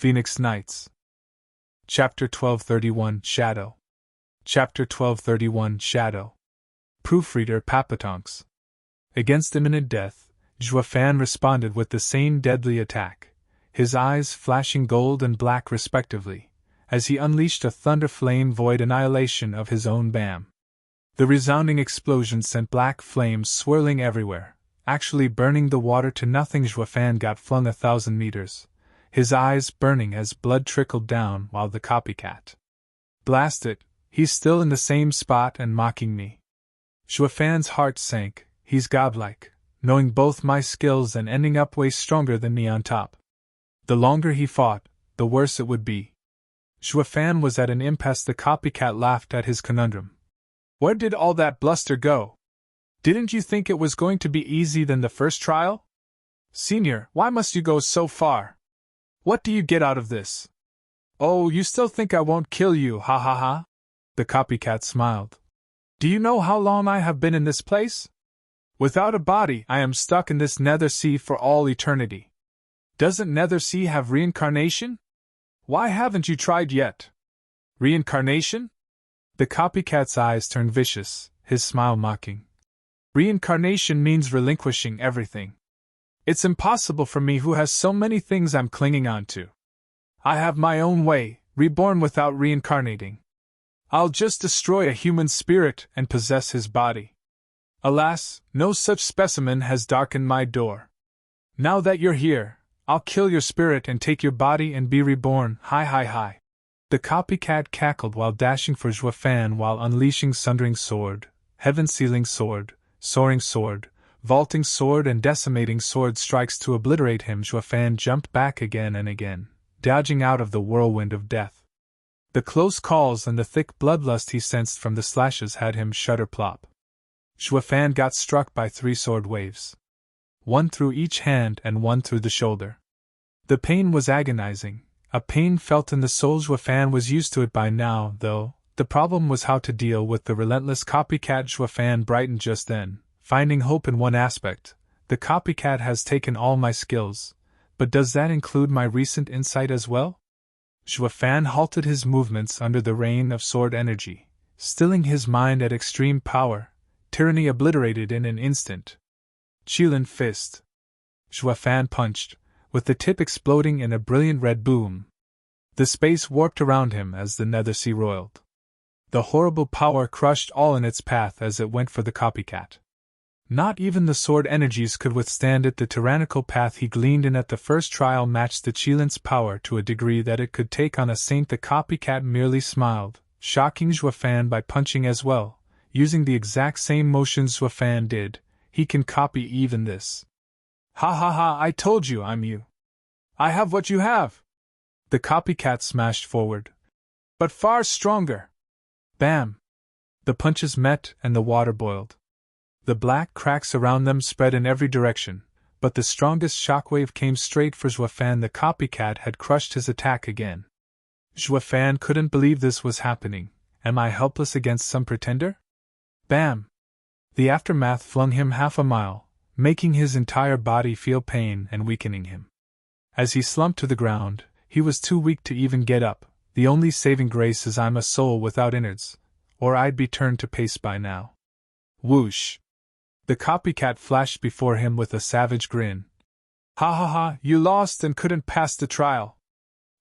Phoenix Nights. Chapter 1231 Shadow. Chapter 1231 Shadow. Proofreader Papatonks. Against imminent death, Juefan responded with the same deadly attack, his eyes flashing gold and black respectively, as he unleashed a thunder flame void annihilation of his own BAM. The resounding explosion sent black flames swirling everywhere, actually burning the water to nothing. Juefan got flung 1,000 meters, his eyes burning as blood trickled down, while the copycat. Blast it, he's still in the same spot and mocking me. Juefan's heart sank, he's godlike, knowing both my skills and ending up way stronger than me on top. The longer he fought, the worse it would be. Juefan was at an impasse. The copycat laughed at his conundrum. Where did all that bluster go? Didn't you think it was going to be easy than the first trial? Senior, why must you go so far? What do you get out of this? Oh, you still think I won't kill you, ha ha ha? The copycat smiled. Do you know how long I have been in this place? Without a body, I am stuck in this nether sea for all eternity. Doesn't nether sea have reincarnation? Why haven't you tried yet? Reincarnation? The copycat's eyes turned vicious, his smile mocking. Reincarnation means relinquishing everything. It's impossible for me who has so many things I'm clinging on to. I have my own way, reborn without reincarnating. I'll just destroy a human spirit and possess his body. Alas, no such specimen has darkened my door. Now that you're here, I'll kill your spirit and take your body and be reborn. Hi hi hi. The copycat cackled while dashing for Juefan while unleashing sundering sword, heaven-sealing sword, soaring sword, vaulting sword and decimating sword strikes to obliterate him. Juefan jumped back again and again, dodging out of the whirlwind of death. The close calls and the thick bloodlust he sensed from the slashes had him shudder plop. Juefan got struck by 3 sword waves. One through each hand and one through the shoulder. The pain was agonizing, a pain felt in the soul. Juefan was used to it by now, though. The problem was how to deal with the relentless copycat. Juefan brightened just then, finding hope in one aspect. The copycat has taken all my skills, but does that include my recent insight as well? Juefan halted his movements under the rain of sword energy, stilling his mind at extreme power, tyranny obliterated in an instant. Qilin fist. Juefan punched, with the tip exploding in a brilliant red boom. The space warped around him as the nether sea roiled. The horrible power crushed all in its path as it went for the copycat. Not even the sword energies could withstand it. The tyrannical path he gleaned in at the first trial matched the Qilin's power to a degree that it could take on a saint. The copycat merely smiled, shocking Juefan by punching as well, using the exact same motions Juefan did. He can copy even this. Ha ha ha, I told you I'm you. I have what you have. The copycat smashed forward. But far stronger. Bam! The punches met and the water boiled. The black cracks around them spread in every direction, but the strongest shockwave came straight for Juefan. The copycat had crushed his attack again. Juefan couldn't believe this was happening. Am I helpless against some pretender? Bam! The aftermath flung him half a mile, making his entire body feel pain and weakening him. As he slumped to the ground, he was too weak to even get up. The only saving grace is I'm a soul without innards, or I'd be turned to paste by now. Whoosh! The copycat flashed before him with a savage grin. Ha ha ha, you lost and couldn't pass the trial.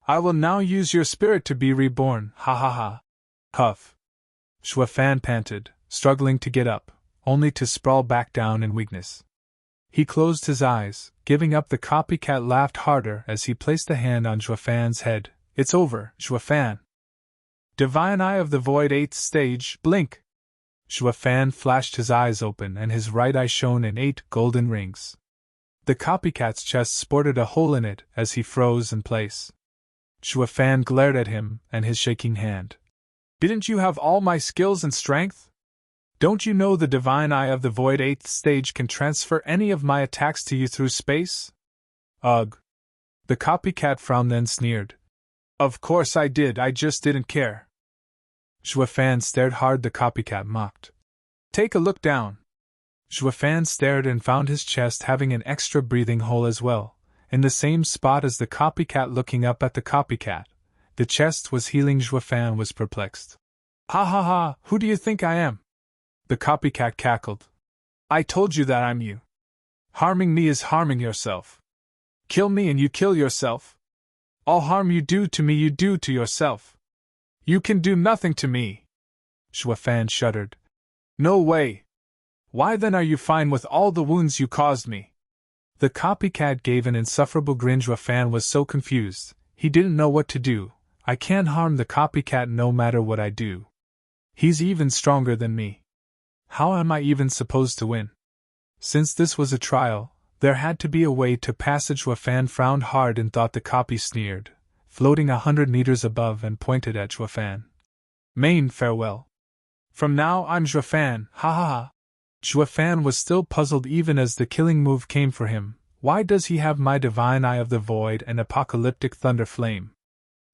I will now use your spirit to be reborn, ha ha ha. Huff! Juefan panted, struggling to get up, only to sprawl back down in weakness. He closed his eyes, giving up. The copycat laughed harder as he placed a hand on Juefan's head. It's over, Juefan. Divine Eye of the Void 8th stage, blink! Juefan flashed his eyes open and his right eye shone in 8 golden rings. The copycat's chest sported a hole in it as he froze in place. Juefan glared at him and his shaking hand. Didn't you have all my skills and strength? Don't you know the Divine Eye of the Void 8th stage can transfer any of my attacks to you through space? Ugh. The copycat frowned then sneered. Of course I did, I just didn't care. Juefan stared hard. The copycat mocked. Take a look down. Juefan stared and found his chest having an extra breathing hole as well, in the same spot as the copycat, looking up at the copycat. The chest was healing. Juefan was perplexed. Ha ha ha, who do you think I am? The copycat cackled. I told you that I'm you. Harming me is harming yourself. Kill me and you kill yourself. All harm you do to me you do to yourself. You can do nothing to me. Juefan shuddered. No way. Why then are you fine with all the wounds you caused me? The copycat gave an insufferable grin. Juefan was so confused, he didn't know what to do. I can't harm the copycat no matter what I do. He's even stronger than me. How am I even supposed to win? Since this was a trial, there had to be a way to pass it. Juefan frowned hard and thought the copy sneered, floating 100 meters above, and pointed at Juefan. Main farewell. From now I'm Juefan, ha ha ha. Juefan was still puzzled even as the killing move came for him. Why does he have my divine eye of the void and apocalyptic thunder flame?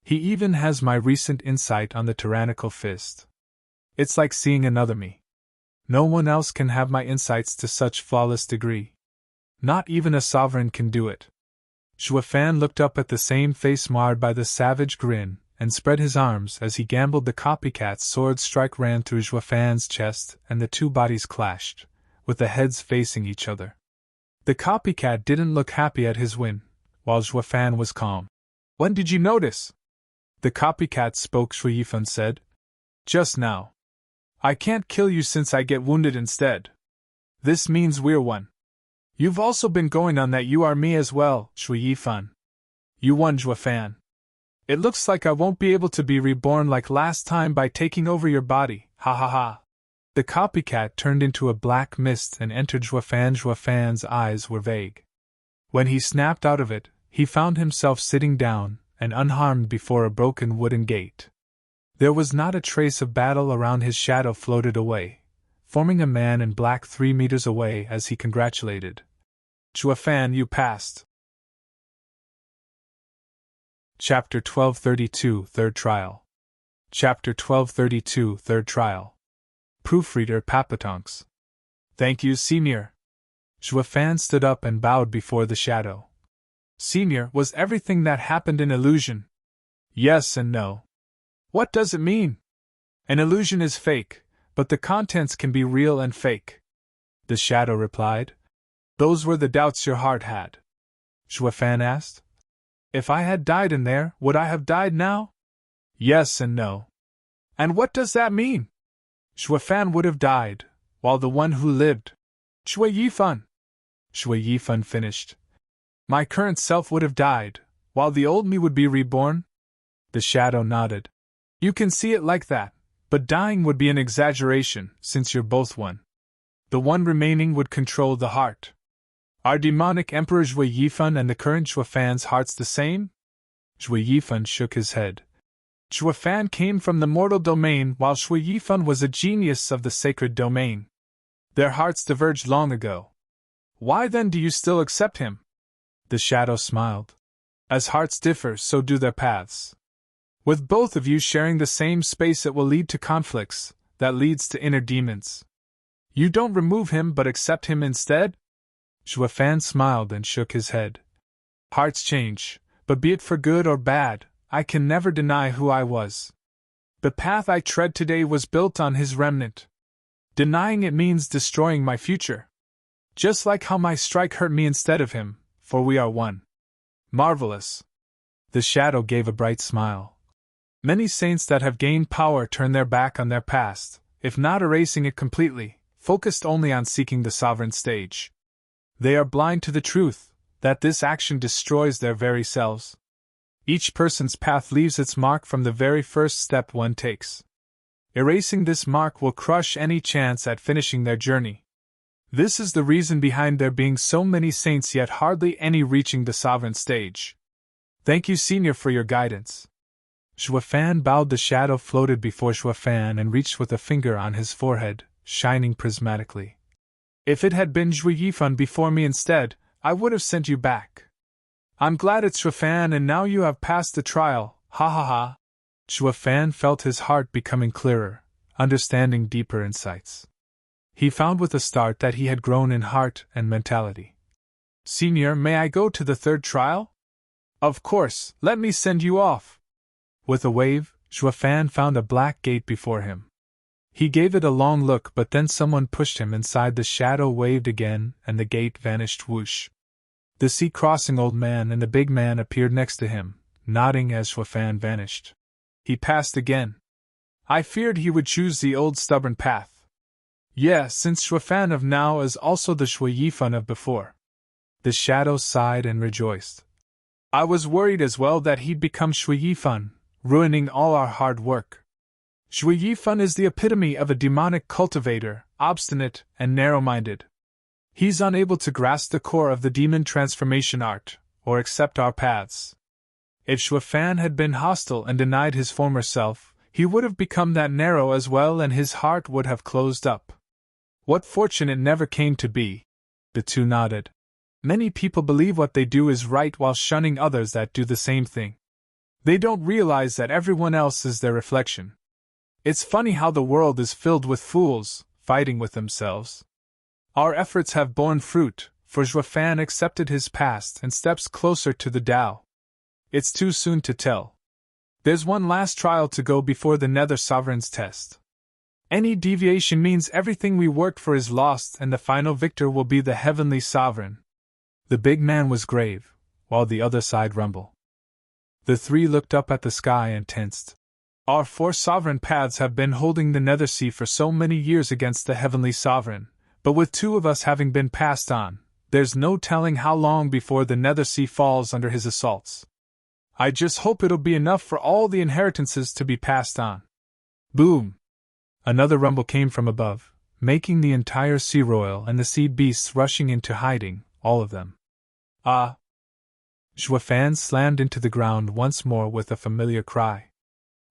He even has my recent insight on the tyrannical fist. It's like seeing another me. No one else can have my insights to such flawless degree. Not even a sovereign can do it. Juefan looked up at the same face marred by the savage grin, and spread his arms as he gambled. The copycat's sword strike ran through Juefan's chest, and the two bodies clashed, with the heads facing each other. The copycat didn't look happy at his win, while Juefan was calm. When did you notice? The copycat spoke. Juefan said. Just now. I can't kill you since I get wounded instead. This means we're one. You've also been going on that you are me as well, Juefan. You won, Juefan. It looks like I won't be able to be reborn like last time by taking over your body, ha ha ha. The copycat turned into a black mist and entered Juefan. Juefan's eyes were vague. When he snapped out of it, he found himself sitting down and unharmed before a broken wooden gate. There was not a trace of battle around. His shadow floated away, forming a man in black 3 meters away as he congratulated. Juefan, you passed. Chapter 1232, Third Trial. Chapter 1232, Third Trial. Proofreader Papatonks. Thank you, Senior. Juefan stood up and bowed before the shadow. Senior, was everything that happened an illusion? Yes and no. What does it mean? An illusion is fake, but the contents can be real and fake. The shadow replied. Those were the doubts your heart had. Juefan asked. If I had died in there, would I have died now? Yes and no. And what does that mean? Juefan would have died, while the one who lived. Juefan. Juefan finished. My current self would have died, while the old me would be reborn? The shadow nodded. You can see it like that, but dying would be an exaggeration, since you're both one. The one remaining would control the heart. Are demonic Emperor Juefan and the current Juefan's hearts the same? Juefan shook his head. Juefan came from the mortal domain, while Juefan was a genius of the sacred domain. Their hearts diverged long ago. Why then do you still accept him? The shadow smiled. As hearts differ, so do their paths. With both of you sharing the same space, it will lead to conflicts, that leads to inner demons. You don't remove him but accept him instead? Juefan smiled and shook his head. Hearts change, but be it for good or bad, I can never deny who I was. The path I tread today was built on his remnant. Denying it means destroying my future. Just like how my strike hurt me instead of him, for we are one. Marvelous. The shadow gave a bright smile. Many saints that have gained power turn their back on their past, if not erasing it completely, focused only on seeking the sovereign stage. They are blind to the truth, that this action destroys their very selves. Each person's path leaves its mark from the very first step one takes. Erasing this mark will crush any chance at finishing their journey. This is the reason behind there being so many saints yet hardly any reaching the sovereign stage. Thank you, Senior, for your guidance. Juefan bowed. The shadow floated before Juefan and reached with a finger on his forehead, shining prismatically. If it had been Juefan before me instead, I would have sent you back. I'm glad it's Juefan and now you have passed the trial, ha ha ha. Juefan felt his heart becoming clearer, understanding deeper insights. He found with a start that he had grown in heart and mentality. Senior, may I go to the third trial? Of course, let me send you off. With a wave, Juefan found a black gate before him. He gave it a long look, but then someone pushed him inside. The shadow waved again, and the gate vanished. Whoosh. The sea-crossing old man and the big man appeared next to him, nodding as Juefan vanished. He passed again. I feared he would choose the old stubborn path. Yeah, since Juefan of now is also the Shuifan of before. The shadow sighed and rejoiced. I was worried as well that he'd become Shuifan, ruining all our hard work. Shuifan is the epitome of a demonic cultivator, obstinate and narrow-minded. He's unable to grasp the core of the demon transformation art, or accept our paths. If Juefan had been hostile and denied his former self, he would have become that narrow as well, and his heart would have closed up. What fortune it never came to be. The two nodded. Many people believe what they do is right while shunning others that do the same thing. They don't realize that everyone else is their reflection. It's funny how the world is filled with fools, fighting with themselves. Our efforts have borne fruit, for Juefan accepted his past and steps closer to the Tao. It's too soon to tell. There's one last trial to go before the Nether Sovereign's test. Any deviation means everything we worked for is lost, and the final victor will be the Heavenly Sovereign. The big man was grave, while the other side rumbled. The three looked up at the sky and tensed. Our 4 sovereign paths have been holding the Nether Sea for so many years against the Heavenly Sovereign, but with 2 of us having been passed on, there's no telling how long before the Nether Sea falls under his assaults. I just hope it'll be enough for all the inheritances to be passed on. Boom! Another rumble came from above, making the entire sea royal and the sea beasts rushing into hiding, all of them. Ah! Juefan slammed into the ground once more with a familiar cry.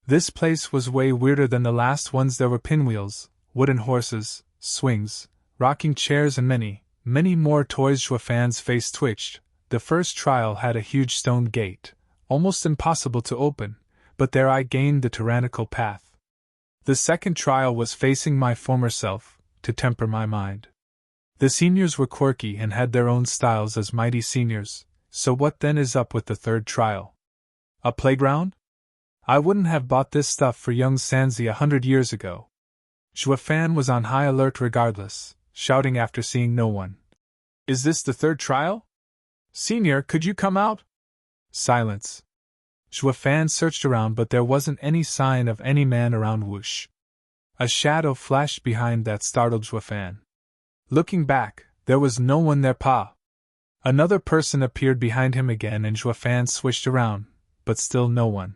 This place was way weirder than the last ones. There were pinwheels, wooden horses, swings, rocking chairs and many, many more toys. Juefan's face twitched. The first trial had a huge stone gate, almost impossible to open, but there I gained the tyrannical path. The second trial was facing my former self, to temper my mind. The seniors were quirky and had their own styles as mighty seniors, so what then is up with the third trial? A playground? I wouldn't have bought this stuff for young Sanzi 100 years ago. Juefan was on high alert regardless, shouting after seeing no one. Is this the third trial? Senior, could you come out? Silence. Juefan searched around, but there wasn't any sign of any man around. Whoosh. A shadow flashed behind that startled Juefan. Looking back, there was no one there. Pa. Another person appeared behind him again, and Juefan switched around, but still no one.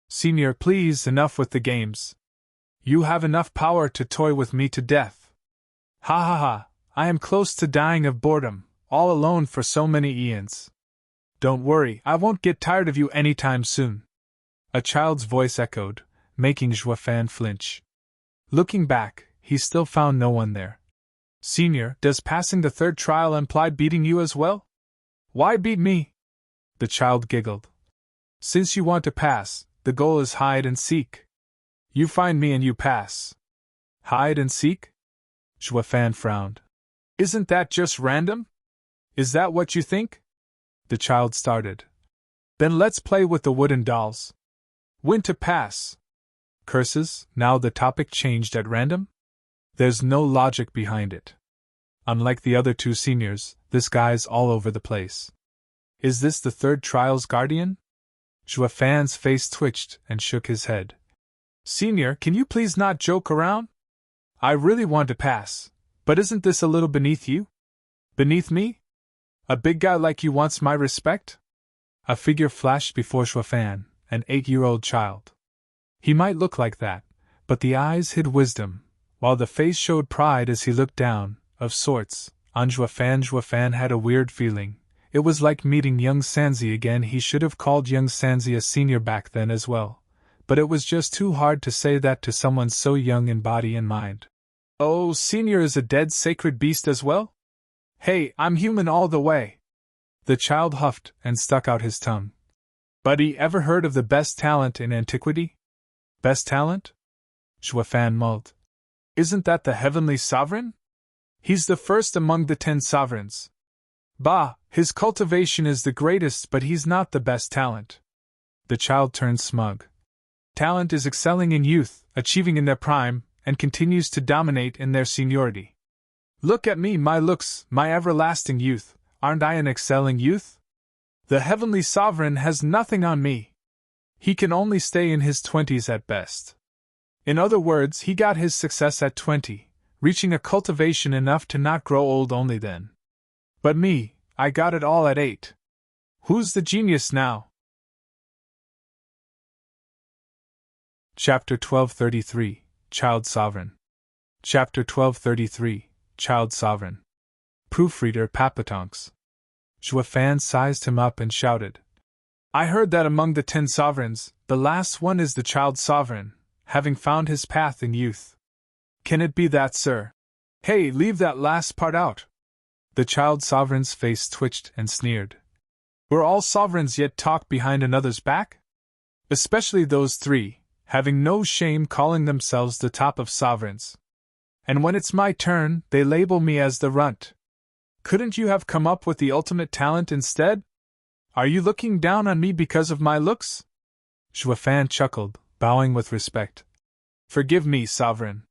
Senior, please, enough with the games. You have enough power to toy with me to death. Ha ha ha, I am close to dying of boredom, all alone for so many eons. Don't worry, I won't get tired of you anytime soon. A child's voice echoed, making Juefan flinch. Looking back, he still found no one there. Senior, does passing the third trial imply beating you as well? Why beat me? The child giggled. Since you want to pass, the goal is hide and seek. You find me and you pass. Hide and seek? Juefan frowned. Isn't that just random? Is that what you think? The child started. Then let's play with the wooden dolls. Win to pass. Curses, now the topic changed at random? There's no logic behind it. Unlike the other 2 seniors, this guy's all over the place. Is this the third trial's guardian? Juefan's face twitched and shook his head. Senior, can you please not joke around? I really want to pass, but isn't this a little beneath you? Beneath me? A big guy like you wants my respect? A figure flashed before Juefan, an 8-year-old child. He might look like that, but the eyes hid wisdom, while the face showed pride as he looked down, of sorts, on Juefan. Juefan had a weird feeling. It was like meeting young Sanzi again. He should have called young Sanzi a senior back then as well, but it was just too hard to say that to someone so young in body and mind. Oh, senior is a dead sacred beast as well? Hey, I'm human all the way. The child huffed and stuck out his tongue. Buddy, ever heard of the best talent in antiquity? Best talent? Juefan mulled. Isn't that the Heavenly Sovereign? He's the first among the 10 sovereigns. Bah, his cultivation is the greatest, but he's not the best talent. The child turned smug. Talent is excelling in youth, achieving in their prime, and continues to dominate in their seniority. Look at me, my looks, my everlasting youth, aren't I an excelling youth? The heavenly sovereign has nothing on me. He can only stay in his 20s at best. In other words, he got his success at 20, reaching a cultivation enough to not grow old only then. But me, I got it all at 8. Who's the genius now? Chapter 1233, Child Sovereign. Chapter 1233, Child Sovereign. Proofreader Papatonks. Juafan sized him up and shouted, I heard that among the 10 sovereigns, the last one is the child sovereign, having found his path in youth. Can it be that, sir? Hey, leave that last part out. The child sovereign's face twitched and sneered. We're all sovereigns yet talk behind another's back? Especially those 3, having no shame calling themselves the top of sovereigns. And when it's my turn, they label me as the runt. Couldn't you have come up with the ultimate talent instead? Are you looking down on me because of my looks? Juafan chuckled, bowing with respect. Forgive me, sovereign.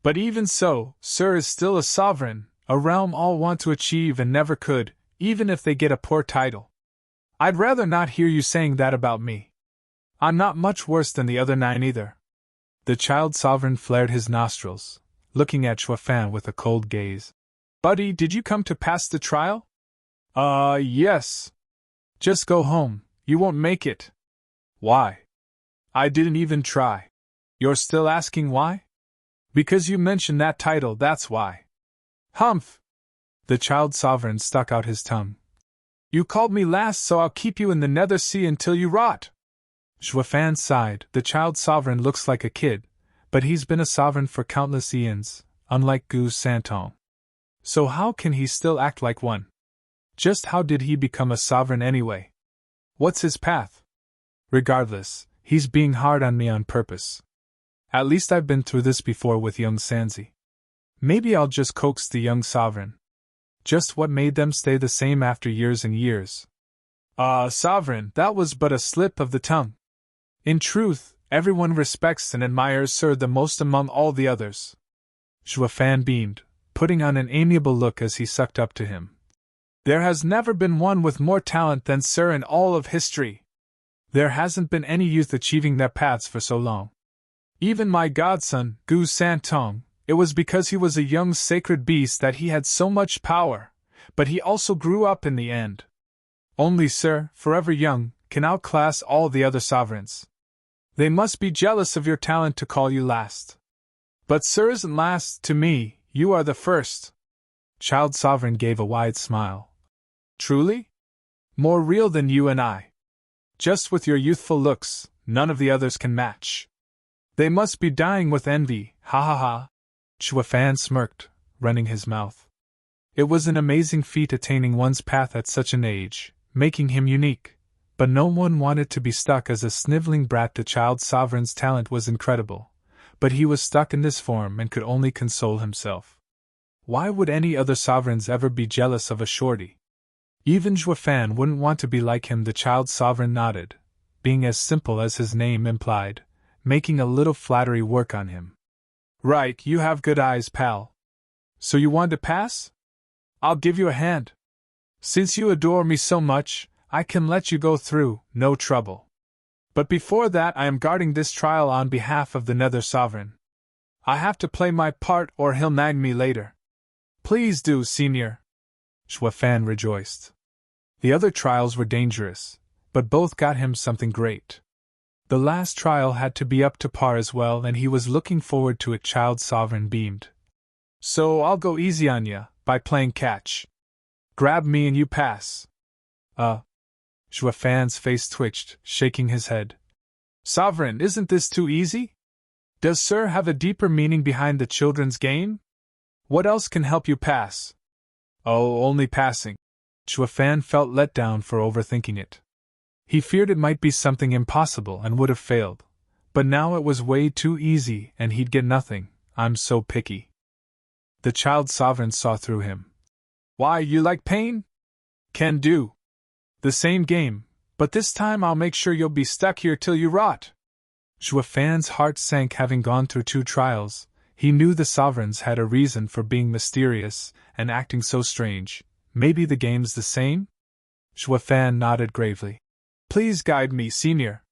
But even so, sir is still a sovereign, a realm all want to achieve and never could, even if they get a poor title. I'd rather not hear you saying that about me. I'm not much worse than the other 9 either. The child sovereign flared his nostrils, looking at Juafan with a cold gaze. Buddy, did you come to pass the trial? Yes. Just go home, you won't make it. Why? I didn't even try. You're still asking why? Because you mentioned that title, that's why. Humph! The child sovereign stuck out his tongue. You called me last, so I'll keep you in the nether sea until you rot. Juafan sighed. The child sovereign looks like a kid, but he's been a sovereign for countless eons, unlike Gu Santong. So how can he still act like one? Just how did he become a sovereign anyway? What's his path? Regardless, he's being hard on me on purpose. At least I've been through this before with young Sanzi. Maybe I'll just coax the young sovereign. Just what made them stay the same after years and years? Sovereign, that was but a slip of the tongue. In truth, everyone respects and admires Sir the most among all the others. Juafan beamed, putting on an amiable look as he sucked up to him. There has never been one with more talent than Sir in all of history. There hasn't been any youth achieving their paths for so long. Even my godson, Gu Santong, it was because he was a young sacred beast that he had so much power, but he also grew up in the end. Only Sir, forever young, can outclass all the other sovereigns. They must be jealous of your talent to call you last. But Sir isn't last to me, you are the first. Child Sovereign gave a wide smile. Truly? More real than you and I. Just with your youthful looks, none of the others can match. They must be dying with envy, ha ha ha. Juafan smirked, running his mouth. It was an amazing feat attaining one's path at such an age, making him unique, but no one wanted to be stuck as a sniveling brat. The child sovereign's talent was incredible, but he was stuck in this form and could only console himself. Why would any other sovereigns ever be jealous of a shorty? Even Juafan wouldn't want to be like him. The child sovereign nodded, being as simple as his name implied, making a little flattery work on him. Right, you have good eyes, pal. So you want to pass? I'll give you a hand. Since you adore me so much, I can let you go through, no trouble. But before that, I am guarding this trial on behalf of the Nether Sovereign. I have to play my part or he'll nag me later. Please do, Senior. Juafan rejoiced. The other trials were dangerous, but both got him something great. The last trial had to be up to par as well, and he was looking forward to it. Child Sovereign beamed. So I'll go easy on ya, by playing catch. Grab me and you pass. Juafan's face twitched, shaking his head. Sovereign, isn't this too easy? Does Sir have a deeper meaning behind the children's game? What else can help you pass? Oh, only passing. Juafan felt let down for overthinking it. He feared it might be something impossible and would have failed, but now it was way too easy and he'd get nothing. I'm so picky. The child sovereign saw through him. Why, you like pain? Can do. The same game, but this time I'll make sure you'll be stuck here till you rot. Zhuofan's heart sank having gone through 2 trials. He knew the sovereigns had a reason for being mysterious and acting so strange. Maybe the game's the same? Zhuofan nodded gravely. Please guide me, senior.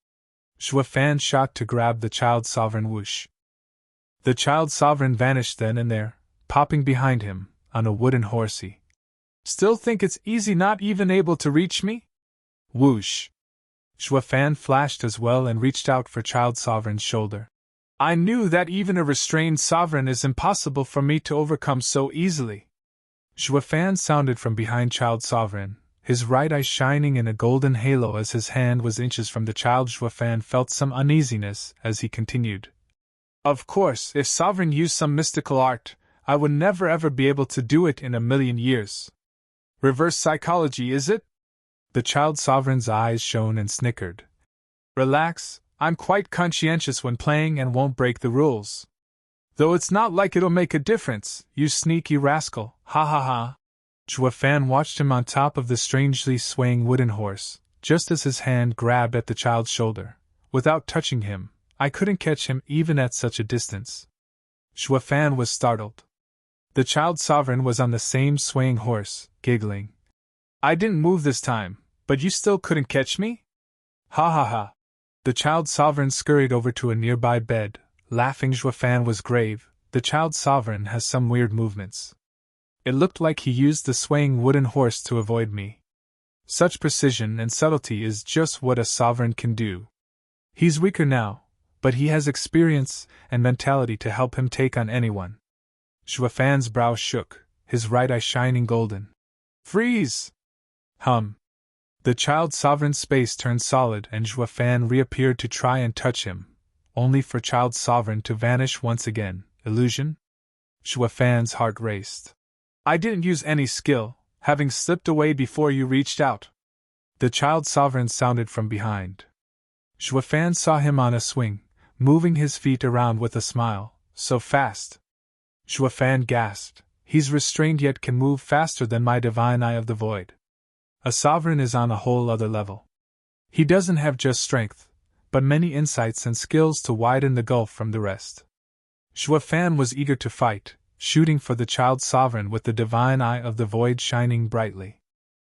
Zhuofan shot to grab the child sovereign whoosh. The child sovereign vanished then and there, popping behind him, on a wooden horsey. Still think it's easy not even able to reach me? Whoosh. Zhuofan flashed as well and reached out for child sovereign's shoulder. I knew that even a restrained sovereign is impossible for me to overcome so easily. Zhuofan sounded from behind child sovereign, his right eye shining in a golden halo as his hand was inches from the child. Zhuofan felt some uneasiness as he continued. Of course, if sovereign used some mystical art, I would never ever be able to do it in a million years. Reverse psychology, is it? The child sovereign's eyes shone and snickered. Relax, I'm quite conscientious when playing and won't break the rules. Though it's not like it'll make a difference, you sneaky rascal, ha ha ha. Zhuofan watched him on top of the strangely swaying wooden horse, just as his hand grabbed at the child's shoulder. Without touching him, I couldn't catch him even at such a distance. Zhuofan was startled. The child sovereign was on the same swaying horse, giggling. I didn't move this time, but you still couldn't catch me? Ha ha ha. The child sovereign scurried over to a nearby bed, laughing. Zhuofan was grave. The child sovereign has some weird movements. It looked like he used the swaying wooden horse to avoid me. Such precision and subtlety is just what a sovereign can do. He's weaker now, but he has experience and mentality to help him take on anyone. Zhuofan's brow shook, his right eye shining golden. Freeze! Hum. The child sovereign's space turned solid and Zhuofan reappeared to try and touch him, only for child sovereign to vanish once again. Illusion? Zhuofan's heart raced. I didn't use any skill, having slipped away before you reached out. The child sovereign sounded from behind. Zhuofan saw him on a swing, moving his feet around with a smile. So fast. Zhuofan gasped. He's restrained yet can move faster than my divine eye of the void. A sovereign is on a whole other level. He doesn't have just strength, but many insights and skills to widen the gulf from the rest. Zhuofan was eager to fight, shooting for the child sovereign with the divine eye of the void shining brightly.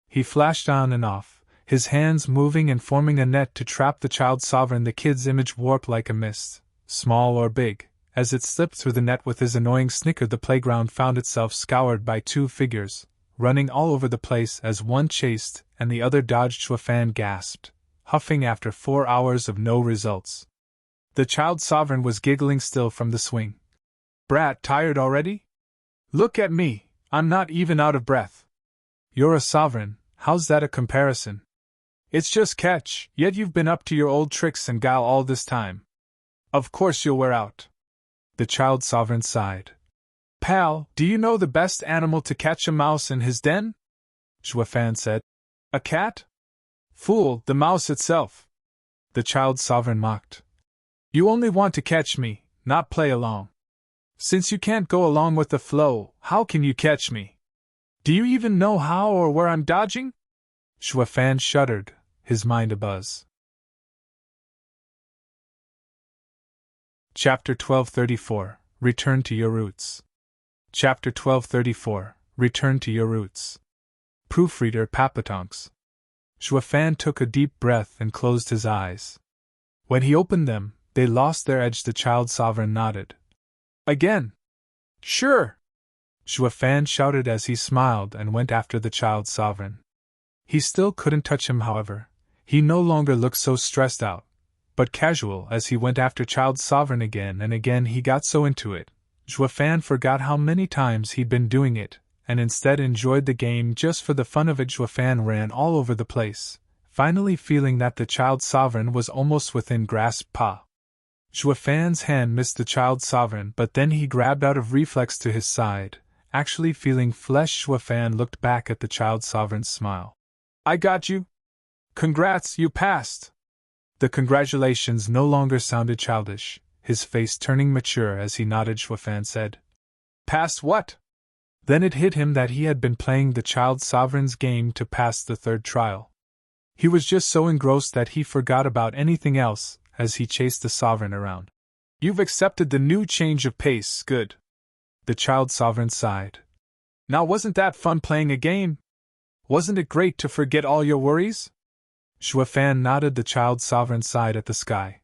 He flashed on and off, his hands moving and forming a net to trap the child sovereign. The kid's image warped like a mist, small or big. As it slipped through the net with his annoying snicker, the playground found itself scoured by 2 figures, running all over the place as one chased and the other dodged. Zhuofan gasped, huffing after 4 hours of no results. The child sovereign was giggling still from the swing. Brat, tired already? Look at me, I'm not even out of breath. You're a sovereign, how's that a comparison? It's just catch, yet you've been up to your old tricks and guile all this time. Of course you'll wear out. The child sovereign sighed. Pal, do you know the best animal to catch a mouse in his den? Zhuofan said. A cat? Fool, the mouse itself. The child sovereign mocked. You only want to catch me, not play along. Since you can't go along with the flow, how can you catch me? Do you even know how or where I'm dodging? Zhuofan shuddered, his mind abuzz. Chapter 1234, Return to Your Roots. Chapter 1234, Return to Your Roots. Proofreader Papatonks. Zhuofan took a deep breath and closed his eyes. When he opened them, they lost their edge. The child sovereign nodded. Again. Sure. Zhuofan shouted as he smiled and went after the child sovereign. He still couldn't touch him, however. He no longer looked so stressed out, but casual as he went after child sovereign again and again. He got so into it, Zhuofan forgot how many times he'd been doing it, and instead enjoyed the game just for the fun of it. Zhuofan ran all over the place, finally feeling that the child sovereign was almost within grasp. Zhuofan's hand missed the child sovereign, but then he grabbed out of reflex to his side, actually feeling flesh. Zhuofan looked back at the child sovereign's smile. I got you. Congrats, you passed. The congratulations no longer sounded childish, his face turning mature as he nodded. Zhuofan said. Passed what? Then it hit him that he had been playing the child sovereign's game to pass the third trial. He was just so engrossed that he forgot about anything else as he chased the sovereign around. You've accepted the new change of pace, good. The child sovereign sighed. Now wasn't that fun playing a game? Wasn't it great to forget all your worries? Xuefan nodded. The child sovereign sighed at the sky.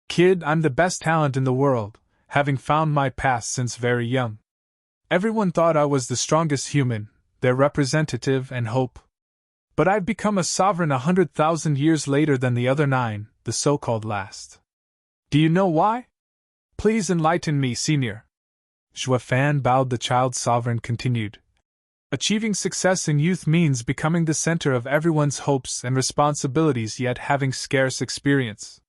Kid, I'm the best talent in the world, having found my path since very young. Everyone thought I was the strongest human, their representative and hope. But I've become a sovereign 100,000 years later than the other 9, the so-called last. Do you know why? Please enlighten me, senior. Xuefan bowed. The child sovereign continued. Achieving success in youth means becoming the center of everyone's hopes and responsibilities, yet having scarce experience.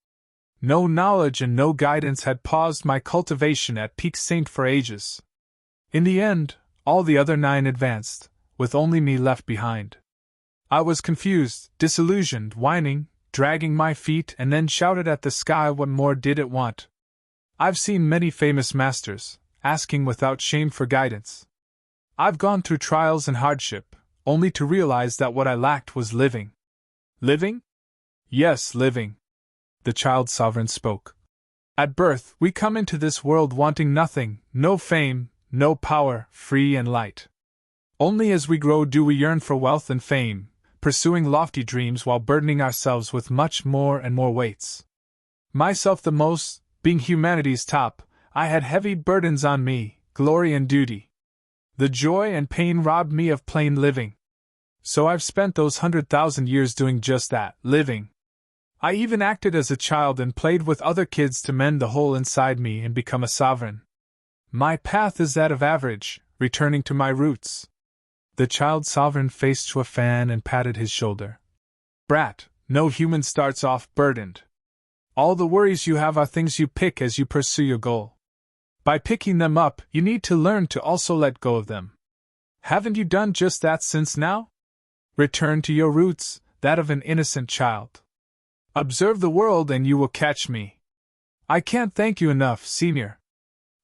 No knowledge and no guidance had paused my cultivation at peak saint for ages. In the end, all the other 9 advanced, with only me left behind. I was confused, disillusioned, whining, dragging my feet, and then shouted at the sky, what more did it want? I've seen many famous masters, asking without shame for guidance. I've gone through trials and hardship, only to realize that what I lacked was living. Living? Yes, living. The child sovereign spoke. At birth, we come into this world wanting nothing, no fame, no power, free and light. Only as we grow do we yearn for wealth and fame, pursuing lofty dreams while burdening ourselves with much more and more weights. Myself the most, being humanity's top, I had heavy burdens on me, glory and duty. The joy and pain robbed me of plain living. So I've spent those 100,000 years doing just that, living. I even acted as a child and played with other kids to mend the hole inside me and become a sovereign. My path is that of average, returning to my roots. The child sovereign faced Xuefan and patted his shoulder. Brat, no human starts off burdened. All the worries you have are things you pick as you pursue your goal. By picking them up, you need to learn to also let go of them. Haven't you done just that since now? Return to your roots, that of an innocent child. Observe the world and you will catch me. I can't thank you enough, senior.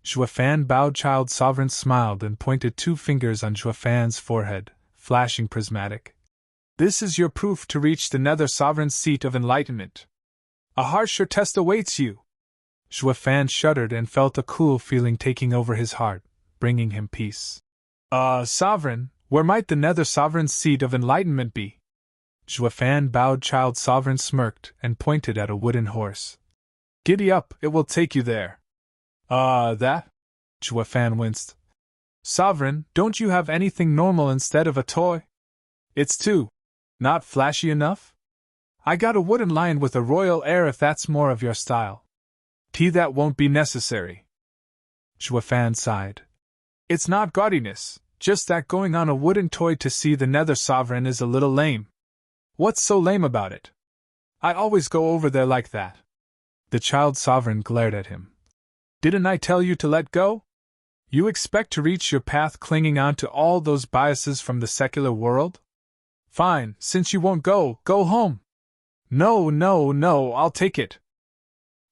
Xuefan bowed. Child sovereign smiled and pointed 2 fingers on Xuefan's forehead, flashing prismatic. This is your proof to reach the nether sovereign's seat of enlightenment. A harsher test awaits you. Xuefan shuddered and felt a cool feeling taking over his heart, bringing him peace. Sovereign, where might the nether sovereign's seat of enlightenment be? Xuefan bowed. Child sovereign smirked and pointed at a wooden horse. Giddy up, it will take you there. That? Xuefan winced. Sovereign, don't you have anything normal instead of a toy? It's too. Not flashy enough? I got a wooden lion with a royal air if that's more of your style. That won't be necessary. Xuefan sighed. It's not gaudiness, just that going on a wooden toy to see the nether sovereign is a little lame. What's so lame about it? I always go over there like that. The child sovereign glared at him. Didn't I tell you to let go? You expect to reach your path clinging on to all those biases from the secular world? Fine, since you won't go home. No, I'll take it.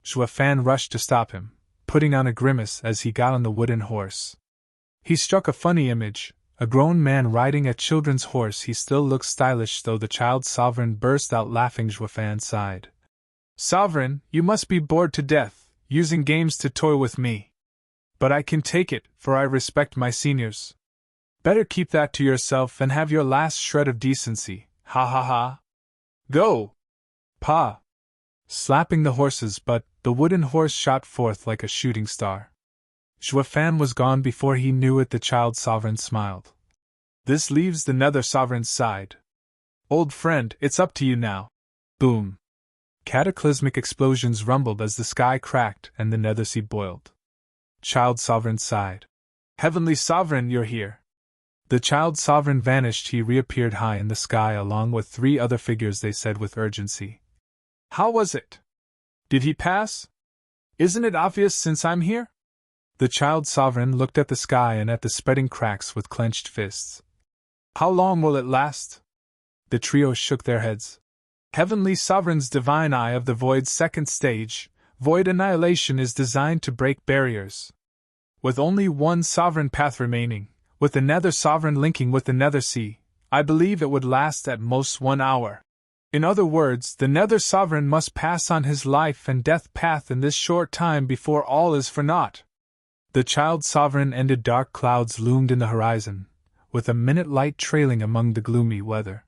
Xuefan rushed to stop him, putting on a grimace as he got on the wooden horse. He struck a funny image, a grown man riding a children's horse. He still looked stylish, though. The child sovereign burst out laughing. Xuefan sighed. Sovereign, you must be bored to death, using games to toy with me. But I can take it, for I respect my seniors. Better keep that to yourself and have your last shred of decency, ha ha ha. Go! Pa! Slapping the horses, but the wooden horse shot forth like a shooting star. Xuefan was gone before he knew it. The child sovereign smiled. This leaves the nether sovereign's side. Old friend, it's up to you now. Boom. Cataclysmic explosions rumbled as the sky cracked and the nether sea boiled. Child sovereign sighed. Heavenly sovereign, you're here. The child sovereign vanished. He reappeared high in the sky along with 3 other figures. They said with urgency. How was it? Did he pass? Isn't it obvious since I'm here? The child sovereign looked at the sky and at the spreading cracks with clenched fists. How long will it last? The trio shook their heads. Heavenly Sovereign's divine eye of the void's 2nd stage, void annihilation, is designed to break barriers. With only one sovereign path remaining, With the Nether Sovereign linking with the Nether Sea, I believe it would last at most 1 hour. In other words, the Nether Sovereign must pass on his life and death path in this short time before all is for naught. The Child Sovereign ended. Dark clouds loomed in the horizon, with a minute light trailing among the gloomy weather.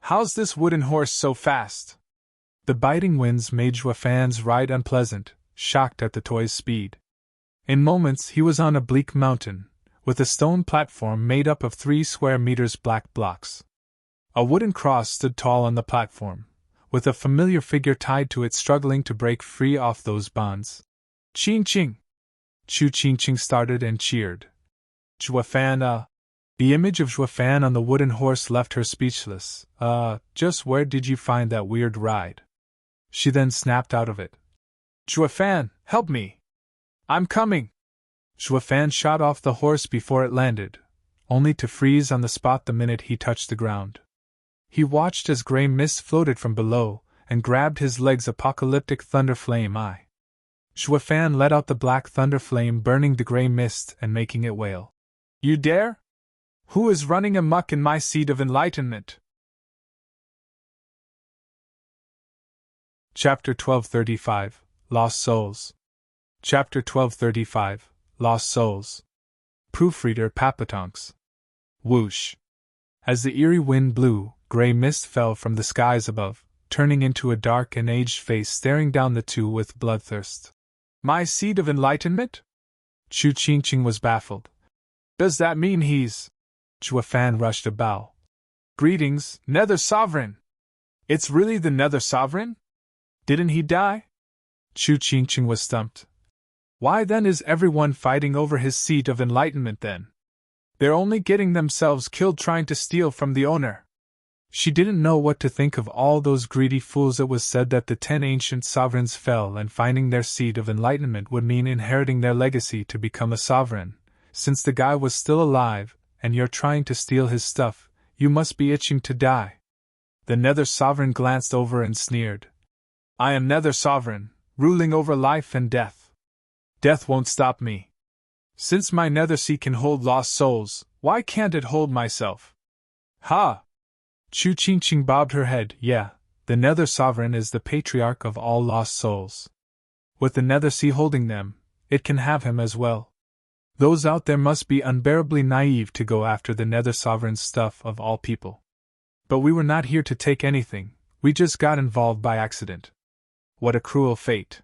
How's this wooden horse so fast? The biting winds made Juafan's ride unpleasant, shocked at the toy's speed. In moments he was on a bleak mountain, with a stone platform made up of 3 square meters black blocks. A wooden cross stood tall on the platform, with a familiar figure tied to it struggling to break free off those bonds. Ching ching! Chu Ching Ching started and cheered. Juafan, The image of Juafan on the wooden horse left her speechless. Just where did you find that weird ride? She then snapped out of it. Juafan, help me! I'm coming! Juafan shot off the horse before it landed, only to freeze on the spot the minute he touched the ground. He watched as gray mist floated from below, and grabbed his leg's apocalyptic thunder flame eye. Juafan let out the black thunder flame, burning the gray mist and making it wail. You dare? Who is running amok in my seed of enlightenment? Chapter 1235, Lost Souls. Chapter 1235, Lost Souls. Proofreader Papatonks. Whoosh. As the eerie wind blew, gray mist fell from the skies above, turning into a dark and aged face staring down the two with bloodthirst. My seed of enlightenment? Chu Ching Ching was baffled. Does that mean he's... Juafan rushed a bow. Greetings, Nether Sovereign! It's really the Nether Sovereign? Didn't he die? Chu Ching Ching was stumped. Why then is everyone fighting over his seat of enlightenment then? They're only getting themselves killed trying to steal from the owner. She didn't know what to think of all those greedy fools. It was said that the 10 ancient sovereigns fell, and finding their seed of enlightenment would mean inheriting their legacy to become a sovereign. Since the guy was still alive, and you're trying to steal his stuff, you must be itching to die. The Nether Sovereign glanced over and sneered. I am Nether Sovereign, ruling over life and death. Death won't stop me. Since my Nether Sea can hold lost souls, why can't it hold myself? Ha! Chu Ching Ching bobbed her head. Yeah, the Nether Sovereign is the patriarch of all lost souls. With the Nether Sea holding them, it can have him as well. Those out there must be unbearably naive to go after the Nether Sovereign's stuff of all people. But we were not here to take anything, we just got involved by accident. What a cruel fate.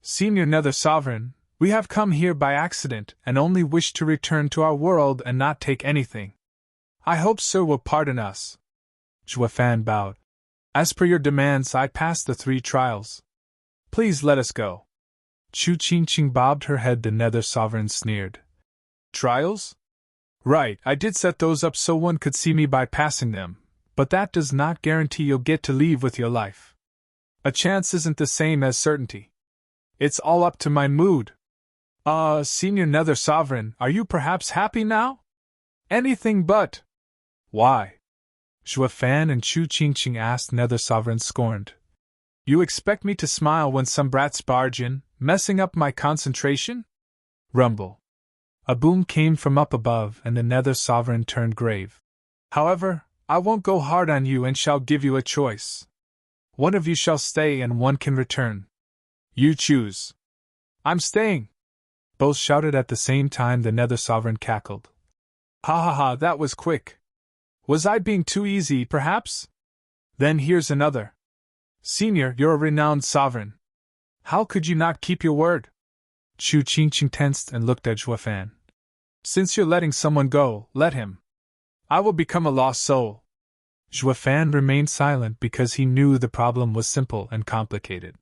Senior Nether Sovereign, we have come here by accident and only wish to return to our world and not take anything. I hope Sir will pardon us. Juafan bowed. As per your demands, I passed the 3 trials. Please let us go. Chu Ching Ching bobbed her head. The Nether Sovereign sneered. Trials? Right, I did set those up so one could see me by passing them, but that does not guarantee you'll get to leave with your life. A chance isn't the same as certainty. It's all up to my mood. Senior Nether Sovereign, are you perhaps happy now? Anything but. Why? Juafan and Chu Ching Ching asked. Nether Sovereign scorned. You expect me to smile when some brats barge in, messing up my concentration? Rumble. A boom came from up above, and the Nether Sovereign turned grave. However, I won't go hard on you and shall give you a choice. One of you shall stay and one can return. You choose. I'm staying. Both shouted at the same time. The Nether Sovereign cackled. Ha ha ha, that was quick. Was I being too easy, perhaps? Then here's another. Senior, you're a renowned sovereign. How could you not keep your word? Chu Ching Ching tensed and looked at Juafan. Since you're letting someone go, let him. I will become a lost soul. Juafan remained silent because he knew the problem was simple and complicated.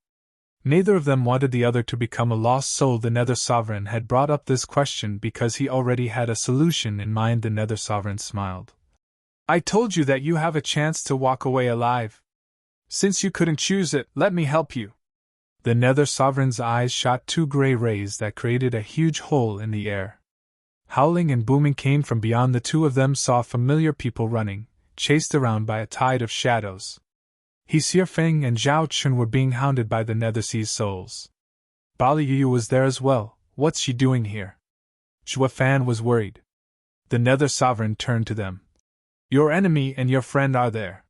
Neither of them wanted the other to become a lost soul. The Nether Sovereign had brought up this question because he already had a solution in mind. The Nether Sovereign smiled. I told you that you have a chance to walk away alive. Since you couldn't choose it, let me help you. The Nether Sovereign's eyes shot 2 gray rays that created a huge hole in the air. Howling and booming came from beyond. The two of them saw familiar people running, chased around by a tide of shadows. He Xie Feng and Zhao Chun were being hounded by the Nether Sea's souls. Bali Yu was there as well. What's she doing here? Juafan was worried. The Nether Sovereign turned to them. Your enemy and your friend are there.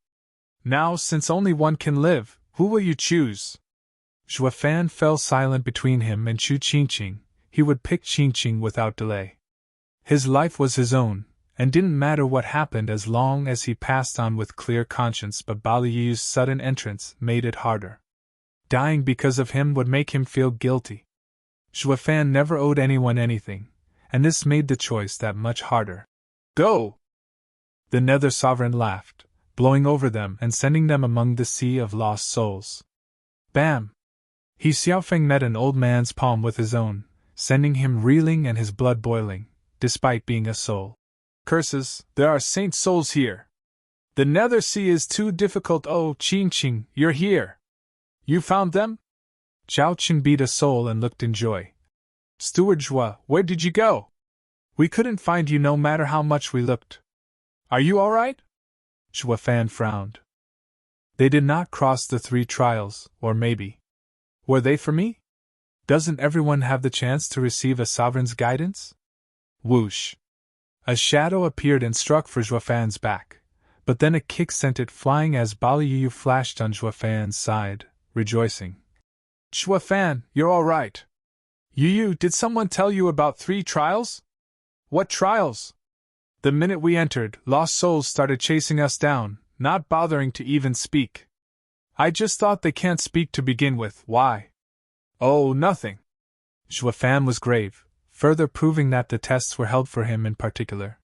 Now, since only one can live, who will you choose? Zhua Fan fell silent between him and Chu Qingqing. He would pick Qingqing without delay. His life was his own, and didn't matter what happened as long as he passed on with clear conscience, but Baliyu's sudden entrance made it harder. Dying because of him would make him feel guilty. Zhua Fan never owed anyone anything, and this made the choice that much harder. Go! The Nether Sovereign laughed, blowing over them and sending them among the sea of lost souls. Bam! He Xiaofeng met an old man's palm with his own, sending him reeling and his blood boiling, despite being a soul. Curses, there are saint souls here. The Nether Sea is too difficult. Oh, Qingqing, you're here. You found them? Zhao Qin beat a soul and looked in joy. Steward Zhua, where did you go? We couldn't find you no matter how much we looked. Are you all right? Zhua Fan frowned. They did not cross the 3 trials, or maybe. Were they for me? Doesn't everyone have the chance to receive a sovereign's guidance? Whoosh! A shadow appeared and struck for Zhua Fan's back, but then a kick sent it flying as Baliyu flashed on Zhua Fan's side, rejoicing. Zhua Fan, you're all right. Yu, did someone tell you about 3 trials? What trials? The minute we entered, lost souls started chasing us down, not bothering to even speak. I just thought they can't speak to begin with. Why? Oh, nothing. Zhua Fan was grave, further proving that the tests were held for him in particular.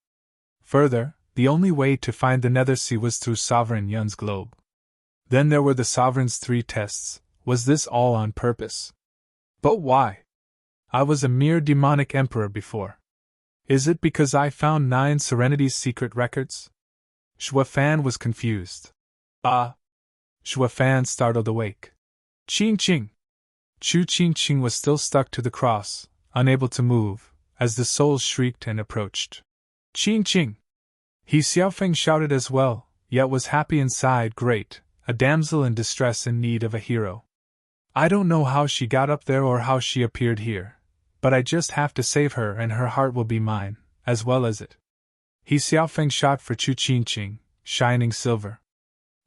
Further, the only way to find the Nether Sea was through Sovereign Yun's globe. Then there were the Sovereign's 3 tests. Was this all on purpose? But why? I was a mere demonic emperor before. Is it because I found 9 Serenity's secret records? Zhua Fan was confused. Zhua Fan startled awake. Qingqing! Chu Qingqing was still stuck to the cross, unable to move, as the souls shrieked and approached. Qingqing! He Xiaofeng shouted as well, yet was happy inside. Great, a damsel in distress in need of a hero. I don't know how she got up there or how she appeared here, but I just have to save her and her heart will be mine, as well as it. He Xiaofeng shot for Chu Qingqing, shining silver.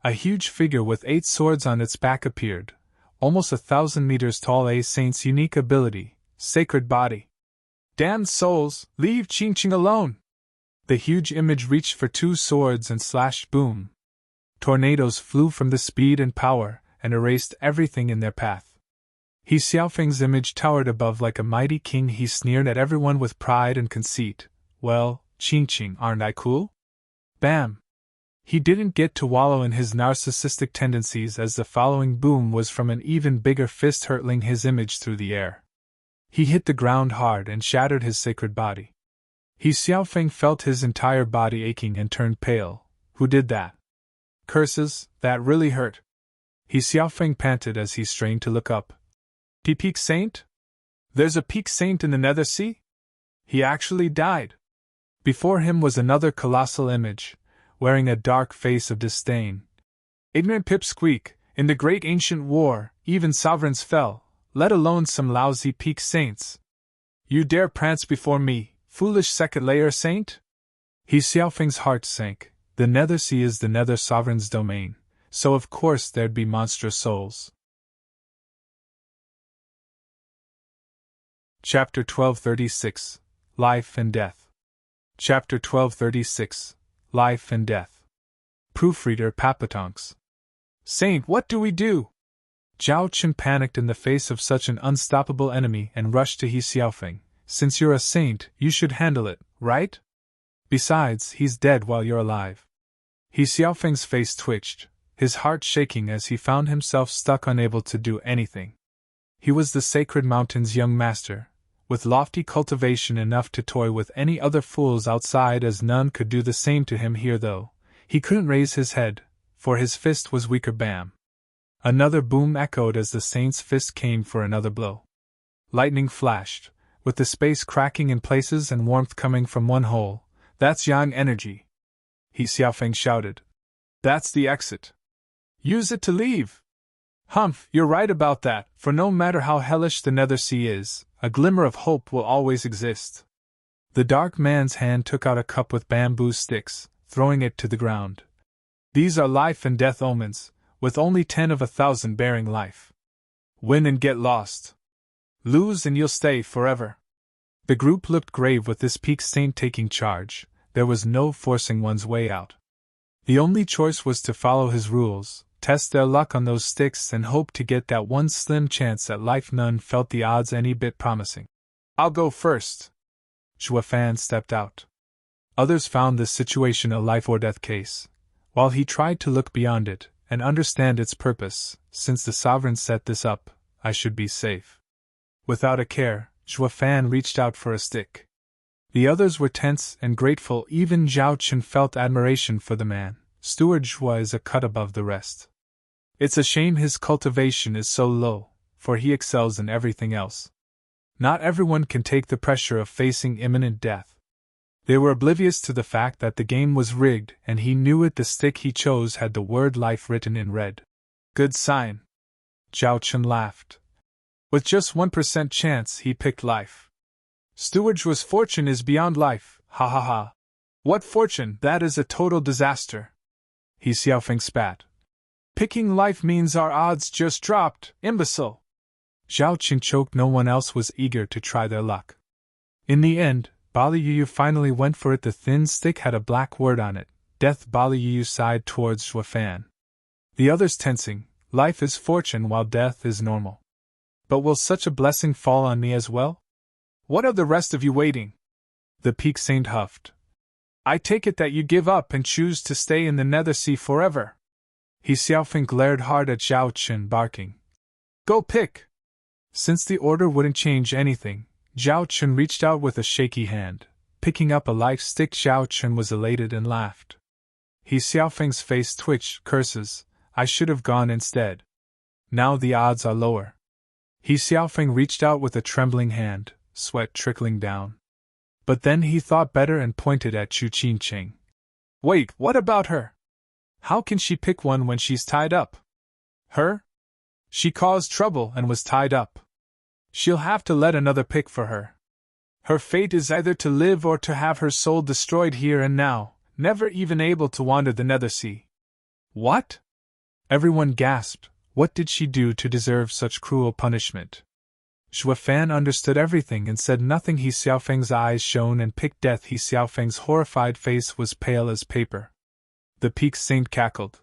A huge figure with 8 swords on its back appeared, almost 1,000 meters tall. A saint's unique ability, sacred body. Damned souls, leave Qingqing alone! The huge image reached for 2 swords and slashed. Boom! Tornadoes flew from the speed and power, and erased everything in their path. He Xiaofeng's image towered above like a mighty king. He sneered at everyone with pride and conceit. Well, Qingqing, aren't I cool? Bam! He didn't get to wallow in his narcissistic tendencies, as the following boom was from an even bigger fist hurtling his image through the air. He hit the ground hard and shattered his sacred body. He Xiaofeng felt his entire body aching and turned pale. Who did that? Curses, that really hurt. He Xiaofeng panted as he strained to look up. Peak Saint? There's a Peak Saint in the Nether Sea? He actually died. Before him was another colossal image, wearing a dark face of disdain. Ignorant pipsqueak, in the great ancient war, even sovereigns fell, let alone some lousy Peak Saints. You dare prance before me, foolish second-layer saint? He Xiaofeng's heart sank. The Nether Sea is the Nether Sovereign's domain, so of course there'd be monstrous souls. Chapter 1236 Life and Death. Chapter 1236 Life and Death. Proofreader Papatonks. Saint, what do we do? Zhao Qin panicked in the face of such an unstoppable enemy and rushed to He Xiaofeng. Since you're a saint, you should handle it, right? Besides, he's dead while you're alive. He Xiaofeng's face twitched, his heart shaking as he found himself stuck, unable to do anything. He was the Sacred Mountain's young master, with lofty cultivation enough to toy with any other fools outside, as none could do the same to him here, though. He couldn't raise his head, for his fist was weaker. Bam! Another boom echoed as the saint's fist came for another blow. Lightning flashed, with the space cracking in places and warmth coming from one hole. That's yang energy. He Xiaofeng shouted. That's the exit. Use it to leave. Humph, you're right about that, for no matter how hellish the Nether Sea is, a glimmer of hope will always exist. The dark man's hand took out a cup with bamboo sticks, throwing it to the ground. These are life and death omens, with only 10 of 1,000 bearing life. Win and get lost. Lose and you'll stay forever. The group looked grave with this peak saint taking charge. There was no forcing one's way out. The only choice was to follow his rules, test their luck on those sticks, and hope to get that one slim chance at life. None felt the odds any bit promising. I'll go first. Zhuofan stepped out. Others found this situation a life-or-death case, while he tried to look beyond it and understand its purpose. Since the sovereign set this up, I should be safe. Without a care, Zhuofan reached out for a stick. The others were tense and grateful. Even Zhao Chen felt admiration for the man. Steward Zhua is a cut above the rest. It's a shame his cultivation is so low, for he excels in everything else. Not everyone can take the pressure of facing imminent death. They were oblivious to the fact that the game was rigged, and he knew it. The stick he chose had the word life written in red. Good sign. Zhao Chen laughed. With just 1% chance, he picked life. Steward Zhua's fortune is beyond life, ha ha ha. What fortune? That is a total disaster. He Xiaofeng spat. Picking life means our odds just dropped, imbecile. Zhao Chen choked. No one else was eager to try their luck. In the end, Bali Yu finally went for it. The thin stick had a black word on it. Death. Bali Yu sighed towards Zhuofan. The others tensing. Life is fortune while death is normal. But will such a blessing fall on me as well? What are the rest of you waiting? The peak saint huffed. I take it that you give up and choose to stay in the Nether Sea forever. He Xiaofeng glared hard at Zhao Chen, barking. Go pick! Since the order wouldn't change anything, Zhao Chen reached out with a shaky hand. Picking up a life stick, Zhao Chen was elated and laughed. He Xiaofeng's face twitched. Curses, I should have gone instead. Now the odds are lower. He Xiaofeng reached out with a trembling hand, sweat trickling down. But then he thought better and pointed at Chu Qingqing. Wait, what about her? How can she pick one when she's tied up? Her? She caused trouble and was tied up. She'll have to let another pick for her. Her fate is either to live or to have her soul destroyed here and now, never even able to wander the Nether Sea. What? Everyone gasped. What did she do to deserve such cruel punishment? Zhuofan understood everything and said nothing. He Xiaofeng's eyes shone and picked death. He Xiaofeng's horrified face was pale as paper. The peak saint cackled.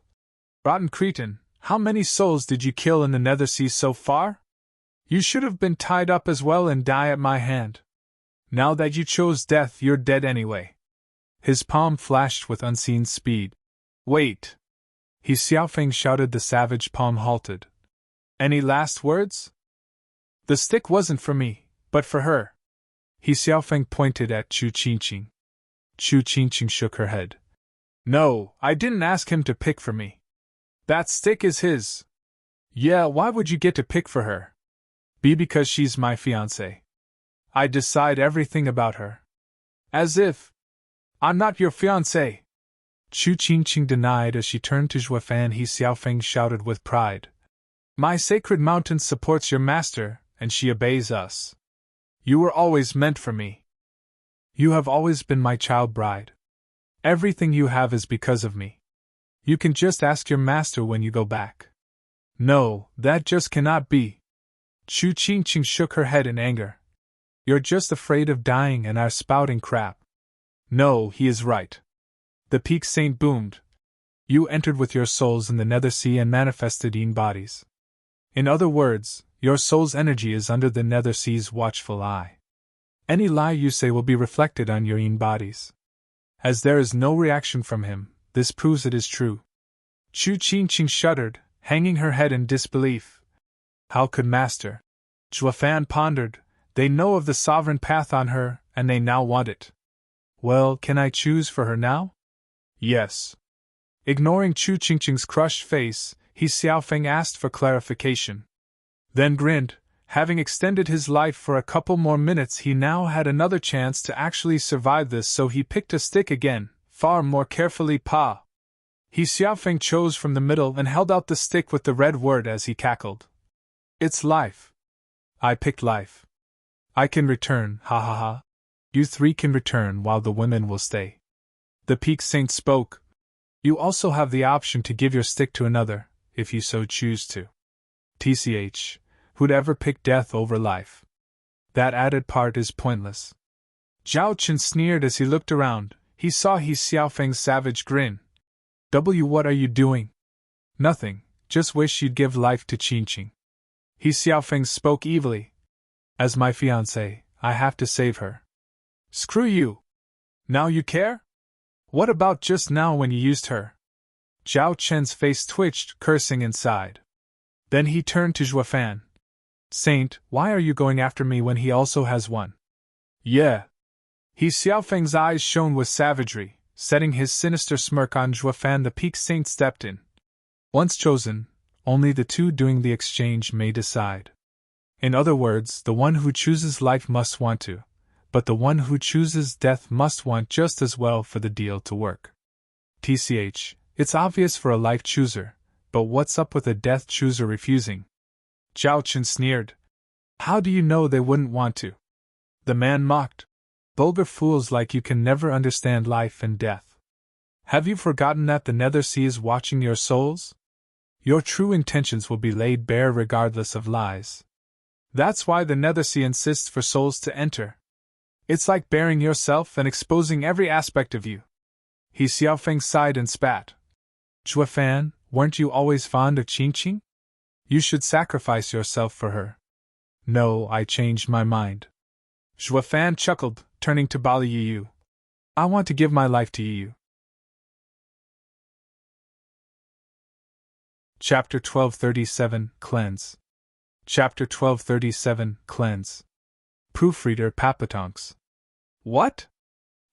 Rotten cretin, how many souls did you kill in the Nether Sea so far? You should have been tied up as well and die at my hand. Now that you chose death, you're dead anyway. His palm flashed with unseen speed. Wait! He Xiaofeng shouted. The savage palm halted. Any last words? The stick wasn't for me, but for her. He Xiaofeng pointed at Chu Qingqing. Chu Qingqing shook her head. No, I didn't ask him to pick for me. That stick is his. Yeah, why would you get to pick for her? Because she's my fiancée. I decide everything about her. As if I'm not your fiancé. Chu Qingqing denied as she turned to Zhuofan. He Xiaofeng shouted with pride. My sacred mountain supports your master, and she obeys us. You were always meant for me. You have always been my child bride. Everything you have is because of me. You can just ask your master when you go back. No, that just cannot be. Chu Qingqing shook her head in anger. You're just afraid of dying and are spouting crap. No, he is right. The peak saint boomed. You entered with your souls in the Nether Sea and manifested in bodies. In other words, your soul's energy is under the Nether Sea's watchful eye. Any lie you say will be reflected on your in bodies. As there is no reaction from him, this proves it is true. Chu Qingqing shuddered, hanging her head in disbelief. How could Master? Zhuofan pondered. They know of the sovereign path on her, and they now want it. Well, can I choose for her now? Yes. Ignoring Chu Qingqing's crushed face, He Xiaofeng asked for clarification. Then grinned. Having extended his life for a couple more minutes, he now had another chance to actually survive this, so he picked a stick again, far more carefully. Pa! He Xiaofeng chose from the middle and held out the stick with the red word as he cackled. It's life. I picked life. I can return, ha ha ha. You three can return while the women will stay. The Peak Saint spoke. You also have the option to give your stick to another, if you so choose to. TCH, who'd ever pick death over life? That added part is pointless. Zhao Chen sneered as he looked around. He saw He Xiaofeng's savage grin. What are you doing? Nothing, just wish you'd give life to Qingqing. He Xiaofeng spoke evilly. As my fiancée, I have to save her. Screw you! Now you care? What about just now when you used her? Zhao Chen's face twitched, cursing inside. Then he turned to Zhuofan. Saint, why are you going after me when he also has one? Yeah. He Xiaofeng's eyes shone with savagery, setting his sinister smirk on Zhuofan. The Peak Saint stepped in. Once chosen, only the two doing the exchange may decide. In other words, the one who chooses life must want to, but the one who chooses death must want just as well for the deal to work. TCH, it's obvious for a life chooser, but what's up with a death chooser refusing? Zhao Chen sneered. How do you know they wouldn't want to? The man mocked. Vulgar fools like you can never understand life and death. Have you forgotten that the Nether Sea is watching your souls? Your true intentions will be laid bare regardless of lies. That's why the Nether Sea insists for souls to enter. It's like baring yourself and exposing every aspect of you. He Xiaofeng sighed and spat. Zhuofan, weren't you always fond of Qingqing? You should sacrifice yourself for her. No, I changed my mind. Zhuofan chuckled, turning to Bali Yu. I want to give my life to you. Chapter 1237, Cleanse. Chapter 1237, Cleanse. Proofreader Papatonks. What?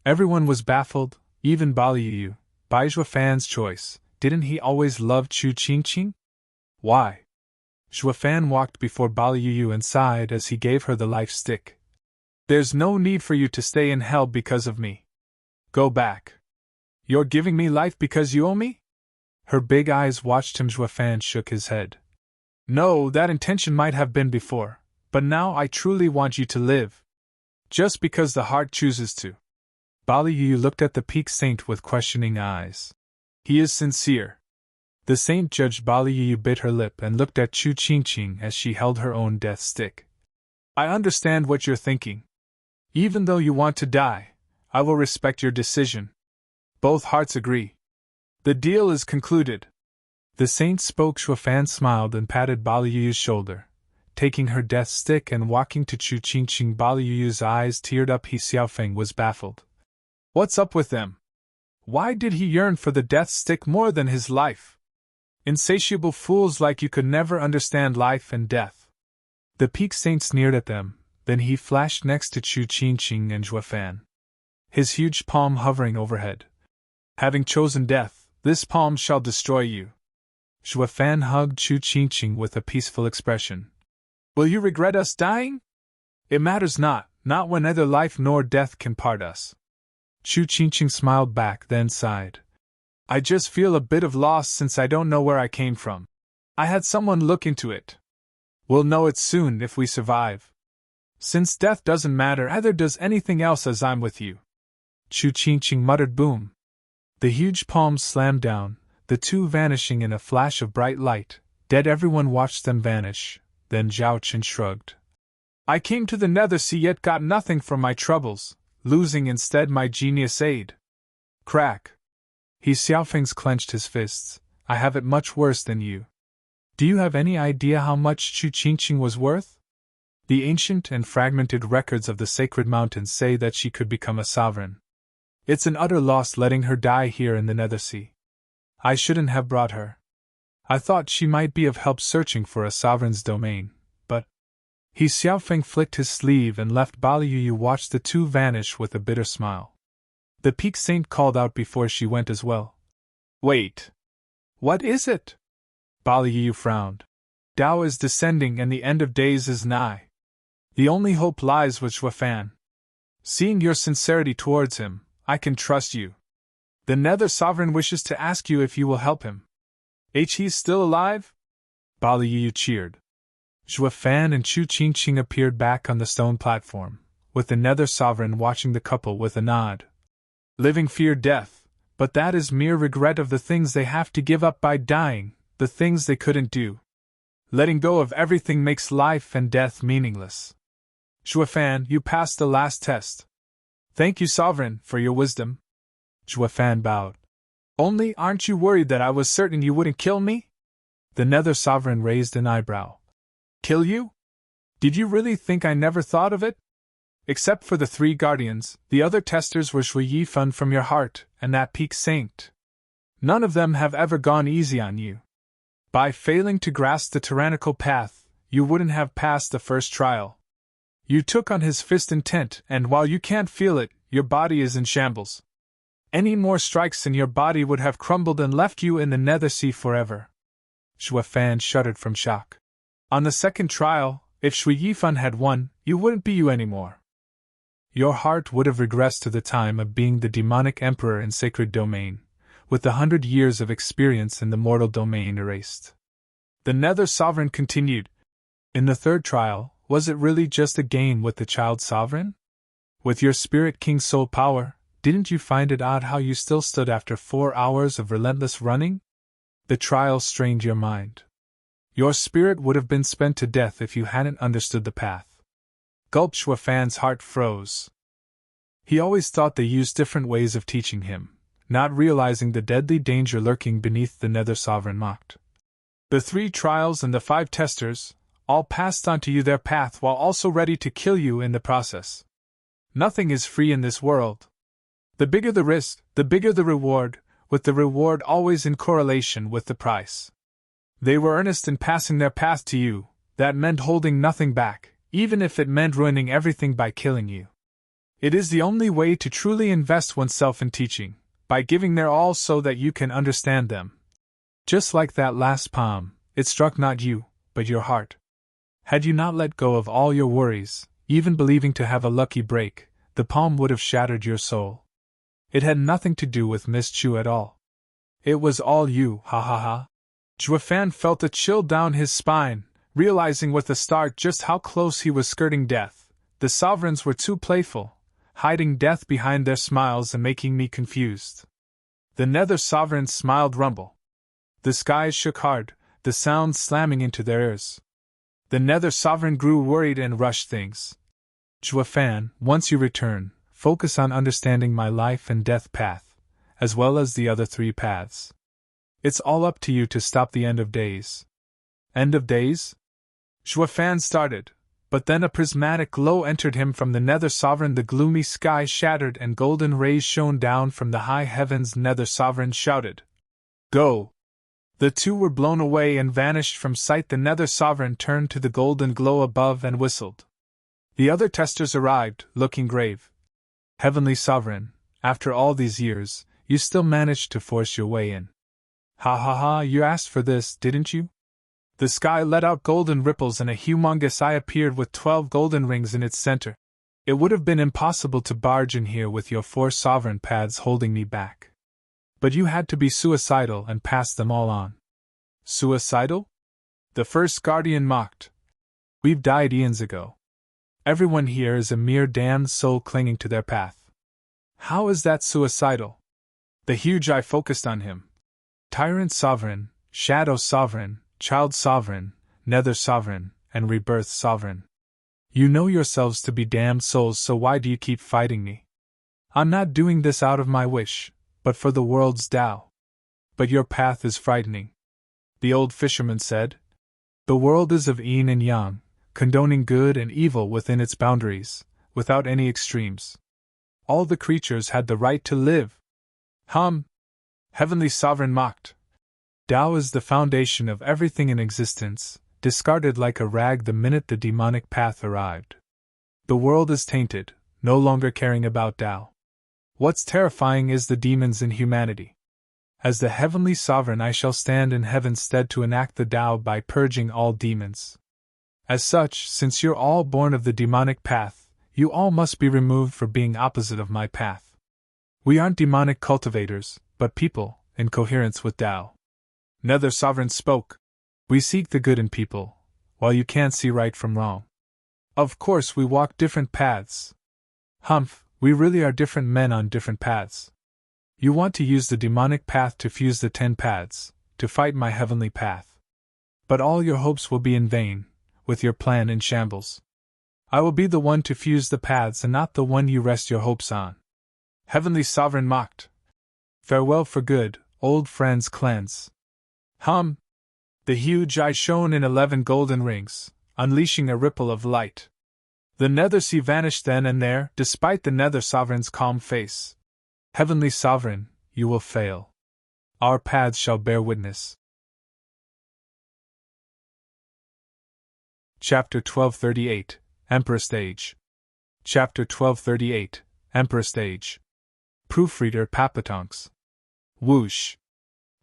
Everyone was baffled, even Bali Yu, by Zhuofan's choice. Didn't he always love Chu Qingqing? Why? Zhuofan walked before Bali Yu and sighed as he gave her the life stick. There's no need for you to stay in hell because of me. Go back. You're giving me life because you owe me? Her big eyes watched him. Zhuofan shook his head. No, that intention might have been before, but now I truly want you to live. Just because the heart chooses to. Bali Yu looked at the Peak Saint with questioning eyes. He is sincere. The saint judged Bali Yu bit her lip and looked at Chu Qingqing as she held her own death stick. I understand what you're thinking. Even though you want to die, I will respect your decision. Both hearts agree. The deal is concluded. The saint spoke. Zhuofan smiled and patted Bali Yu's shoulder, taking her death stick and walking to Chu Qingqing. Bali Yu's eyes teared up. He Xiaofeng was baffled. What's up with them? Why did he yearn for the death stick more than his life? Insatiable fools like you could never understand life and death. The Peak Saint sneered at them, then he flashed next to Chu Qingqing and Zhuofan, his huge palm hovering overhead. Having chosen death, this palm shall destroy you. Zhuofan hugged Chu Qingqing with a peaceful expression. Will you regret us dying? It matters not when neither life nor death can part us. Chu Qingqing smiled back, then sighed. I just feel a bit of loss since I don't know where I came from. I had someone look into it. We'll know it soon if we survive. Since death doesn't matter, either does anything else as I'm with you. Chu Qingqing muttered. Boom. The huge palms slammed down, the two vanishing in a flash of bright light. Dead. Everyone watched them vanish. Then Zhao Chen shrugged. I came to the Nether Sea yet got nothing from my troubles, losing instead my genius aid. Crack. He Xiaofeng's clenched his fists. I have it much worse than you. Do you have any idea how much Chu Qingqing was worth? The ancient and fragmented records of the sacred mountains say that she could become a sovereign. It's an utter loss letting her die here in the Nether Sea. I shouldn't have brought her. I thought she might be of help searching for a sovereign's domain, but... He Xiaofeng flicked his sleeve and left Bali Yu watch the two vanish with a bitter smile. The Peak Saint called out before she went as well. Wait. What is it? Bali Yu frowned. Tao is descending and the end of days is nigh. The only hope lies with Zhuofan. Seeing your sincerity towards him, I can trust you. The Nether Sovereign wishes to ask you if you will help him. He's still alive? Bali Yu cheered. Zhuofan and Chu Qingqing appeared back on the stone platform, with the Nether Sovereign watching the couple with a nod. Living fear death, but that is mere regret of the things they have to give up by dying, the things they couldn't do. Letting go of everything makes life and death meaningless. Zhuofan, you passed the last test. Thank you, Sovereign, for your wisdom. Zhuofan bowed. Only, aren't you worried that I was certain you wouldn't kill me? The Nether Sovereign raised an eyebrow. Kill you? Did you really think I never thought of it? Except for the 3 guardians, the other testers were Shui Yifan from your heart, and that peak saint. None of them have ever gone easy on you. By failing to grasp the tyrannical path, you wouldn't have passed the first trial. You took on his fist intent, and while you can't feel it, your body is in shambles. Any more strikes and your body would have crumbled and left you in the Nether Sea forever. Zhuofan shuddered from shock. On the second trial, if Shui Yifan had won, you wouldn't be you anymore. Your heart would have regressed to the time of being the demonic emperor in sacred domain, with the 100 years of experience in the mortal domain erased. The Nether Sovereign continued. In the third trial, was it really just a game with the Child Sovereign? With your Spirit King soul power, didn't you find it odd how you still stood after 4 hours of relentless running? The trial strained your mind. Your spirit would have been spent to death if you hadn't understood the path. Gulp. Zhuofan's heart froze. He always thought they used different ways of teaching him, not realizing the deadly danger lurking beneath the Nether Sovereign mocked. The 3 trials and the 5 testers, all passed on to you their path while also ready to kill you in the process. Nothing is free in this world. The bigger the risk, the bigger the reward, with the reward always in correlation with the price. They were earnest in passing their path to you, that meant holding nothing back, even if it meant ruining everything by killing you. It is the only way to truly invest oneself in teaching, by giving their all so that you can understand them. Just like that last palm, it struck not you, but your heart. Had you not let go of all your worries, even believing to have a lucky break, the palm would have shattered your soul. It had nothing to do with Miss Chu at all. It was all you, ha ha ha. Zhuofan felt a chill down his spine, realizing with a start just how close he was skirting death. The sovereigns were too playful, hiding death behind their smiles and making me confused. The Nether Sovereign smiled rumble. The skies shook hard, the sounds slamming into their ears. The Nether Sovereign grew worried and rushed things. Zhuofan, once you return, focus on understanding my life and death path, as well as the other 3 paths. It's all up to you to stop the end of days. End of days? Zhuofan started, but then a prismatic glow entered him from the Nether Sovereign. The gloomy sky shattered and golden rays shone down from the high heavens. Nether Sovereign shouted, "Go!" The 2 were blown away and vanished from sight. The Nether Sovereign turned to the golden glow above and whistled. The other testers arrived, looking grave. Heavenly Sovereign, after all these years, you still managed to force your way in. Ha ha ha, you asked for this, didn't you? The sky let out golden ripples and a humongous eye appeared with 12 golden rings in its center. It would have been impossible to barge in here with your 4 sovereign paths holding me back. But you had to be suicidal and pass them all on. Suicidal? The first guardian mocked. We've died eons ago. Everyone here is a mere damned soul clinging to their path. How is that suicidal? The huge eye focused on him. Tyrant Sovereign, Shadow Sovereign, Child Sovereign, Nether Sovereign, and Rebirth Sovereign. You know yourselves to be damned souls, so why do you keep fighting me? I'm not doing this out of my wish, but for the world's Tao. But your path is frightening. The old fisherman said. The world is of yin and yang, condoning good and evil within its boundaries, without any extremes. All the creatures had the right to live. Heavenly Sovereign mocked. Tao is the foundation of everything in existence, discarded like a rag the minute the demonic path arrived. The world is tainted, no longer caring about Tao. What's terrifying is the demons in humanity. As the Heavenly Sovereign, I shall stand in heaven's stead to enact the Tao by purging all demons. As such, since you're all born of the demonic path, you all must be removed for being opposite of my path. We aren't demonic cultivators, but people, in coherence with Tao. Nether Sovereign spoke. We seek the good in people, while you can't see right from wrong. Of course we walk different paths, Humph, we really are different men on different paths. You want to use the demonic path to fuse the 10 paths, to fight my heavenly path. But all your hopes will be in vain, with your plan in shambles. I will be the one to fuse the paths and not the one you rest your hopes on. Heavenly Sovereign mocked. Farewell for good, old friends cleanse. Hum! The huge eye shone in 11 golden rings, unleashing a ripple of light. The nether sea vanished then and there, despite the nether sovereign's calm face. Heavenly Sovereign, you will fail. Our paths shall bear witness. Chapter 1238, Emperor Stage. Chapter 1238, Emperor Stage. Proofreader Papatonks. Whoosh!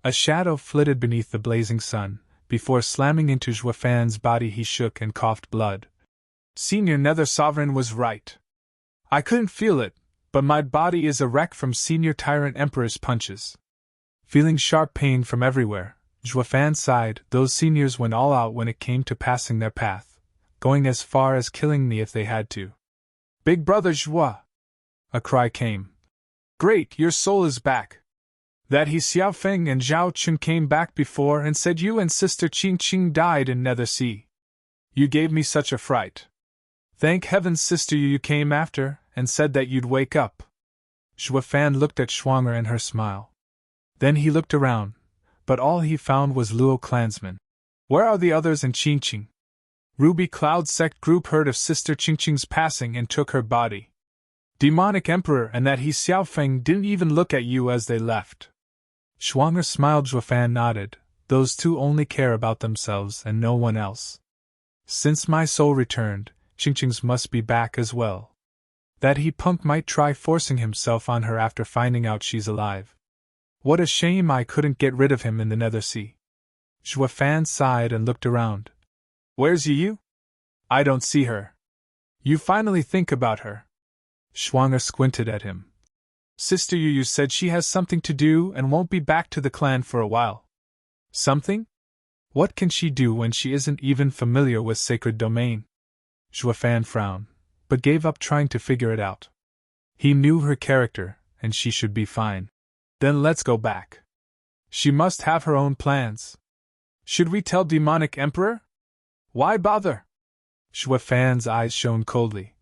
A shadow flitted beneath the blazing sun. Before slamming into Juafan's body he shook and coughed blood. Senior Nether Sovereign was right. I couldn't feel it, but my body is a wreck from Senior Tyrant Emperor's punches. Feeling sharp pain from everywhere, Juafan sighed. Those seniors went all out when it came to passing their path, going as far as killing me if they had to. Big Brother Jua! A cry came. Great, your soul is back. That he Xiaofeng and Zhao Chun came back before and said you and Sister Qing Qing died in Nether Sea. You gave me such a fright. Thank heaven, Sister, you came after and said that you'd wake up. Juafan looked at Schwanger and her smile. Then he looked around, but all he found was Luo clansmen. Where are the others and Qing Qing? Ruby Cloud sect group heard of Sister Qing Qing's passing and took her body. Demonic Emperor and that he Xiaofeng didn't even look at you as they left. Schwanger smiled. Juafan nodded. Those two only care about themselves and no one else. Since my soul returned, Qing Qing's must be back as well. That he punk might try forcing himself on her after finding out she's alive. What a shame I couldn't get rid of him in the Nether Sea. Juafan sighed and looked around. Where's Yu? I don't see her. You finally think about her. Schwanger squinted at him. Sister Yu said she has something to do and won't be back to the clan for a while. Something? What can she do when she isn't even familiar with sacred domain? Juafan frowned, but gave up trying to figure it out. He knew her character, and she should be fine. Then let's go back. She must have her own plans. Should we tell Demonic Emperor? Why bother? Juafan's eyes shone coldly.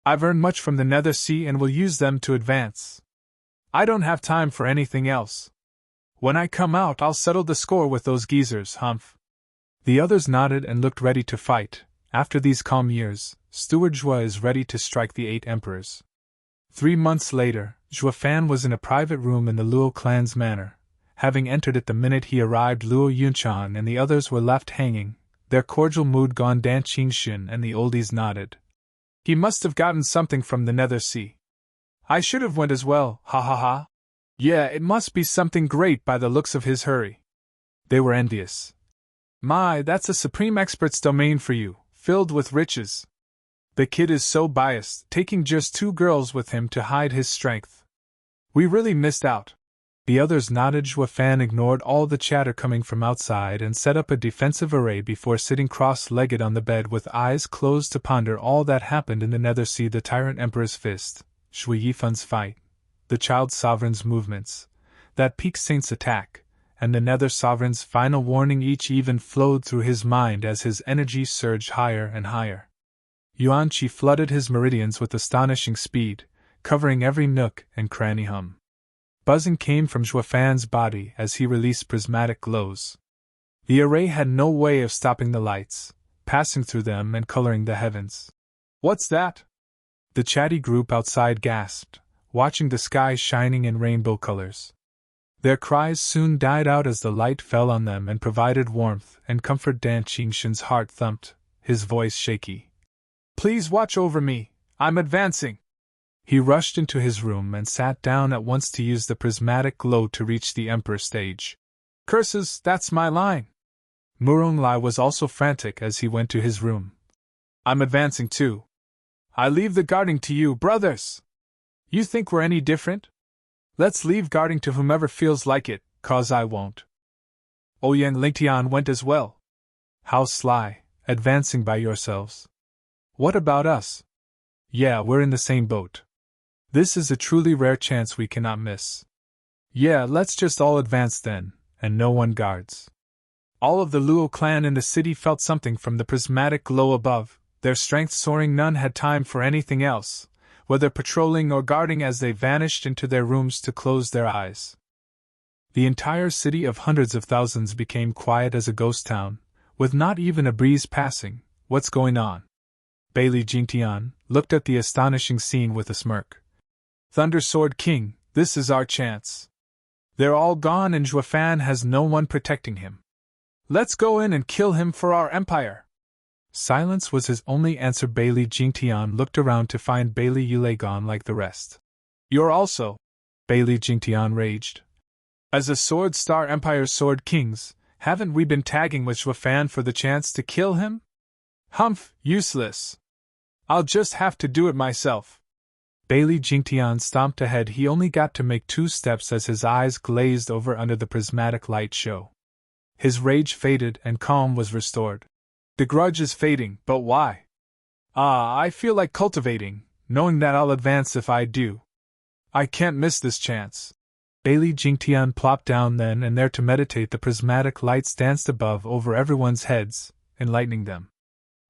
I've earned much from the Nether Sea and will use them to advance. I don't have time for anything else. When I come out, I'll settle the score with those geezers, Humph. The others nodded and looked ready to fight. After these calm years, Steward Jua is ready to strike the 8 emperors. 3 months later, Juafan was in a private room in the Luo clan's manor. Having entered it the minute he arrived, Luo Yunchan and the others were left hanging, their cordial mood gone. Dan Qingxin and the oldies nodded. He must have gotten something from the Nether Sea. I should have went as well, ha ha ha. Yeah, it must be something great by the looks of his hurry. They were envious. My, that's a supreme expert's domain for you, filled with riches. The kid is so biased, taking just 2 girls with him to hide his strength. We really missed out. The others nodded. Juafan ignored all the chatter coming from outside and set up a defensive array before sitting cross-legged on the bed with eyes closed to ponder all that happened in the Nether Sea: the Tyrant Emperor's fist, Shui Yifan's fight, the Child Sovereign's movements, that Peak Saint's attack, and the Nether Sovereign's final warning. Each even flowed through his mind as his energy surged higher and higher. Yuan Qi flooded his meridians with astonishing speed, covering every nook and cranny. Buzzing came from Juafan's body as he released prismatic glows. The array had no way of stopping the lights, passing through them and coloring the heavens. What's that? The chatty group outside gasped, watching the sky shining in rainbow colors. Their cries soon died out as the light fell on them and provided warmth and comfort. Dan Qingxin's heart thumped, his voice shaky. Please watch over me, I'm advancing. He rushed into his room and sat down at once to use the prismatic glow to reach the Emperor stage. Curses, that's my line! Muronglai was also frantic as he went to his room. I'm advancing too. I leave the guarding to you, brothers! You think we're any different? Let's leave guarding to whomever feels like it, cause I won't. Ouyang Lingtian went as well. How sly, advancing by yourselves. What about us? Yeah, we're in the same boat. This is a truly rare chance we cannot miss. Yeah, let's just all advance then, and no one guards. All of the Luo clan in the city felt something from the prismatic glow above, their strength soaring. None had time for anything else, whether patrolling or guarding, as they vanished into their rooms to close their eyes. The entire city of hundreds of thousands became quiet as a ghost town, with not even a breeze passing. What's going on? Bailey Jingtian looked at the astonishing scene with a smirk. Thunder Sword King, this is our chance. They're all gone and Zhuafan has no one protecting him. Let's go in and kill him for our empire. Silence was his only answer. Bailey Jingtian looked around to find Bailey Yule gone like the rest. You're also, Bailey Jingtian raged. As a Sword Star Empire's Sword Kings, haven't we been tagging with Zhuafan for the chance to kill him? Humph, useless. I'll just have to do it myself. Bailey Jingtian stomped ahead. He only got to make 2 steps as his eyes glazed over under the prismatic light show. His rage faded and calm was restored. The grudge is fading, but why? I feel like cultivating, knowing that I'll advance if I do. I can't miss this chance. Bailey Jingtian plopped down then and there to meditate. The prismatic lights danced above over everyone's heads, enlightening them.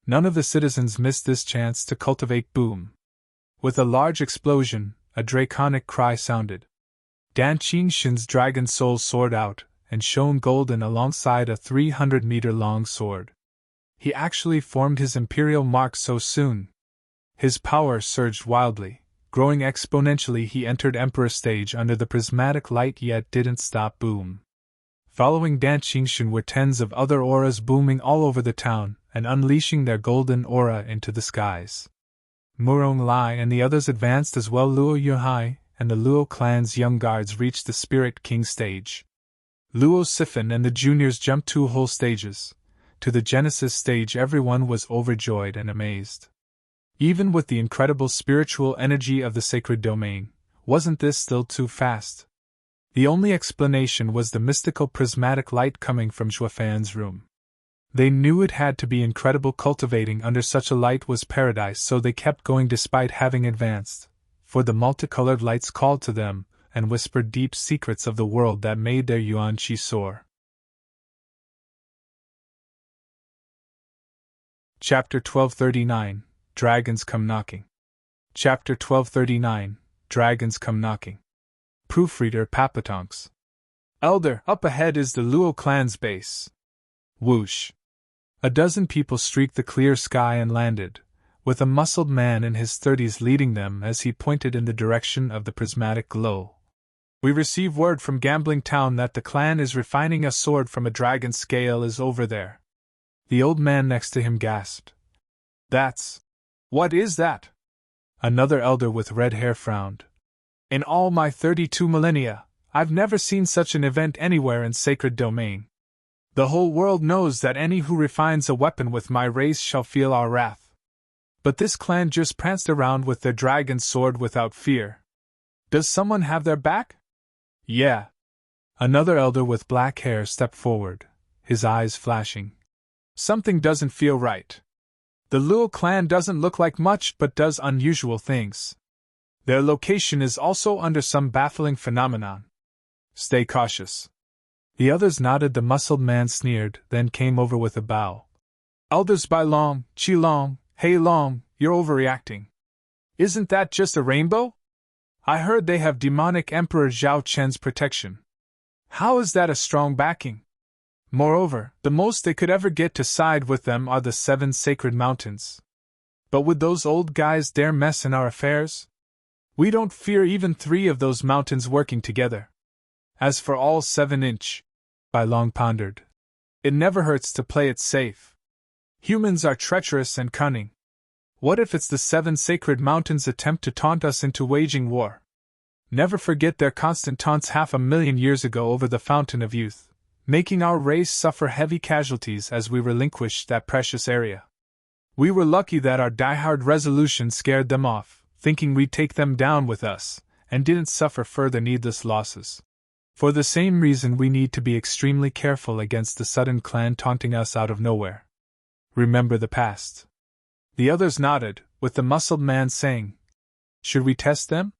None of the citizens missed this chance to cultivate. Boom. With a large explosion, a draconic cry sounded. Dan Qingshin's dragon soul soared out and shone golden alongside a 300-meter-long sword. He actually formed his imperial mark so soon. His power surged wildly, growing exponentially. He entered Emperor stage under the prismatic light, yet didn't stop. Boom. Following Dan Qingshin were tens of other auras booming all over the town and unleashing their golden aura into the skies. Murong Lai and the others advanced as well. Luo Yuhai and the Luo clan's young guards reached the Spirit King stage. Luo Sifan and the juniors jumped 2 whole stages. To the Genesis stage, everyone was overjoyed and amazed. Even with the incredible spiritual energy of the sacred domain, wasn't this still too fast? The only explanation was the mystical prismatic light coming from Zhuafan's room. They knew it had to be incredible. Cultivating under such a light was paradise, so they kept going despite having advanced, for the multicolored lights called to them and whispered deep secrets of the world that made their yuan qi soar. Chapter 1239 Dragons Come Knocking. Chapter 1239 Dragons Come Knocking. Proofreader Papatonks. Elder, up ahead is the Luo clan's base. Whoosh. A dozen people streaked the clear sky and landed, with a muscled man in his 30s leading them as he pointed in the direction of the prismatic glow. We receive word from Gambling Town that the clan is refining a sword from a dragon scale is over there. The old man next to him gasped. What is that? Another elder with red hair frowned. In all my 32 millennia, I've never seen such an event anywhere in Sacred Domain. The whole world knows that any who refines a weapon with my race shall feel our wrath. But this clan just pranced around with their dragon sword without fear. Does someone have their back? Yeah. Another elder with black hair stepped forward, his eyes flashing. Something doesn't feel right. The Luo clan doesn't look like much but does unusual things. Their location is also under some baffling phenomenon. Stay cautious. The others nodded. The muscled man sneered, then came over with a bow. Elders Bai Long, Qi Long, Hei Long, you're overreacting. Isn't that just a rainbow? I heard they have demonic Emperor Zhao Chen's protection. How is that a strong backing? Moreover, the most they could ever get to side with them are the 7 sacred mountains. But would those old guys dare mess in our affairs? We don't fear even 3 of those mountains working together. As for all 7-inch, Bai Long pondered. It never hurts to play it safe. Humans are treacherous and cunning. What if it's the 7 sacred mountains' attempt to taunt us into waging war? Never forget their constant taunts 500,000 years ago over the Fountain of Youth, making our race suffer heavy casualties as we relinquished that precious area. We were lucky that our diehard resolution scared them off, thinking we'd take them down with us, and didn't suffer further needless losses. For the same reason, we need to be extremely careful against the sudden clan taunting us out of nowhere. Remember the past. The others nodded, with the muscled man saying, Should we test them?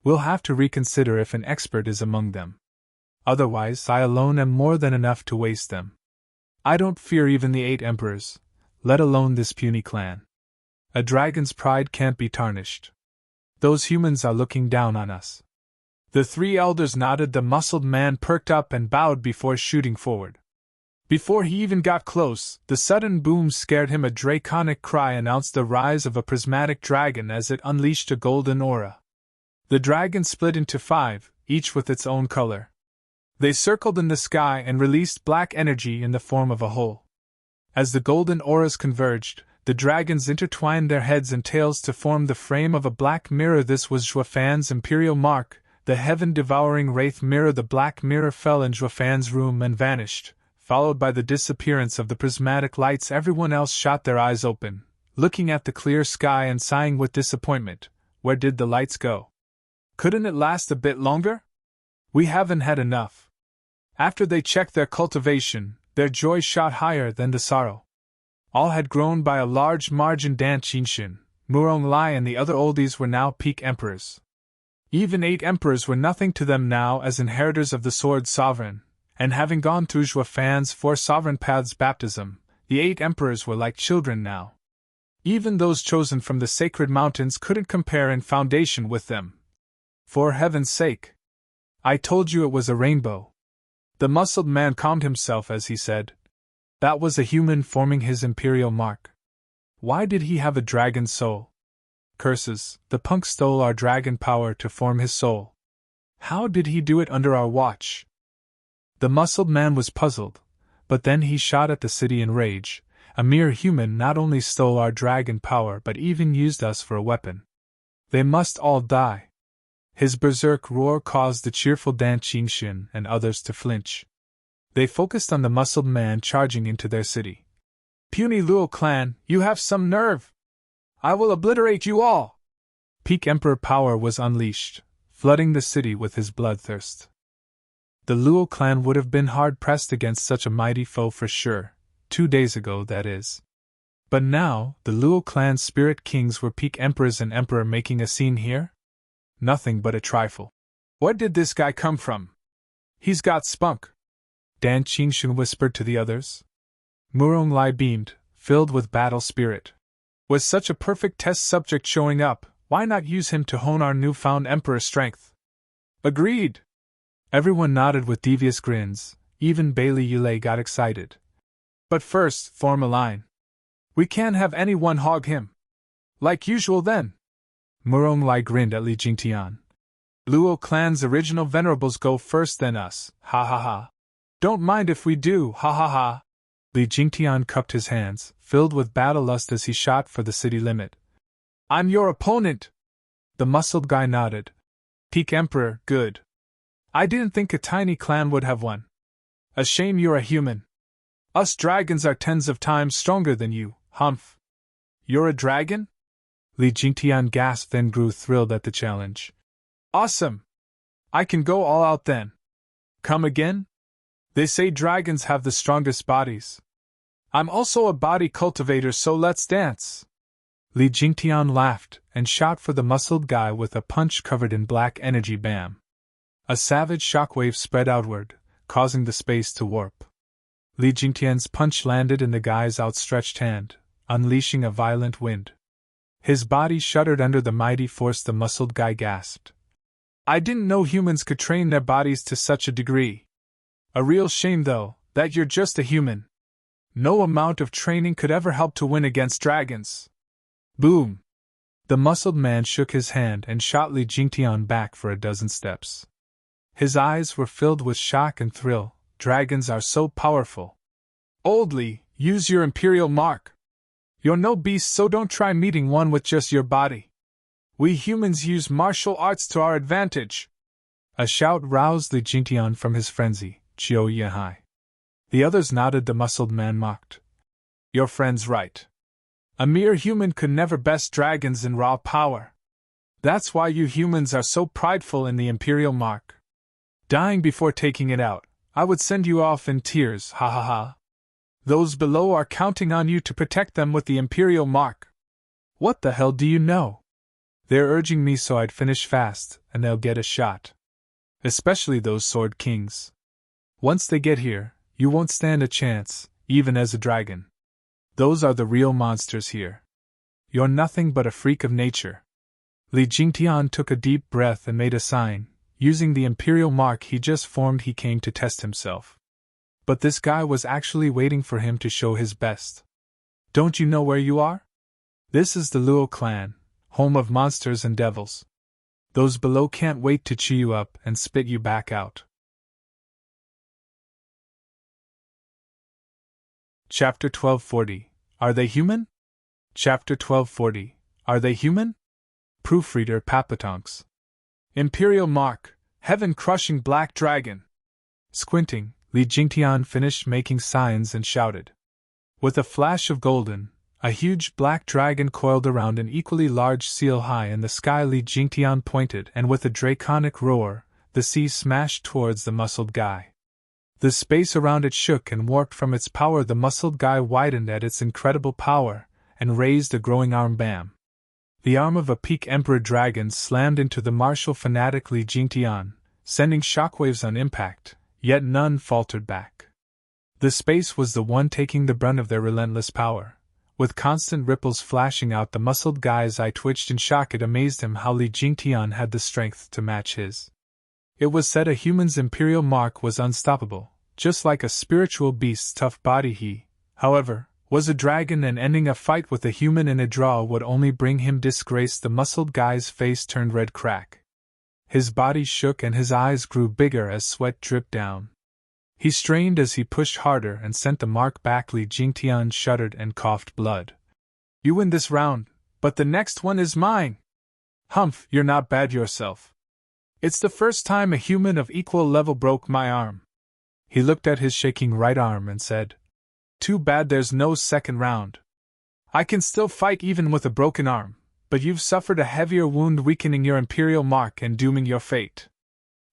We'll have to reconsider if an expert is among them. Otherwise, I alone am more than enough to waste them. I don't fear even the 8 emperors, let alone this puny clan. A dragon's pride can't be tarnished. Those humans are looking down on us. The 3 elders nodded. The muscled man perked up and bowed before shooting forward. Before he even got close, the sudden boom scared him. A draconic cry announced the rise of a prismatic dragon as it unleashed a golden aura. The dragon split into 5, each with its own color. They circled in the sky and released black energy in the form of a hole. As the golden auras converged, the dragons intertwined their heads and tails to form the frame of a black mirror. This was Zhuafan's imperial mark, the heaven-devouring Wraith mirror. The black mirror fell in Zhuafan's room and vanished, followed by the disappearance of the prismatic lights. Everyone else shot their eyes open, looking at the clear sky and sighing with disappointment. Where did the lights go? Couldn't it last a bit longer? We haven't had enough. After they checked their cultivation, their joy shot higher than the sorrow. All had grown by a large margin. Dan Qinshin, Murong Lai and the other oldies were now peak emperors. Even 8 emperors were nothing to them now as inheritors of the Sword Sovereign, and having gone through Zhuafan's 4 sovereign paths baptism, the 8 emperors were like children now. Even those chosen from the sacred mountains couldn't compare in foundation with them. For heaven's sake! I told you it was a rainbow. The muscled man calmed himself as he said, that was a human forming his imperial mark. Why did he have a dragon soul? Curses, the punk stole our dragon power to form his soul. How did he do it under our watch? The muscled man was puzzled, but then he shot at the city in rage. A mere human not only stole our dragon power but even used us for a weapon. They must all die. His berserk roar caused the cheerful Dan Qinshin and others to flinch. They focused on the muscled man charging into their city. Puny Luo clan, you have some nerve! I will obliterate you all! Peak Emperor power was unleashed, flooding the city with his bloodthirst. The Luo clan would have been hard-pressed against such a mighty foe for sure, 2 days ago that is. But now, the Luo clan's spirit kings were peak emperors. An emperor making a scene here? Nothing but a trifle. Where did this guy come from? He's got spunk. Dan Qinshin whispered to the others. Murong Lai beamed, filled with battle spirit. Was such a perfect test subject showing up, why not use him to hone our newfound emperor strength? Agreed! Everyone nodded with devious grins, even Bailey Yulei got excited. But first, form a line. We can't have anyone hog him. Like usual then. Murong Lai grinned at Li Jingtian. Luo clan's original venerables go first then us, ha ha ha. Don't mind if we do, ha ha ha. Li Jingtian cupped his hands, filled with battle lust as he shot for the city limit. I'm your opponent! The muscled guy nodded. Peak Emperor, good. I didn't think a tiny clan would have one. A shame you're a human. Us dragons are 10s of times stronger than you, humph. You're a dragon? Li Jingtian gasped, then grew thrilled at the challenge. Awesome! I can go all out then. Come again? They say dragons have the strongest bodies. I'm also a body cultivator, so let's dance. Li Jingtian laughed and shot for the muscled guy with a punch covered in black energy. Bam! A savage shockwave spread outward, causing the space to warp. Li Jingtian's punch landed in the guy's outstretched hand, unleashing a violent wind. His body shuddered under the mighty force. The muscled guy gasped. I didn't know humans could train their bodies to such a degree. A real shame, though, that you're just a human. No amount of training could ever help to win against dragons. Boom! The muscled man shook his hand and shot Li Jingtian back for a dozen steps. His eyes were filled with shock and thrill. Dragons are so powerful. Old Li, use your imperial mark. You're no beast, so don't try meeting one with just your body. We humans use martial arts to our advantage. A shout roused Li Jingtian from his frenzy. Chiu Yehai. The others nodded. The muscled man mocked. Your friend's right. A mere human could never best dragons in raw power. That's why you humans are so prideful in the imperial mark. Dying before taking it out, I would send you off in tears, ha ha ha. Those below are counting on you to protect them with the imperial mark. What the hell do you know? They're urging me so I'd finish fast, and they'll get a shot. Especially those Sword Kings. Once they get here, you won't stand a chance, even as a dragon. Those are the real monsters here. You're nothing but a freak of nature. Li Jingtian took a deep breath and made a sign. Using the imperial mark he just formed, he came to test himself. But this guy was actually waiting for him to show his best. Don't you know where you are? This is the Luo clan, home of monsters and devils. Those below can't wait to chew you up and spit you back out. Chapter 1240. Are they human? Chapter 1240. Are they human? Proofreader Papatonks. Imperial Mark, heaven-crushing black dragon. Squinting, Li Jingtian finished making signs and shouted. With a flash of golden, a huge black dragon coiled around an equally large seal high in the sky. Li Jingtian pointed, and with a draconic roar, the sea smashed towards the muscled guy. The space around it shook and warped from its power. The muscled guy widened at its incredible power, and raised a growing arm. Bam! The arm of a peak emperor dragon slammed into the martial fanatic Li Jingtian, sending shockwaves on impact, yet none faltered back. The space was the one taking the brunt of their relentless power. With constant ripples flashing out, the muscled guy's eye twitched in shock. It amazed him how Li Jingtian had the strength to match his. It was said a human's imperial mark was unstoppable, just like a spiritual beast's tough body. He, however, was a dragon, and ending a fight with a human in a draw would only bring him disgrace. The muscled guy's face turned red. Crack. His body shook and his eyes grew bigger as sweat dripped down. He strained as he pushed harder and sent the mark back. Li Jingtian shuddered and coughed blood. You win this round, but the next one is mine. Humph, you're not bad yourself. It's the first time a human of equal level broke my arm. He looked at his shaking right arm and said, Too bad there's no second round. I can still fight even with a broken arm, but you've suffered a heavier wound, weakening your imperial mark and dooming your fate.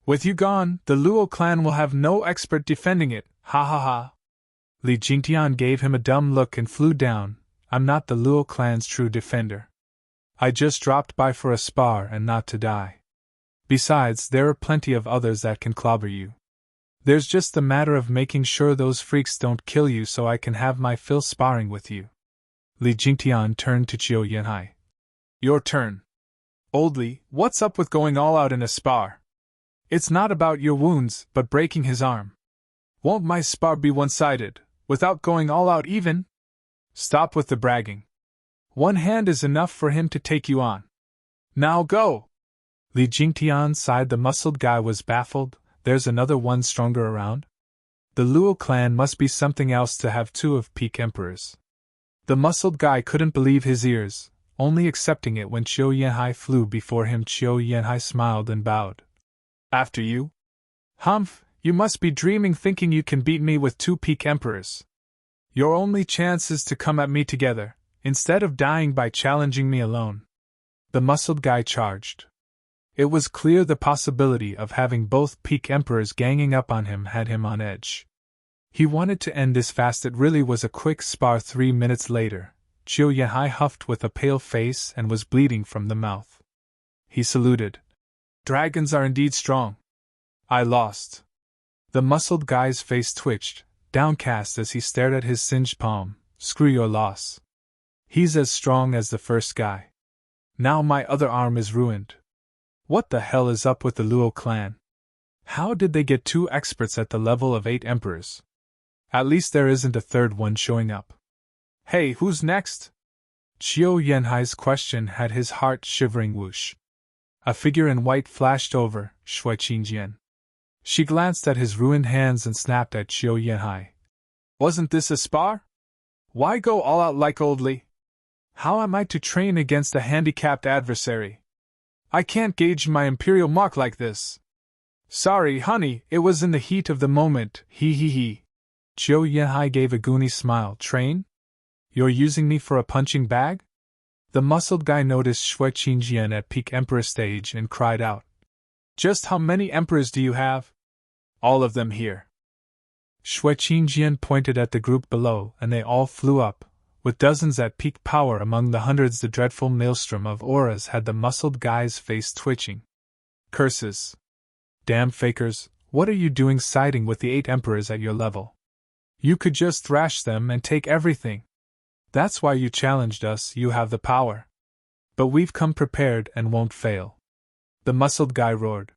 With you gone, the Luo clan will have no expert defending it, ha ha ha. Li Jingtian gave him a dumb look and flew down. I'm not the Luo clan's true defender. I just dropped by for a spar and not to die. Besides, there are plenty of others that can clobber you. There's just the matter of making sure those freaks don't kill you so I can have my fill sparring with you. Li Jingtian turned to Qiu Yanhai. Your turn. Old Li, what's up with going all out in a spar? It's not about your wounds, but breaking his arm. Won't my spar be one-sided, without going all out even? Stop with the bragging. One hand is enough for him to take you on. Now go! Li Jingtian sighed. The muscled guy was baffled. There's another one stronger around? The Luo clan must be something else to have two of peak emperors. The muscled guy couldn't believe his ears, only accepting it when Qiu Yanhai flew before him. Qiu Yanhai smiled and bowed. After you? Humph, you must be dreaming, thinking you can beat me with two peak emperors. Your only chance is to come at me together, instead of dying by challenging me alone. The muscled guy charged. It was clear the possibility of having both peak emperors ganging up on him had him on edge. He wanted to end this fast. It really was a quick spar. 3 minutes later, Qiu Yanhai huffed with a pale face and was bleeding from the mouth. He saluted. Dragons are indeed strong. I lost. The muscled guy's face twitched, downcast as he stared at his singed palm. Screw your loss. He's as strong as the first guy. Now my other arm is ruined. What the hell is up with the Luo clan? How did they get two experts at the level of 8 emperors? At least there isn't a third one showing up. Hey, who's next? Qiu Yanhai's question had his heart shivering. Whoosh. A figure in white flashed over Shui Qingjian. She glanced at his ruined hands and snapped at Qiu Yanhai. Wasn't this a spar? Why go all out like Old Li? How am I to train against a handicapped adversary? I can't gauge my imperial mark like this. Sorry, honey, it was in the heat of the moment, he. Qiu Yanhai gave a goony smile. Train? You're using me for a punching bag? The muscled guy noticed Shui Qingjian at peak emperor stage and cried out. Just how many emperors do you have? All of them here. Shui Qingjian pointed at the group below and they all flew up, With dozens at peak power among the hundreds, the dreadful maelstrom of auras had the muscled guy's face twitching. Curses! Damn fakers, what are you doing siding with the 8 emperors at your level? You could just thrash them and take everything. That's why you challenged us, you have the power. But we've come prepared and won't fail. The muscled guy roared.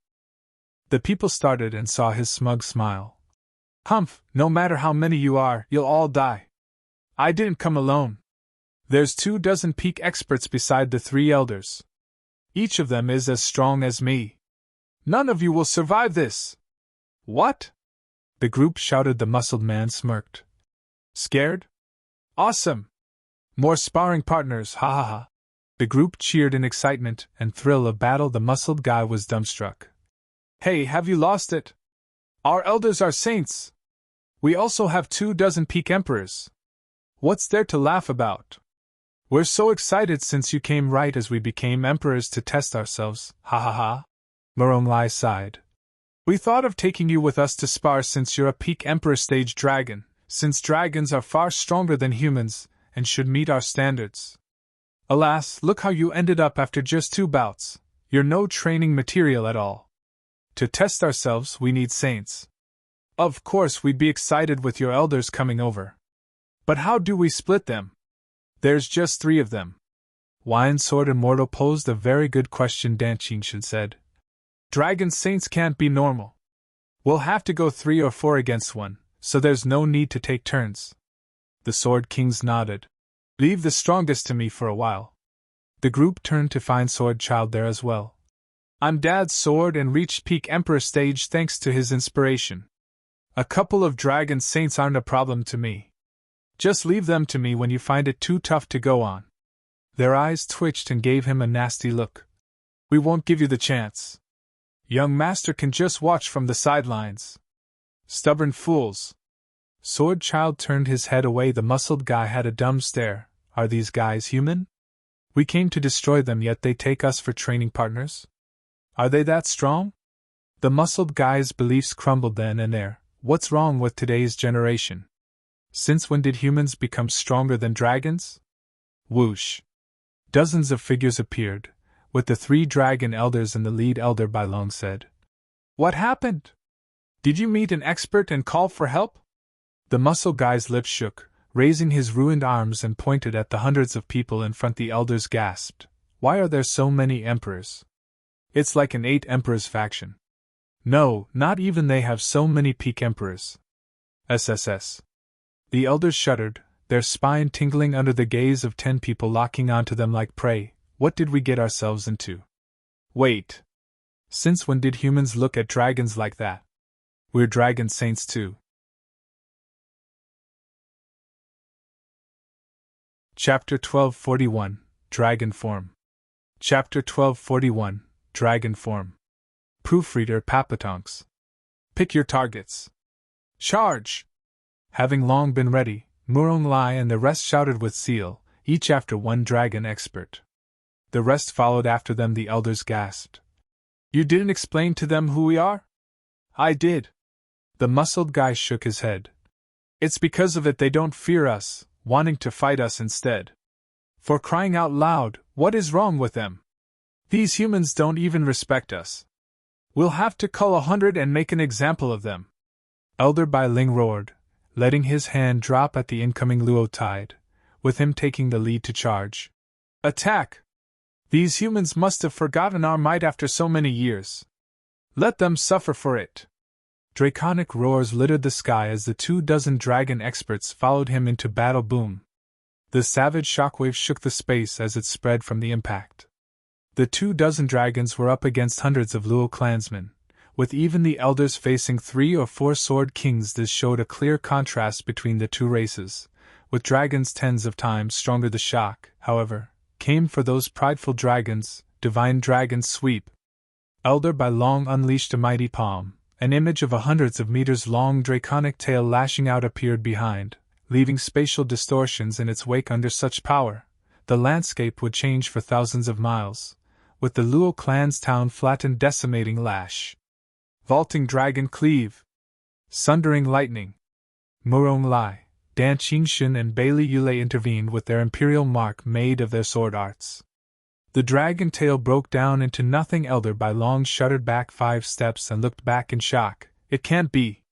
The people started and saw his smug smile. Humph, no matter how many you are, you'll all die. I didn't come alone. There's 24 peak experts beside the 3 elders. Each of them is as strong as me. None of you will survive this. What? The group shouted. The muscled man smirked. Scared? Awesome! More sparring partners, ha ha ha. The group cheered in excitement and thrill of battle. The muscled guy was dumbstruck. Hey, have you lost it? Our elders are saints. We also have 24 peak emperors. What's there to laugh about? We're so excited since you came right as we became emperors to test ourselves, ha ha ha. Murong sighed. We thought of taking you with us to spar since you're a peak emperor stage dragon, since dragons are far stronger than humans and should meet our standards. Alas, look how you ended up after just 2 bouts. You're no training material at all. To test ourselves, we need saints. Of course, we'd be excited with your elders coming over. But how do we split them? There's just 3 of them. Wine Sword Immortal posed a very good question. Dan Qingshan said. Dragon saints can't be normal. We'll have to go 3 or 4 against one, so there's no need to take turns. The Sword Kings nodded. Leave the strongest to me for a while. The group turned to find Sword Child there as well. I'm Dad's sword and reached peak emperor stage thanks to his inspiration. A couple of dragon saints aren't a problem to me. Just leave them to me when you find it too tough to go on. Their eyes twitched and gave him a nasty look. We won't give you the chance. Young master can just watch from the sidelines. Stubborn fools. Sword Child turned his head away. The muscled guy had a dumb stare. Are these guys human? We came to destroy them, yet they take us for training partners? Are they that strong? The muscled guy's beliefs crumbled then and there. What's wrong with today's generation? Since when did humans become stronger than dragons? Whoosh. Dozens of figures appeared, with the 3 dragon elders and the lead elder. Bailong said. What happened? Did you meet an expert and call for help? The muscle guy's lips shook, raising his ruined arms and pointed at the hundreds of people in front. The elders gasped. Why are there so many emperors? It's like an 8 emperors faction. No, not even they have so many peak emperors. SSS. The elders shuddered, their spine tingling under the gaze of 10 people locking onto them like prey. What did we get ourselves into? Wait. Since when did humans look at dragons like that? We're dragon saints too. Chapter 1241, Dragon Form. Chapter 1241, Dragon Form. Proofreader Papatonks. Pick your targets. Charge! Having long been ready, Murong Lai and the rest shouted with zeal, each after 1 dragon expert. The rest followed after them. The elders gasped. You didn't explain to them who we are? I did. The muscled guy shook his head. It's because of it they don't fear us, wanting to fight us instead. For crying out loud, what is wrong with them? These humans don't even respect us. We'll have to cull 100 and make an example of them. Elder Bai Ling roared, letting his hand drop at the incoming Luo tide, with him taking the lead to charge. Attack! These humans must have forgotten our might after so many years. Let them suffer for it. Draconic roars littered the sky as the 24 dragon experts followed him into battle. Boom. The savage shockwave shook the space as it spread from the impact. The 24 dragons were up against hundreds of Luo clansmen, with even the elders facing 3 or 4 sword kings. This showed a clear contrast between the 2 races, with dragons tens of times stronger. The shock, however, came for those prideful dragons. Divine Dragon Sweep. Elder Bai Long unleashed a mighty palm. An image of a hundreds of meters long draconic tail lashing out appeared behind, leaving spatial distortions in its wake. Under such power, the landscape would change for thousands of miles, with the Luo clan's town flattened. Decimating lash. Vaulting Dragon Cleave. Sundering Lightning. Murong Lai, Dan Qingshan and Bailey Yulei intervened with their imperial mark made of their sword arts. The dragon tail broke down into nothing. Elder Bai Long shuddered back 5 steps and looked back in shock. It can't be.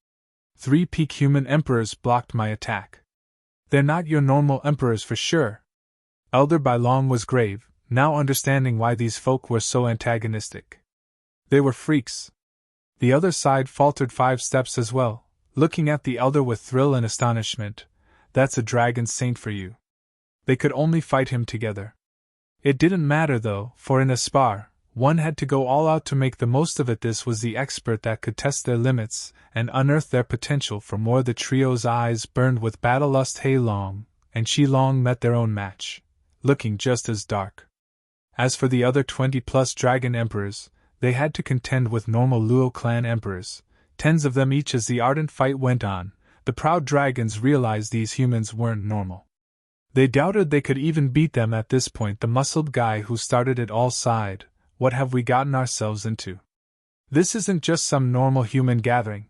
3 peak human emperors blocked my attack. They're not your normal emperors for sure. Elder Bai Long was grave, now understanding why these folk were so antagonistic. They were freaks. The other side faltered 5 steps as well, looking at the elder with thrill and astonishment. That's a dragon saint for you. They could only fight him together. It didn't matter though, for in a spar, one had to go all out to make the most of it. This was the expert that could test their limits and unearth their potential for more. The trio's eyes burned with battle lust. Hei Long and Qi Long met their own match, looking just as dark. As for the other 20+ dragon emperors, they had to contend with normal Luo clan emperors, 10s of them each. As the ardent fight went on, the proud dragons realized these humans weren't normal. They doubted they could even beat them at this point. The muscled guy who started it all sighed, "What have we gotten ourselves into? This isn't just some normal human gathering.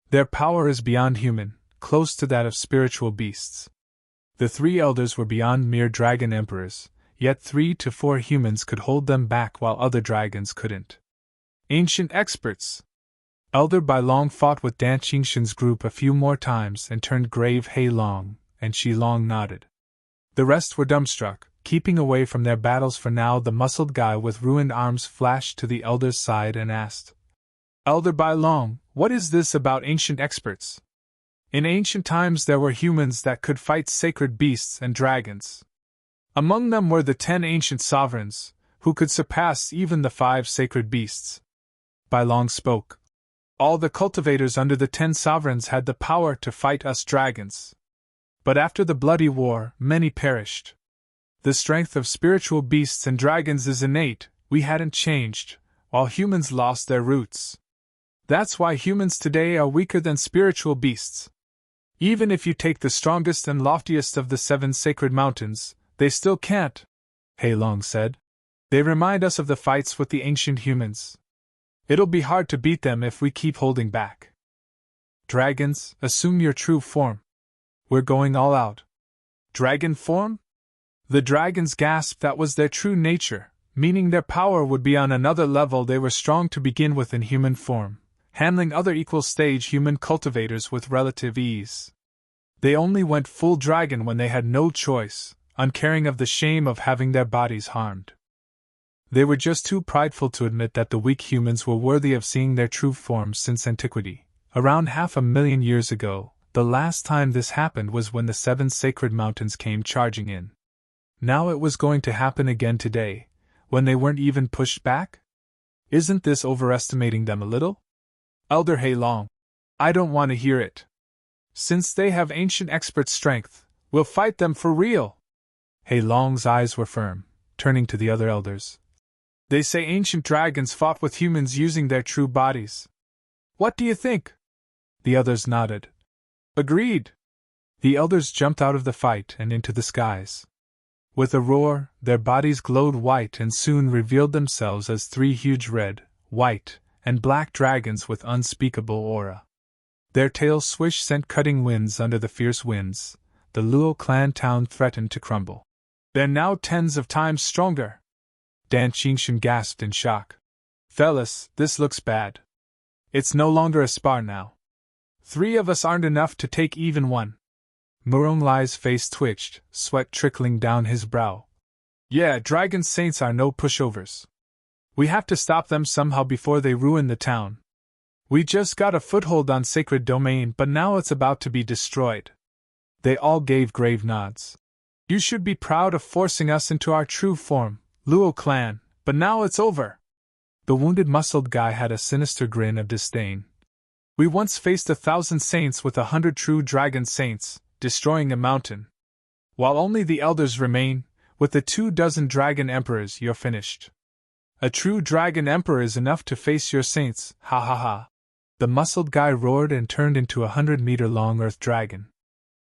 Their power is beyond human, close to that of spiritual beasts." The 3 elders were beyond mere dragon emperors, yet 3 to 4 humans could hold them back while other dragons couldn't. Ancient experts! Elder Bai Long fought with Dan Qingshan's group a few more times and turned grave. Hei Long and Qi Long nodded. The rest were dumbstruck, keeping away from their battles for now. The muscled guy with ruined arms flashed to the elder's side and asked, "Elder Bai Long, what is this about ancient experts? In ancient times there were humans that could fight sacred beasts and dragons. Among them were the 10 ancient sovereigns, who could surpass even the 5 sacred beasts." Bai Long spoke. "All the cultivators under the 10 sovereigns had the power to fight us dragons. But after the bloody war, many perished. The strength of spiritual beasts and dragons is innate. We hadn't changed, while humans lost their roots. That's why humans today are weaker than spiritual beasts. Even if you take the strongest and loftiest of the 7 sacred mountains, they still can't," Hei Long said. "They remind us of the fights with the ancient humans. It'll be hard to beat them if we keep holding back. Dragons, assume your true form. We're going all out." Dragon form? The dragons gasped. That was their true nature, meaning their power would be on another level. They were strong to begin with in human form, handling other equal stage human cultivators with relative ease. They only went full dragon when they had no choice, uncaring of the shame of having their bodies harmed. They were just too prideful to admit that the weak humans were worthy of seeing their true forms. Since antiquity, around 500,000 years ago, the last time this happened was when the 7 sacred mountains came charging in. Now it was going to happen again today, when they weren't even pushed back? Isn't this overestimating them a little? Elder Hei Long, I don't want to hear it. Since they have ancient expert strength, we'll fight them for real. Hei Long's eyes were firm, turning to the other elders. They say ancient dragons fought with humans using their true bodies. What do you think? The others nodded. Agreed. The elders jumped out of the fight and into the skies. With a roar, their bodies glowed white and soon revealed themselves as 3 huge red, white, and black dragons with unspeakable aura. Their tails swish sent cutting winds under the fierce winds. The Luo clan town threatened to crumble. They're now 10s of times stronger. Dan Qingshan gasped in shock. Fellas, this looks bad. It's no longer a spar now. 3 of us aren't enough to take even one. Murong Lai's face twitched, sweat trickling down his brow. Yeah, dragon saints are no pushovers. We have to stop them somehow before they ruin the town. We just got a foothold on sacred domain, but now it's about to be destroyed. They all gave grave nods. You should be proud of forcing us into our true form, Luo clan, but now it's over. The wounded muscled guy had a sinister grin of disdain. We once faced 1,000 saints with 100 true dragon saints, destroying a mountain. While only the elders remain, with the 24 dragon emperors, you're finished. A true dragon emperor is enough to face your saints, ha ha ha. The muscled guy roared and turned into a 100-meter-long earth dragon.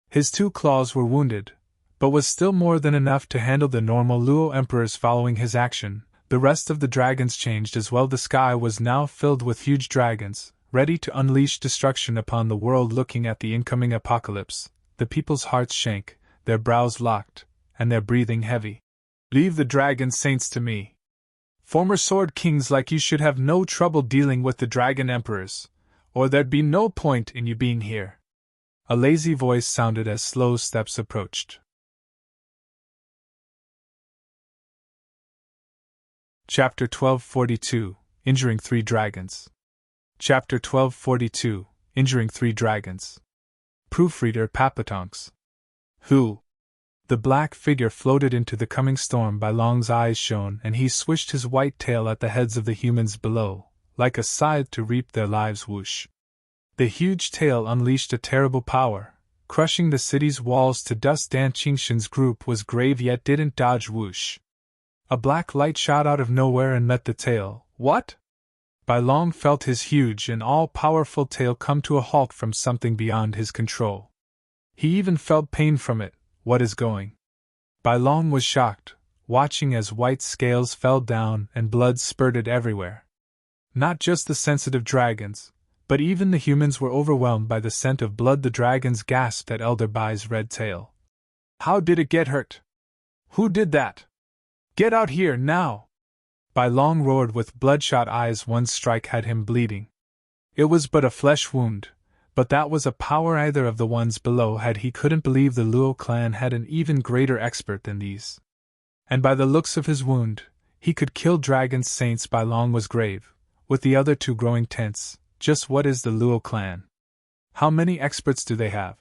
His 2 claws were wounded, but was still more than enough to handle the normal Luo emperors. Following his action, the rest of the dragons changed as well. The sky was now filled with huge dragons, ready to unleash destruction upon the world. Looking at the incoming apocalypse, the people's hearts sank, their brows locked, and their breathing heavy. "Leave the dragon saints to me. Former sword kings like you should have no trouble dealing with the dragon emperors, or there'd be no point in you being here." A lazy voice sounded as slow steps approached. Chapter 1242, Injuring 3 Dragons. Chapter 1242, Injuring 3 Dragons. Proofreader Papatonks. Who? The black figure floated into the coming storm. By Long's eyes shone, and he swished his white tail at the heads of the humans below, like a scythe to reap their lives. Whoosh! The huge tail unleashed a terrible power, crushing the city's walls to dust. Dan Qingshan's group was grave yet didn't dodge. Whoosh! A black light shot out of nowhere and met the tail. What? Bai Long felt his huge and all-powerful tail come to a halt from something beyond his control. He even felt pain from it. What is going? Bai Long was shocked, watching as white scales fell down and blood spurted everywhere. Not just the sensitive dragons, but even the humans were overwhelmed by the scent of blood. The dragons gasped at Elder Bai's red tail. "How did it get hurt? Who did that? Get out here, now!" Bai Long roared with bloodshot eyes. One strike had him bleeding. It was but a flesh wound, but that was a power either of the ones below had. He couldn't believe the Luo clan had an even greater expert than these. And by the looks of his wound, he could kill dragons. Saints. Bai Long was grave, with the other two growing tense. Just what is the Luo clan? How many experts do they have?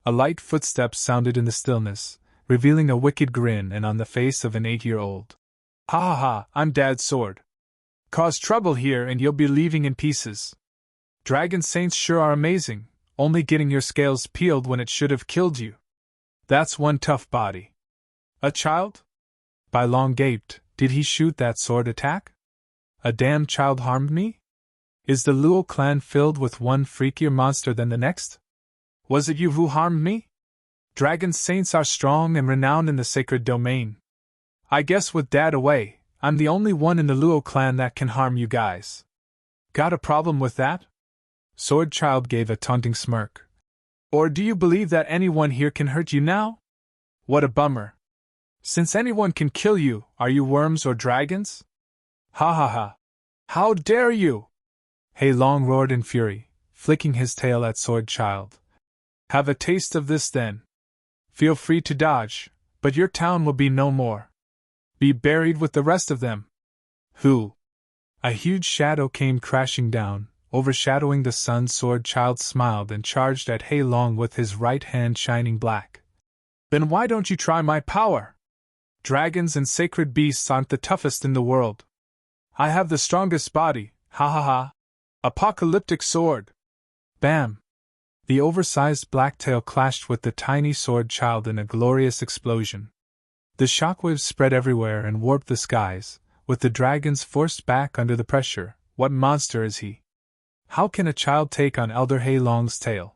A light footstep sounded in the stillness, revealing a wicked grin and on the face of an 8-year-old. "Ha ha ha, I'm Dad's sword. Cause trouble here and you'll be leaving in pieces. Dragon saints sure are amazing, only getting your scales peeled when it should have killed you. That's one tough body." "A child?" Bai Long gaped. Did he shoot that sword attack? "A damn child harmed me? Is the Luo clan filled with one freakier monster than the next? Was it you who harmed me? Dragon saints are strong and renowned in the sacred domain. I guess with Dad away, I'm the only one in the Luo clan that can harm you guys. Got a problem with that?" Sword Child gave a taunting smirk. "Or do you believe that anyone here can hurt you now? What a bummer. Since anyone can kill you, are you worms or dragons? Ha ha ha. How dare you!" Hei Long roared in fury, flicking his tail at Sword Child. "Have a taste of this then. Feel free to dodge, but your town will be no more. Be buried with the rest of them." "Who?" A huge shadow came crashing down, overshadowing the sun. Sword Child smiled and charged at Hei Long with his right hand shining black. "Then why don't you try my power? Dragons and sacred beasts aren't the toughest in the world. I have the strongest body, ha ha ha. Apocalyptic sword." Bam! The oversized black tail clashed with the tiny Sword Child in a glorious explosion. The shockwaves spread everywhere and warped the skies, with the dragons forced back under the pressure. What monster is he? How can a child take on Elder Hei Long's tail?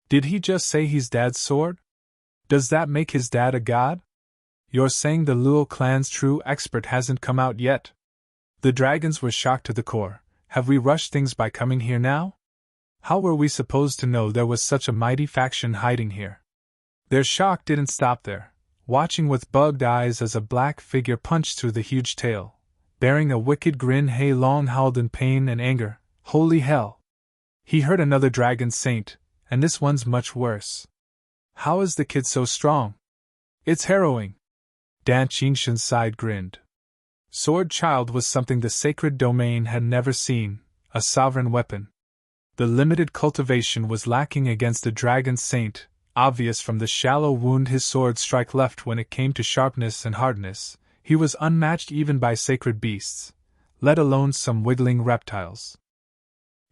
Did he just say he's Dad's sword? Does that make his dad a god? You're saying the Luo clan's true expert hasn't come out yet? The dragons were shocked to the core. Have we rushed things by coming here now? How were we supposed to know there was such a mighty faction hiding here? Their shock didn't stop there, watching with bugged eyes as a black figure punched through the huge tail. Bearing a wicked grin, Hei Long howled in pain and anger. Holy hell! He hurt another dragon saint, and this one's much worse. How is the kid so strong? It's harrowing. Dan Qingshan's side grinned. Sword Child was something the sacred domain had never seen, a sovereign weapon. The limited cultivation was lacking against a dragon saint, obvious from the shallow wound his sword strike left. When it came to sharpness and hardness, he was unmatched even by sacred beasts, let alone some wiggling reptiles.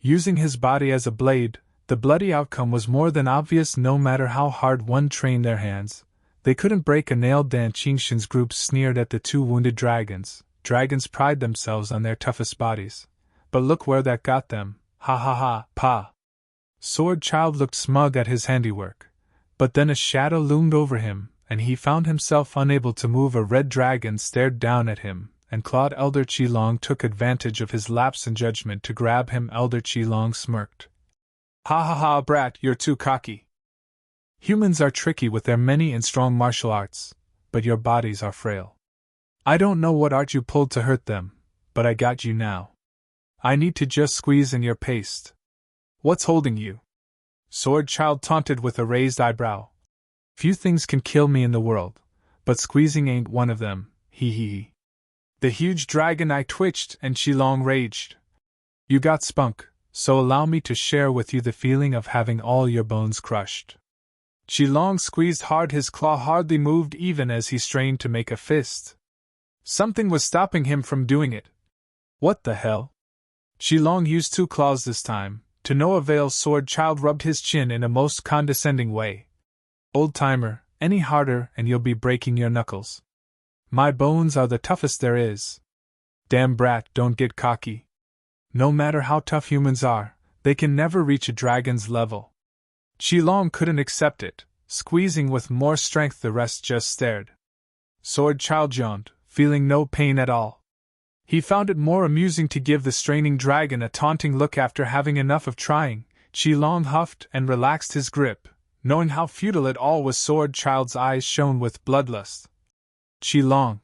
Using his body as a blade, the bloody outcome was more than obvious. No matter how hard one trained their hands, they couldn't break a nail. Dan Qingshan's group sneered at the two wounded dragons. Dragons pride themselves on their toughest bodies. But look where that got them. Ha ha ha, pa. Sword Child looked smug at his handiwork. But then a shadow loomed over him, and he found himself unable to move. A red dragon stared down at him, and clawed. Elder Qilong took advantage of his lapse in judgment to grab him. Elder Qilong smirked. Ha ha ha, brat, you're too cocky. Humans are tricky with their many and strong martial arts, but your bodies are frail. I don't know what art you pulled to hurt them, but I got you now. I need to just squeeze in your paste. What's holding you? Sword Child taunted with a raised eyebrow. Few things can kill me in the world, but squeezing ain't one of them, hee hee hee. The huge dragon eye twitched and Qilong raged. You got spunk, so allow me to share with you the feeling of having all your bones crushed. Qilong squeezed hard, his claw hardly moved even as he strained to make a fist. Something was stopping him from doing it. What the hell? Qilong used 2 claws this time. To no avail. Sword Child rubbed his chin in a most condescending way. Old-timer, any harder and you'll be breaking your knuckles. My bones are the toughest there is. Damn brat, don't get cocky. No matter how tough humans are, they can never reach a dragon's level. Qilong couldn't accept it, squeezing with more strength. The rest just stared. Sword Child yawned, feeling no pain at all. He found it more amusing to give the straining dragon a taunting look after having enough of trying. Qilong huffed and relaxed his grip, knowing how futile it all was. Sword Child's eyes shone with bloodlust. Qilong!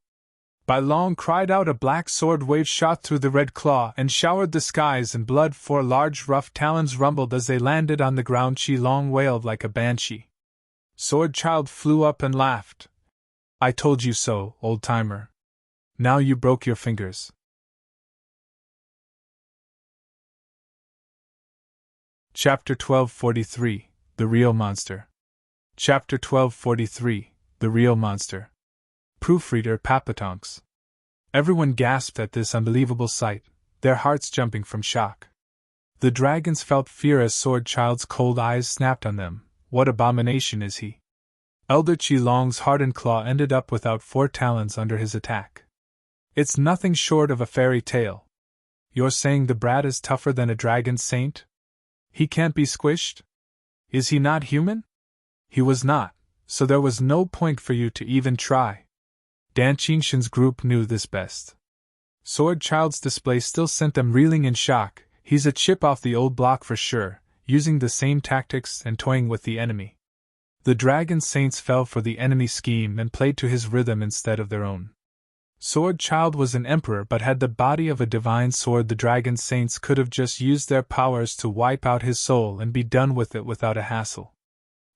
Bai Long cried out. A black sword wave shot through the red claw and showered the skies in blood. 4 large rough talons rumbled as they landed on the ground. Qilong wailed like a banshee. Sword Child flew up and laughed. I told you so, old-timer. Now you broke your fingers. Chapter 1243, The Real Monster. Chapter 1243, The Real Monster. Proofreader Papatonks. Everyone gasped at this unbelievable sight, their hearts jumping from shock. The dragons felt fear as Sword Child's cold eyes snapped on them. What abomination is he? Elder Qilong's hardened claw ended up without 4 talons under his attack. It's nothing short of a fairy tale. You're saying the brat is tougher than a dragon saint? He can't be squished? Is he not human? He was not, so there was no point for you to even try. Dan Qingshan's group knew this best. Sword Child's display still sent them reeling in shock. He's a chip off the old block for sure, using the same tactics and toying with the enemy. The dragon saints fell for the enemy scheme and played to his rhythm instead of their own. Sword Child was an emperor but had the body of a divine sword. The dragon saints could have just used their powers to wipe out his soul and be done with it without a hassle.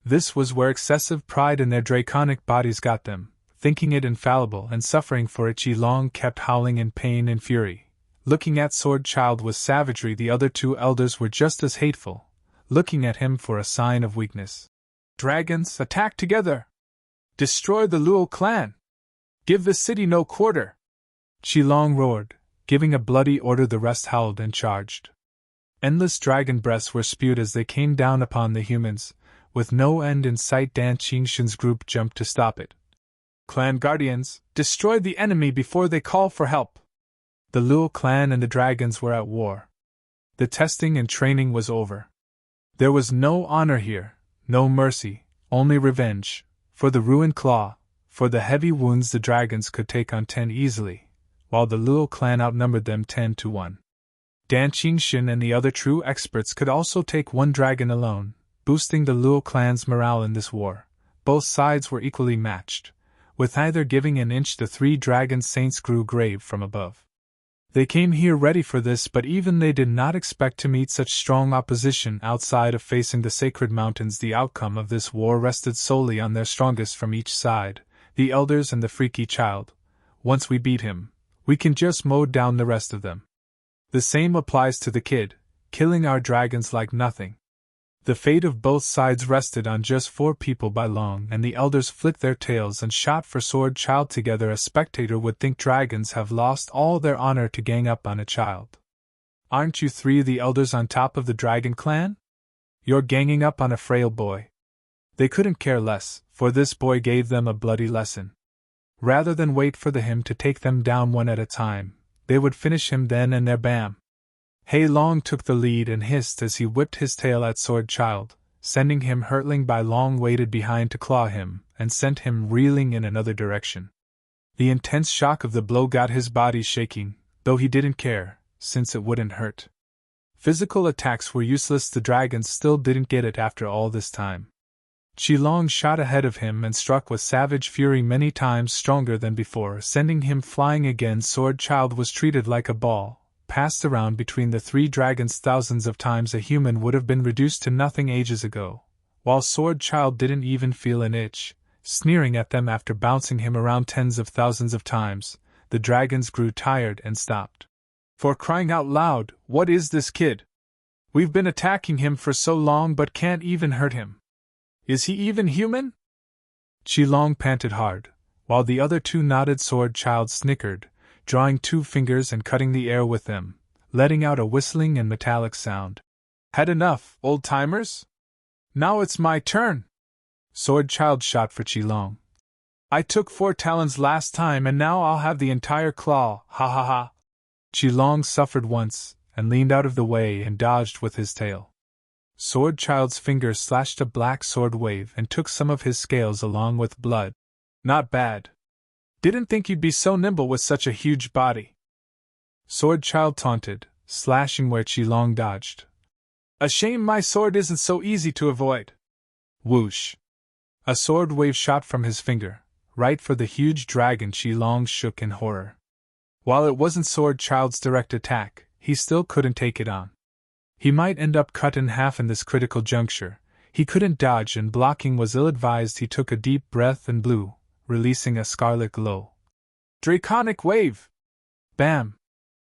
This was where excessive pride in their draconic bodies got them, thinking it infallible and suffering for it. Qilong kept howling in pain and fury, looking at Sword Child with savagery. The other 2 elders were just as hateful, looking at him for a sign of weakness. Dragons, attack together! Destroy the Luo clan! Give the city no quarter! Qilong roared, giving a bloody order. The rest howled and charged. Endless dragon breaths were spewed as they came down upon the humans, with no end in sight. Dan Qingshan's group jumped to stop it. Clan guardians, destroy the enemy before they call for help! The Luo clan and the dragons were at war. The testing and training was over. There was no honor here, no mercy, only revenge, for the ruined claw. For the heavy wounds the dragons could take on 10 easily, while the Luo clan outnumbered them 10 to 1. Dan Qingshan and the other true experts could also take 1 dragon alone, boosting the Luo clan's morale in this war. Both sides were equally matched, with neither giving an inch. The 3 dragon saints grew grave from above. They came here ready for this, but even they did not expect to meet such strong opposition outside of facing the sacred mountains. The outcome of this war rested solely on their strongest from each side, the elders and the freaky child. Once we beat him, we can just mow down the rest of them. The same applies to the kid, killing our dragons like nothing. The fate of both sides rested on just 4 people. Bai Long and the elders flicked their tails and shot for Sword Child together. A spectator would think dragons have lost all their honor to gang up on a child. Aren't you 3 the elders on top of the dragon clan? You're ganging up on a frail boy. They couldn't care less, for this boy gave them a bloody lesson. Rather than wait for him to take them down one at a time, they would finish him then and there. Bam! Hai Long took the lead and hissed as he whipped his tail at Sword Child, sending him hurtling. Bai Long waited behind to claw him, and sent him reeling in another direction. The intense shock of the blow got his body shaking, though he didn't care, since it wouldn't hurt. Physical attacks were useless. The dragons still didn't get it after all this time. Qilong shot ahead of him and struck with savage fury many times stronger than before, sending him flying again. Sword Child was treated like a ball, passed around between the three dragons thousands of times a human would have been reduced to nothing ages ago, while Sword Child didn't even feel an itch, sneering at them after bouncing him around tens of thousands of times. The dragons grew tired and stopped. For crying out loud, what is this kid? We've been attacking him for so long but can't even hurt him. Is he even human? Qilong panted hard, while the other two nodded. Sword Child snickered, drawing two fingers and cutting the air with them, letting out a whistling and metallic sound. Had enough, old-timers? Now it's my turn! Sword Child shot for Qilong. I took 4 talons last time and now I'll have the entire claw, ha ha ha! Qilong suffered once, and leaned out of the way and dodged with his tail. Sword Child's fingers slashed a black sword wave and took some of his scales along with blood. Not bad. Didn't think you'd be so nimble with such a huge body. Sword Child taunted, slashing where Qilong dodged. A shame my sword isn't so easy to avoid. Whoosh! A sword wave shot from his finger, right for the huge dragon. Qilong shook in horror. While it wasn't Sword Child's direct attack, he still couldn't take it on. He might end up cut in half in this critical juncture. He couldn't dodge and blocking was ill-advised. He took a deep breath and blew, releasing a scarlet glow. Draconic wave! Bam!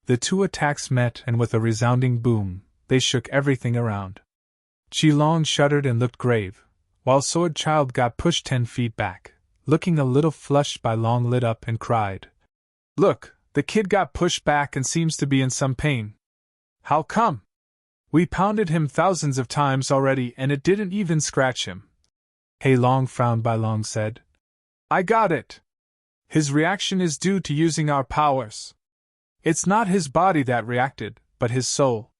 The two attacks met and with a resounding boom, they shook everything around. Qilong shuddered and looked grave, while Sword Child got pushed 10 feet back, looking a little flushed. Long lit up and cried. Look, the kid got pushed back and seems to be in some pain. How come? We pounded him thousands of times already and it didn't even scratch him. Long frowned. Long said. I got it. His reaction is due to using our powers. It's not his body that reacted, but his soul.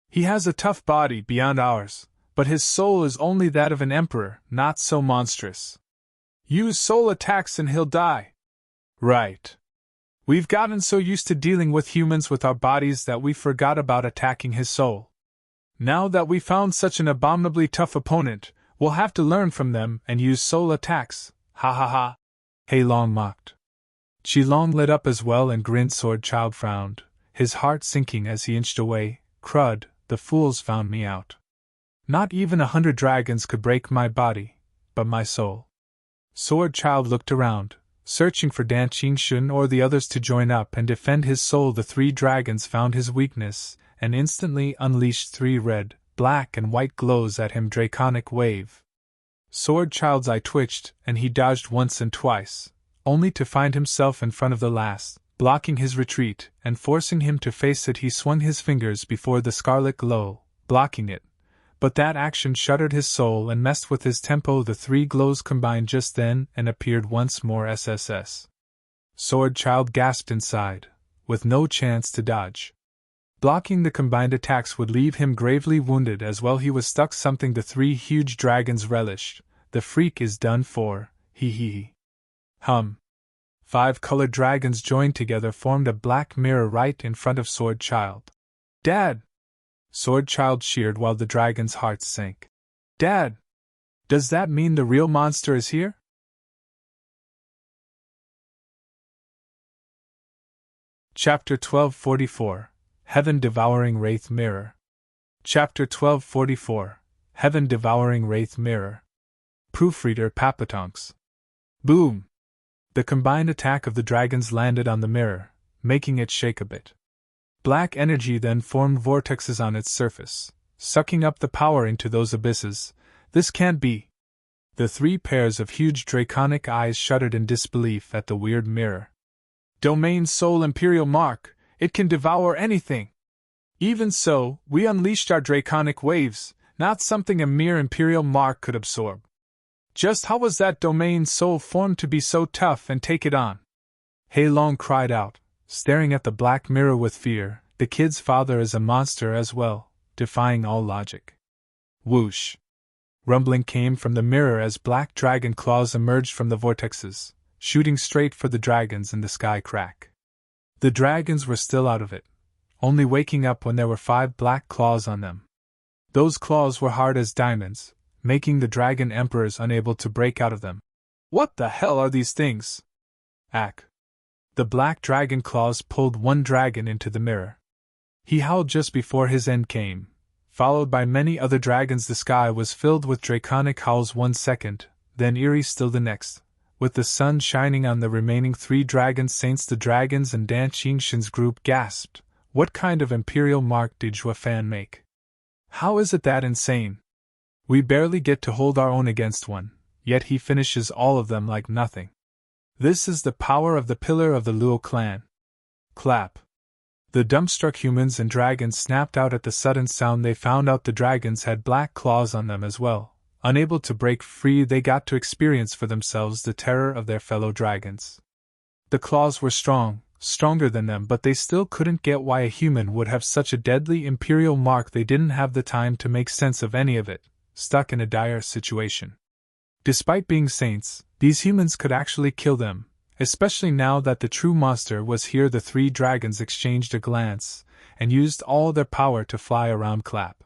He has a tough body beyond ours, but his soul is only that of an emperor, not so monstrous. Use soul attacks and he'll die. Right. We've gotten so used to dealing with humans with our bodies that we forgot about attacking his soul. Now that we found such an abominably tough opponent, we'll have to learn from them and use soul attacks, ha ha ha. Long mocked. Qilong lit up as well and grinned. Sword Child frowned, his heart sinking as he inched away. Crud, the fools found me out. Not even 100 dragons could break my body, but my soul. Sword Child looked around, searching for Dan Qingshun or the others to join up and defend his soul. The 3 dragons found his weakness and instantly unleashed 3 red, black and white glows at him. Draconic wave. Sword Child's eye twitched and he dodged once and twice, only to find himself in front of the last, blocking his retreat and forcing him to face it. He swung his fingers before the scarlet glow, blocking it, but that action shuddered his soul and messed with his tempo. The 3 glows combined just then and appeared once more. SSS. Sword Child gasped inside, with no chance to dodge. Blocking the combined attacks would leave him gravely wounded as well. He was stuck. Something the 3 huge dragons relished. The freak is done for, hee hee. Hum. 5 colored dragons joined together formed a black mirror right in front of Sword Child. Dad! Sword Child cheered while the dragon's hearts sank. Dad! Does that mean the real monster is here? Chapter 1244. Heaven Devouring Wraith Mirror. Chapter 1244. Heaven Devouring Wraith Mirror. Proofreader Papatonks. Boom! The combined attack of the dragons landed on the mirror, making it shake a bit. Black energy then formed vortexes on its surface, sucking up the power into those abysses. This can't be. The 3 pairs of huge draconic eyes shuddered in disbelief at the weird mirror. Domain Soul Imperial Mark, it can devour anything. Even so, we unleashed our draconic waves, not something a mere Imperial Mark could absorb. Just how was that domain soul formed to be so tough and take it on? Long cried out, staring at the black mirror with fear. The kid's father is a monster as well, defying all logic. Whoosh! Rumbling came from the mirror as black dragon claws emerged from the vortexes, shooting straight for the dragons in the sky crack. The dragons were still out of it, only waking up when there were 5 black claws on them. Those claws were hard as diamonds, making the dragon emperors unable to break out of them. What the hell are these things? Ack. The black dragon claws pulled one dragon into the mirror. He howled just before his end came, followed by many other dragons. The sky was filled with draconic howls 1 second, then eerie still the next, with the sun shining on the remaining 3 dragon saints. The dragons and Dan Qingshan's group gasped. What kind of imperial mark did Zhuofan make? How is it that insane? We barely get to hold our own against one, yet he finishes all of them like nothing. This is the power of the pillar of the Luo clan. Clap. The dumbstruck humans and dragons snapped out at the sudden sound. They found out the dragons had black claws on them as well. Unable to break free, they got to experience for themselves the terror of their fellow dragons. The claws were strong, stronger than them, but they still couldn't get why a human would have such a deadly imperial mark. They didn't have the time to make sense of any of it, stuck in a dire situation. Despite being saints, these humans could actually kill them, especially now that the true monster was here. The 3 dragons exchanged a glance, and used all their power to fly around Clap.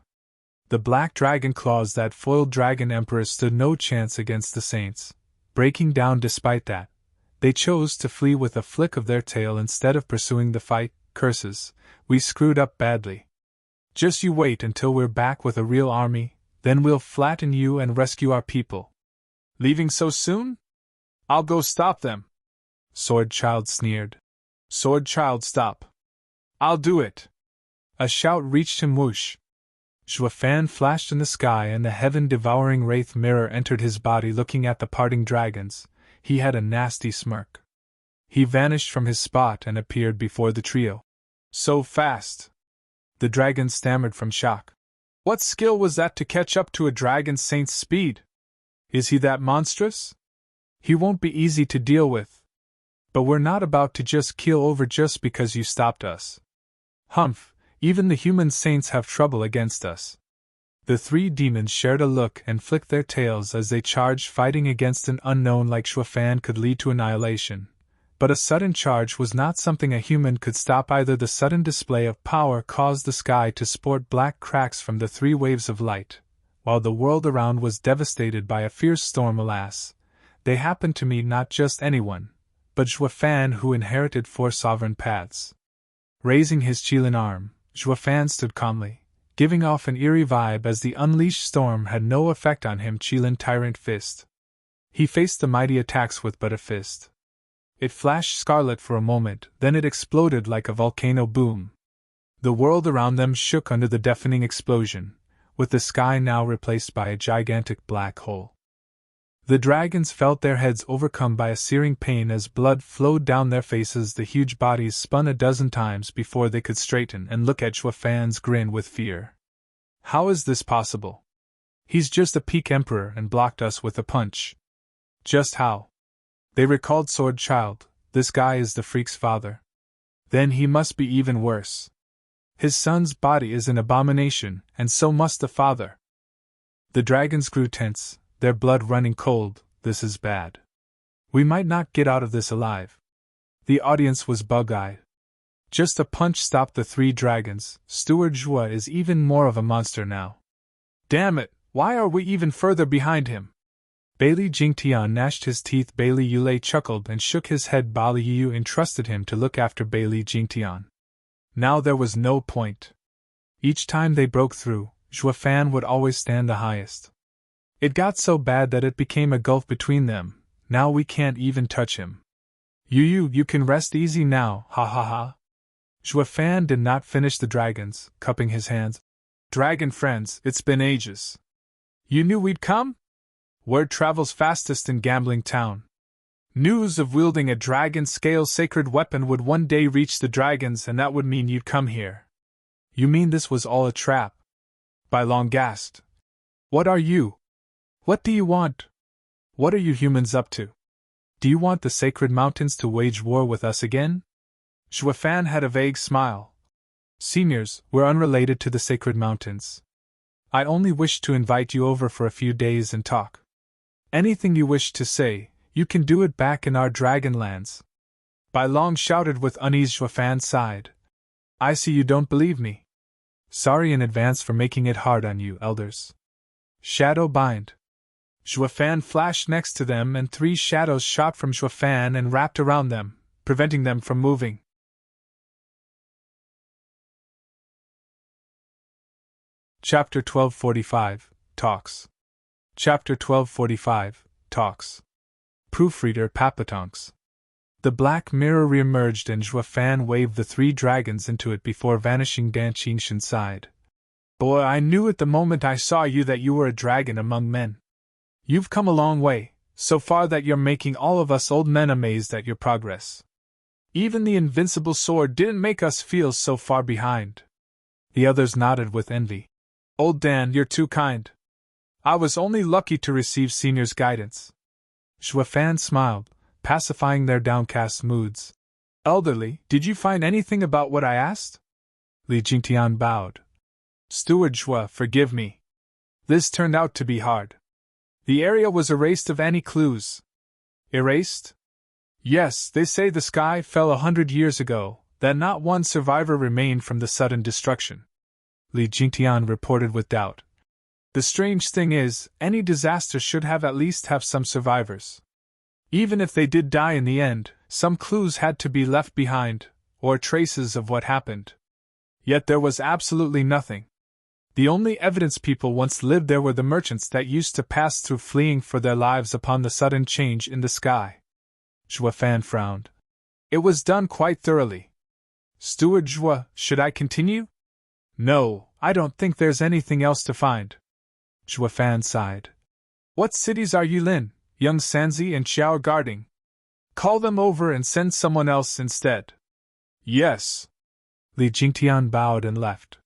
The black dragon claws that foiled dragon emperors stood no chance against the saints, breaking down. Despite that, they chose to flee with a flick of their tail instead of pursuing the fight. Curses, we screwed up badly. Just you wait until we're back with a real army, then we'll flatten you and rescue our people. Leaving so soon? I'll go stop them. Sword Child sneered. Sword Child, stop. I'll do it. A shout reached him. Whoosh. Zhuofan flashed in the sky and the heaven-devouring Wraith mirror entered his body. Looking at the parting dragons, he had a nasty smirk. He vanished from his spot and appeared before the trio. So fast! The dragons stammered from shock. What skill was that to catch up to a dragon saint's speed? Is he that monstrous? He won't be easy to deal with. But we're not about to just keel over just because you stopped us. Humph, even the human saints have trouble against us. The 3 demons shared a look and flicked their tails as they charged. Fighting against an unknown like Zhuofan could lead to annihilation, but a sudden charge was not something a human could stop either. The sudden display of power caused the sky to sport black cracks from the 3 waves of light, while the world around was devastated by a fierce storm. Alas, they happened to meet not just anyone, but Zhuofan, who inherited 4 sovereign paths. Raising his Qilin arm, Zhuofan stood calmly, giving off an eerie vibe as the unleashed storm had no effect on him. Qilin Tyrant Fist. He faced the mighty attacks with but a fist. It flashed scarlet for a moment, then it exploded like a volcano. Boom. The world around them shook under the deafening explosion, with the sky now replaced by a gigantic black hole. The dragons felt their heads overcome by a searing pain as blood flowed down their faces. The huge bodies spun a dozen times before they could straighten and look at Zhuofan's grin with fear. How is this possible? He's just a peak emperor and blocked us with a punch. Just how? They recalled Sword Child. This guy is the freak's father. Then he must be even worse. His son's body is an abomination, and so must the father. The dragons grew tense, their blood running cold. This is bad. We might not get out of this alive. The audience was bug-eyed. Just a punch stopped the 3 dragons. Steward Zhua is even more of a monster now. Damn it, why are we even further behind him? Bailey Jingtian gnashed his teeth. Bailey Yulei chuckled and shook his head. Bali Yu entrusted him to look after Bailey Jingtian. Now there was no point. Each time they broke through, Zhuofan would always stand the highest. It got so bad that it became a gulf between them. Now we can't even touch him. You can rest easy now, ha ha ha. Zhuofan did not finish the dragons, cupping his hands. Dragon friends, it's been ages. You knew we'd come? Word travels fastest in Gambling Town. News of wielding a dragon-scale sacred weapon would one day reach the dragons, and that would mean you'd come here. You mean this was all a trap? Bai Long gasped. What are you? What do you want? What are you humans up to? Do you want the sacred mountains to wage war with us again? Zhuofan had a vague smile. Seniors, we're unrelated to the sacred mountains. I only wish to invite you over for a few days and talk. Anything you wish to say, you can do it back in our Dragonlands. Bai Long shouted with unease. Zhuofan sighed. I see you don't believe me. Sorry in advance for making it hard on you, elders. Shadow bind. Zhuafan flashed next to them and 3 shadows shot from Zhuafan and wrapped around them, preventing them from moving. Chapter 1245, Talks. Chapter 1245, Talks. Proofreader Papatonks. The black mirror reemerged and Zhuafan waved the 3 dragons into it before vanishing. Dan Qingshan sighed. Boy, I knew at the moment I saw you that you were a dragon among men. You've come a long way, so far that you're making all of us old men amazed at your progress. Even the invincible sword didn't make us feel so far behind. The others nodded with envy. Old Dan, you're too kind. I was only lucky to receive Senior's guidance. Zhuafan smiled, pacifying their downcast moods. Elderly, did you find anything about what I asked? Li Jingtian bowed. Steward Zhua, forgive me. This turned out to be hard. The area was erased of any clues. Erased? Yes, they say the sky fell 100 years ago, that not one survivor remained from the sudden destruction. Li Jingtian reported with doubt. The strange thing is, any disaster should at least have some survivors. Even if they did die in the end, some clues had to be left behind, or traces of what happened. Yet there was absolutely nothing. The only evidence people once lived there were the merchants that used to pass through fleeing for their lives upon the sudden change in the sky. Zhuafan frowned. It was done quite thoroughly. Steward Zhua, should I continue? No, I don't think there's anything else to find. Zhuafan sighed. What cities are Yilin, Young Sanzi and Xiao guarding? Call them over and send someone else instead. Yes. Li Jingtian bowed and left.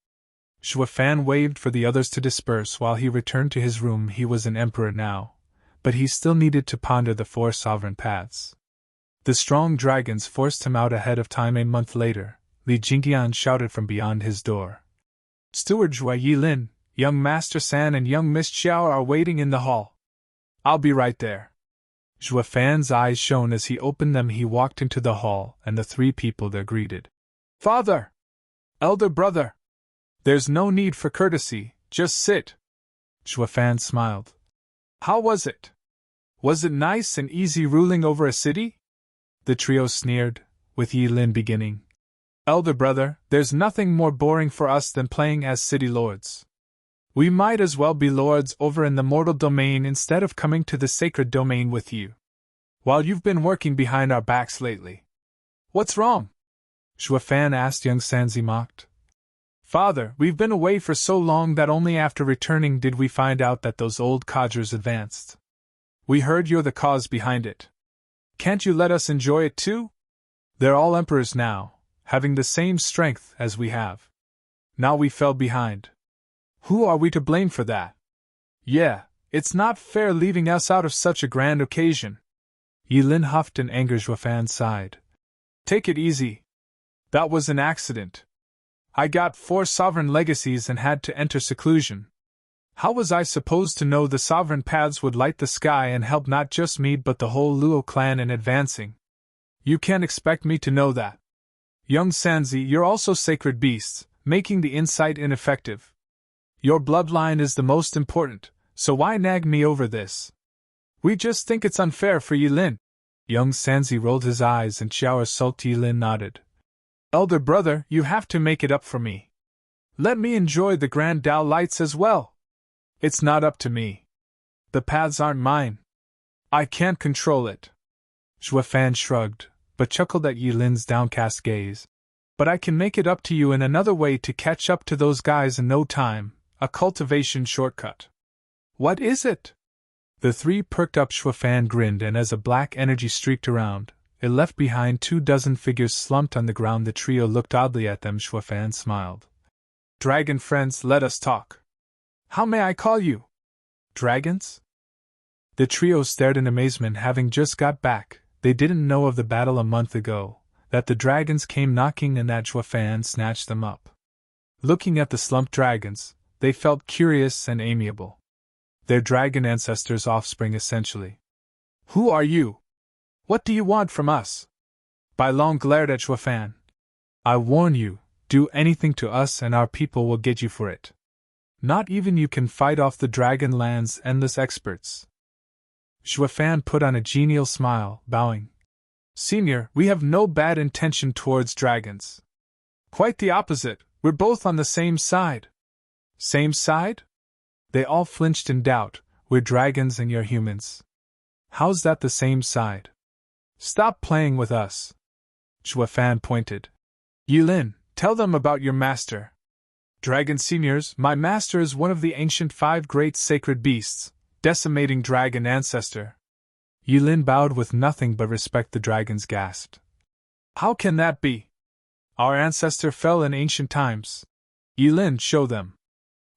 Zhuafan waved for the others to disperse while he returned to his room. He was an emperor now, but he still needed to ponder the 4 sovereign paths. The strong dragons forced him out ahead of time. A month later, Li Jingtian shouted from beyond his door. Steward Zhua Yilin, young Master San and young Miss Xiao are waiting in the hall. I'll be right there. Zhuafan's eyes shone as he opened them. He walked into the hall, and the 3 people there greeted. Father! Elder brother! There's no need for courtesy, just sit. Zhuafan smiled. How was it? Was it nice and easy ruling over a city? The trio sneered, with Yilin beginning. Elder brother, there's nothing more boring for us than playing as city lords. We might as well be lords over in the mortal domain instead of coming to the sacred domain with you. While you've been working behind our backs lately. What's wrong? Zhuafan asked. Young Sanzi mocked. Father, we've been away for so long that only after returning did we find out that those old codgers advanced. We heard you're the cause behind it. Can't you let us enjoy it too? They're all emperors now, having the same strength as we have. Now we fell behind. Who are we to blame for that? Yeah, it's not fair leaving us out of such a grand occasion. Yilin huffed in anger. Zhuafan sighed. Take it easy. That was an accident. I got 4 sovereign legacies and had to enter seclusion. How was I supposed to know the sovereign paths would light the sky and help not just me but the whole Luo clan in advancing? You can't expect me to know that. Young Sanzi, you're also sacred beasts, making the insight ineffective. Your bloodline is the most important, so why nag me over this? We just think it's unfair for Yilin. Young Sanzi rolled his eyes and Xiao sulked. Yilin nodded. Elder brother, you have to make it up for me. Let me enjoy the grand Dao lights as well. It's not up to me. The paths aren't mine. I can't control it. Zhuafan shrugged, but chuckled at Yilin's downcast gaze. But I can make it up to you in another way to catch up to those guys in no time, a cultivation shortcut. What is it? The 3 perked up. Zhuafan grinned, and as a black energy streaked around, it left behind 24 figures slumped on the ground. The trio looked oddly at them. Zhuafan smiled. Dragon friends, let us talk. How may I call you? Dragons? The trio stared in amazement. Having just got back, they didn't know of the battle a month ago, that the dragons came knocking and that Zhuafan snatched them up. Looking at the slumped dragons, they felt curious and amiable. Their dragon ancestors' offspring essentially. Who are you? What do you want from us? Bai Long glared at Zhuafan. I warn you, do anything to us and our people will get you for it. Not even you can fight off the dragon land's endless experts. Zhuefan put on a genial smile, bowing. Senior, we have no bad intention towards dragons. Quite the opposite, we're both on the same side. Same side? They all flinched in doubt. We're dragons and you're humans. How's that the same side? Stop playing with us. Zhuefan pointed. Yilin, tell them about your master. Dragon seniors, my master is one of the ancient 5 great sacred beasts, decimating dragon ancestor. Yilin bowed with nothing but respect. The dragons gasped. How can that be? Our ancestor fell in ancient times. Yilin, show them.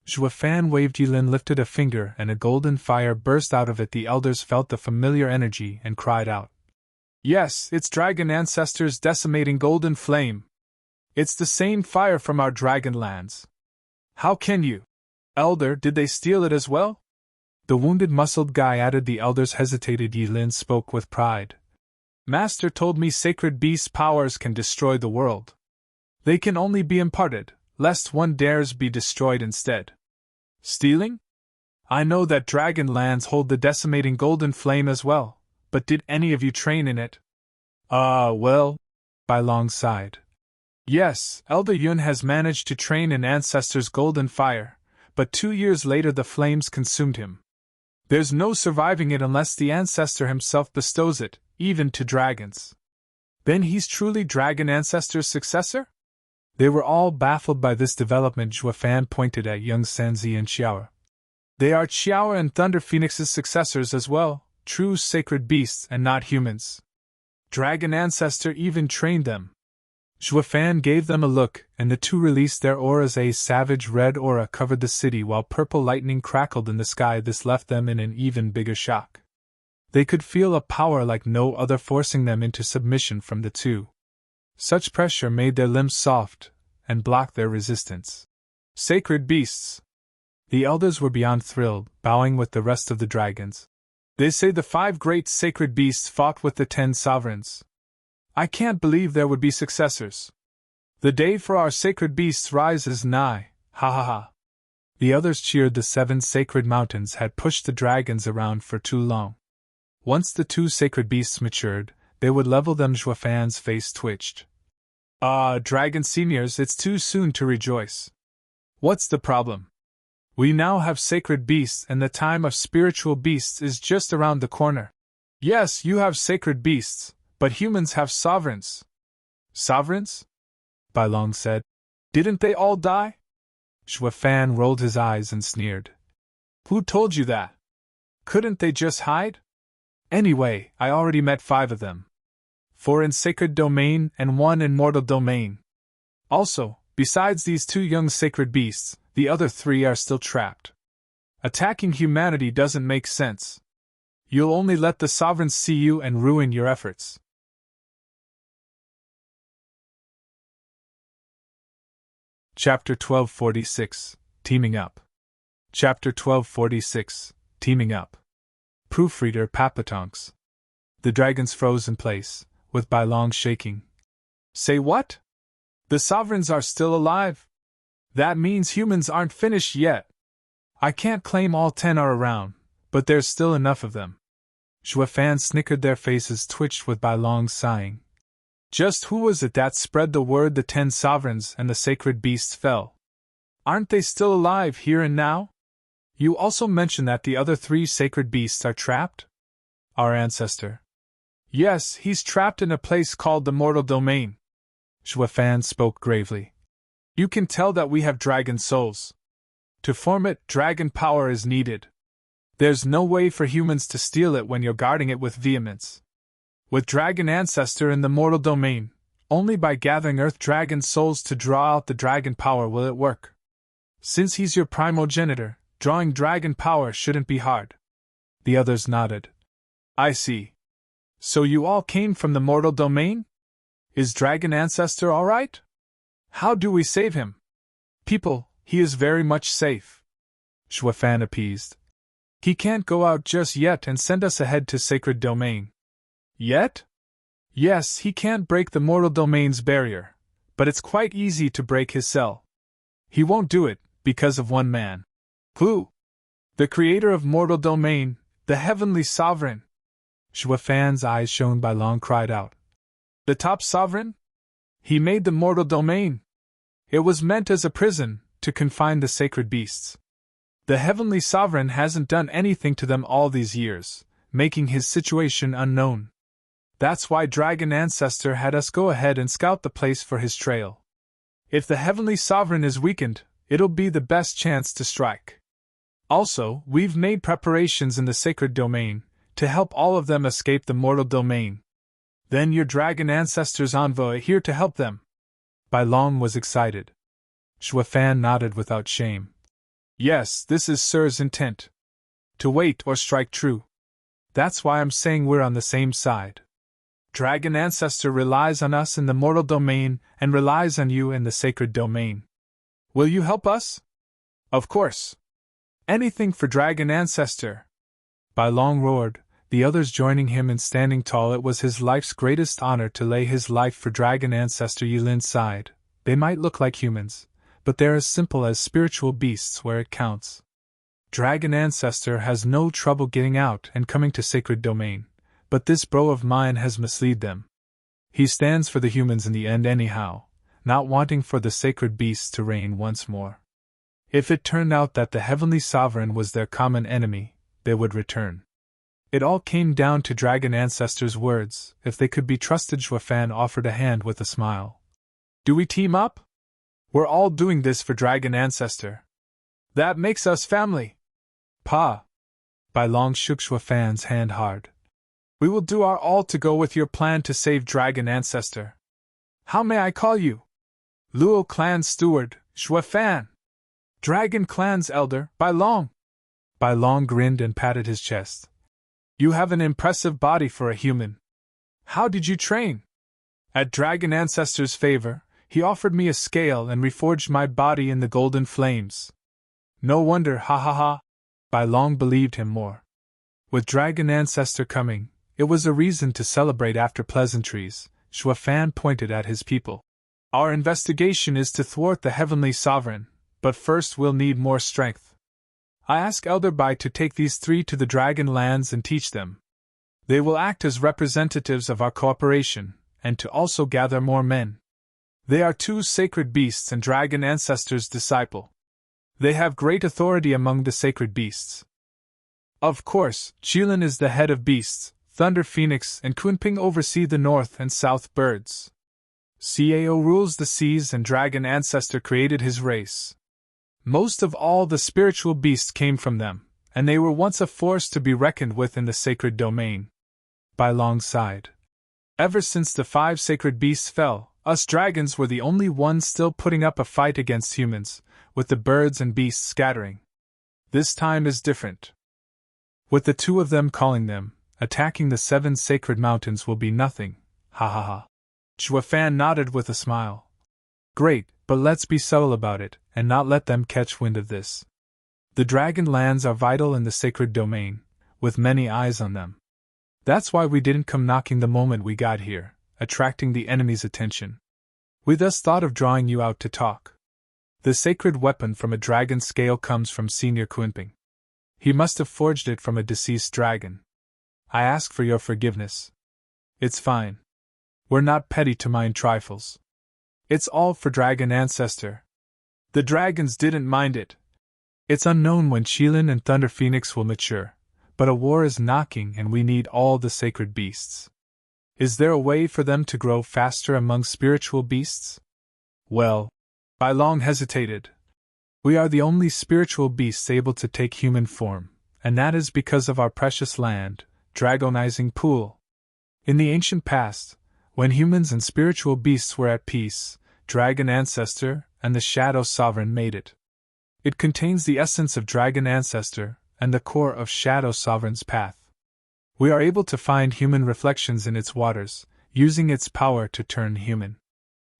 Zhuefan waved. Yilin lifted a finger and a golden fire burst out of it. The elders felt the familiar energy and cried out. Yes, it's dragon ancestors' decimating golden flame. It's the same fire from our dragon lands. How can you? Elder, did they steal it as well? The wounded muscled guy added. The elders hesitated. Yilin spoke with pride. Master told me sacred beast powers can destroy the world. They can only be imparted, lest one dares be destroyed instead. Stealing? I know that dragon lands hold the decimating golden flame as well, but did any of you train in it? Well, Bailong sighed. Yes, Elder Yun has managed to train in Ancestor's golden fire, but 2 years later the flames consumed him. There's no surviving it unless the Ancestor himself bestows it, even to dragons. Then he's truly Dragon Ancestor's successor? They were all baffled by this development. Zhuefan pointed at young Sanzi and Xiao. They are Xiao and Thunder Phoenix's successors as well, true sacred beasts and not humans. Dragon Ancestor even trained them. Zhuefan gave them a look, and the two released their auras. A savage red aura covered the city while purple lightning crackled in the sky. This left them in an even bigger shock. They could feel a power like no other forcing them into submission from the two. Such pressure made their limbs soft, and blocked their resistance. Sacred beasts! The elders were beyond thrilled, bowing with the rest of the dragons. They say the 5 great sacred beasts fought with the 10 sovereigns. I can't believe there would be successors. The day for our sacred beasts rise is nigh, ha ha ha. The others cheered. The 7 sacred mountains had pushed the dragons around for too long. Once the 2 sacred beasts matured, they would level them. Zhuefan's face twitched. Dragon seniors, it's too soon to rejoice. What's the problem? We now have sacred beasts and the time of spiritual beasts is just around the corner. Yes, you have sacred beasts, but humans have sovereigns. Sovereigns? Bailong said. Didn't they all die? Zhuefan rolled his eyes and sneered. Who told you that? Couldn't they just hide? Anyway, I already met 5 of them. 4 in sacred domain and 1 in mortal domain. Also, besides these 2 young sacred beasts, the other 3 are still trapped. Attacking humanity doesn't make sense. You'll only let the sovereigns see you and ruin your efforts. Chapter 1246, Teaming Up. Chapter 1246, Teaming Up. Proofreader Papatonks. The dragons froze in place, with Bailong shaking. Say what? The sovereigns are still alive? That means humans aren't finished yet. I can't claim all 10 are around, but there's still enough of them. Zhuefan snickered. Their faces twitched with Bailong sighing. Just who was it that spread the word the 10 sovereigns and the sacred beasts fell? Aren't they still alive here and now? You also mentioned that the other 3 sacred beasts are trapped? Our ancestor. Yes, he's trapped in a place called the mortal domain. Zhuefan spoke gravely. You can tell that we have dragon souls. To form it, dragon power is needed. There's no way for humans to steal it when you're guarding it with vehemence. With Dragon Ancestor in the mortal domain, only by gathering Earth Dragon souls to draw out the dragon power will it work. Since he's your primogenitor, drawing dragon power shouldn't be hard. The others nodded. I see. So you all came from the mortal domain? Is Dragon Ancestor alright? How do we save him? People, he is very much safe. Zhuefan appeased. He can't go out just yet and send us ahead to Sacred Domain. Yet? Yes, he can't break the mortal domain's barrier, but it's quite easy to break his cell. He won't do it, because of one man. Who? The creator of mortal domain, the heavenly sovereign. Xuefan's eyes shone. Bai Long cried out. The top sovereign? He made the mortal domain. It was meant as a prison, to confine the sacred beasts. The heavenly sovereign hasn't done anything to them all these years, making his situation unknown. That's why Dragon Ancestor had us go ahead and scout the place for his trail. If the heavenly sovereign is weakened, it'll be the best chance to strike. Also, we've made preparations in the sacred domain, to help all of them escape the mortal domain. Then your Dragon Ancestor's envoy here to help them. Bai Long was excited. Xuefan nodded without shame. Yes, this is Sir's intent. To wait or strike true. That's why I'm saying we're on the same side. Dragon Ancestor relies on us in the mortal domain and relies on you in the sacred domain. Will you help us? Of course. Anything for Dragon Ancestor. Bai Long roared, the others joining him in standing tall. It was his life's greatest honor to lay his life for Dragon Ancestor. Yilin's sighed. They might look like humans, but they're as simple as spiritual beasts where it counts. Dragon Ancestor has no trouble getting out and coming to sacred domain, but this bro of mine has misled them. He stands for the humans in the end anyhow, not wanting for the sacred beasts to reign once more. If it turned out that the heavenly sovereign was their common enemy, they would return. It all came down to Dragon Ancestor's words. If they could be trusted, Xuefan offered a hand with a smile. Do we team up? We're all doing this for Dragon Ancestor. That makes us family. Pa. Bai Long shook Xuefan's hand hard. We will do our all to go with your plan to save Dragon Ancestor. How may I call you? Luo Clan's Steward, Xuefan. Dragon Clan's Elder, Bai Long. Bai Long grinned and patted his chest. You have an impressive body for a human. How did you train? At Dragon Ancestor's favor, he offered me a scale and reforged my body in the golden flames. No wonder, ha ha ha. Bai Long believed him more. With Dragon Ancestor coming, it was a reason to celebrate. After pleasantries, Xuefan pointed at his people. Our investigation is to thwart the heavenly sovereign, but first we'll need more strength. I ask Elder Bai to take these three to the Dragon Lands and teach them. They will act as representatives of our cooperation, and to also gather more men. They are two sacred beasts and Dragon Ancestor's disciple. They have great authority among the sacred beasts. Of course, Qilin is the head of beasts, Thunder Phoenix and Kunping oversee the north and south birds. Cao rules the seas and Dragon Ancestor created his race. Most of all the spiritual beasts came from them, and they were once a force to be reckoned with in the sacred domain. Bai Long sighed. Ever since the 5 sacred beasts fell, us dragons were the only ones still putting up a fight against humans, with the birds and beasts scattering. This time is different. With the 2 of them calling them, attacking the 7 sacred mountains will be nothing, ha ha ha. Xuefan nodded with a smile. Great, but let's be subtle about it, and not let them catch wind of this. The Dragon Lands are vital in the sacred domain, with many eyes on them. That's why we didn't come knocking the moment we got here, attracting the enemy's attention. We thus thought of drawing you out to talk. The sacred weapon from a dragon's scale comes from Senior Kunping. He must have forged it from a deceased dragon. I ask for your forgiveness. It's fine. We're not petty to mind trifles. It's all for Dragon Ancestor. The dragons didn't mind it. It's unknown when Qilin and Thunder Phoenix will mature, but a war is knocking and we need all the sacred beasts. Is there a way for them to grow faster among spiritual beasts? Well, Bai Long hesitated. We are the only spiritual beasts able to take human form, and that is because of our precious land, Dragonizing Pool. In the ancient past, when humans and spiritual beasts were at peace, Dragon Ancestor and the Shadow Sovereign made it. It contains the essence of Dragon Ancestor and the core of Shadow Sovereign's path. We are able to find human reflections in its waters, using its power to turn human.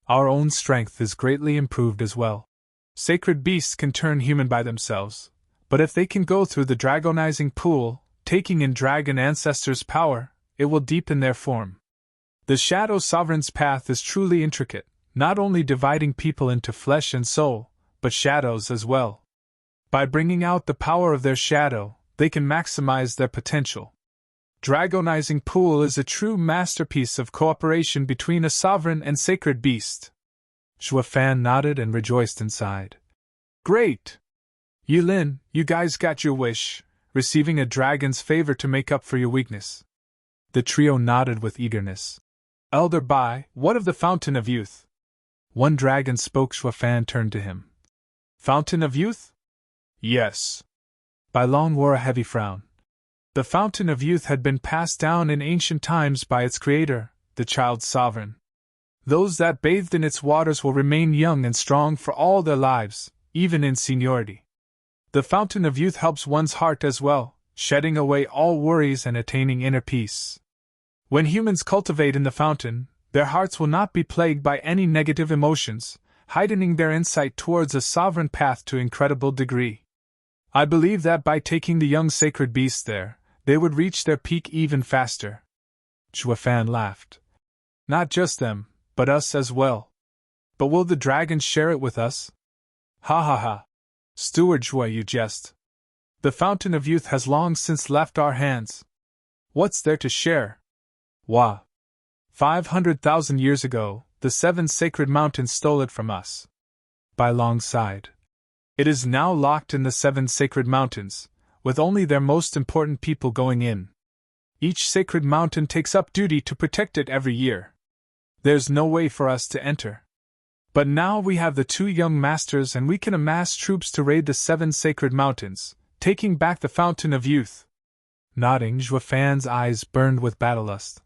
Our own strength is greatly improved as well. Sacred beasts can turn human by themselves, but if they can go through the Dragonizing Pool, taking in Dragon Ancestor's power, it will deepen their form. The Shadow Sovereign's path is truly intricate, not only dividing people into flesh and soul, but shadows as well. By bringing out the power of their shadow, they can maximize their potential. Dragonizing Pool is a true masterpiece of cooperation between a sovereign and sacred beast. Zhuofan nodded and rejoiced inside. Great! Yilin, you guys got your wish, receiving a dragon's favor to make up for your weakness. The trio nodded with eagerness. Elder Bai, what of the Fountain of Youth? One dragon spoke. Zhuofan turned to him. Fountain of Youth? Yes. Bai Long wore a heavy frown. The Fountain of Youth had been passed down in ancient times by its creator, the child sovereign. Those that bathed in its waters will remain young and strong for all their lives, even in seniority. The Fountain of Youth helps one's heart as well, shedding away all worries and attaining inner peace. When humans cultivate in the fountain, their hearts will not be plagued by any negative emotions, heightening their insight towards a sovereign path to incredible degree. I believe that by taking the young sacred beasts there, they would reach their peak even faster. Zhuofan laughed. Not just them, but us as well. But will the dragons share it with us? Ha ha ha. Steward Zhuo, you jest. The Fountain of Youth has long since left our hands. What's there to share? Wah. 500,000 years ago, the 7 sacred mountains stole it from us. Bai Long sighed. It is now locked in the 7 sacred mountains, with only their most important people going in. Each sacred mountain takes up duty to protect it every year. There's no way for us to enter. But now we have the 2 young masters and we can amass troops to raid the 7 sacred mountains, taking back the Fountain of Youth. Nodding, Zhuofan's eyes burned with battlelust.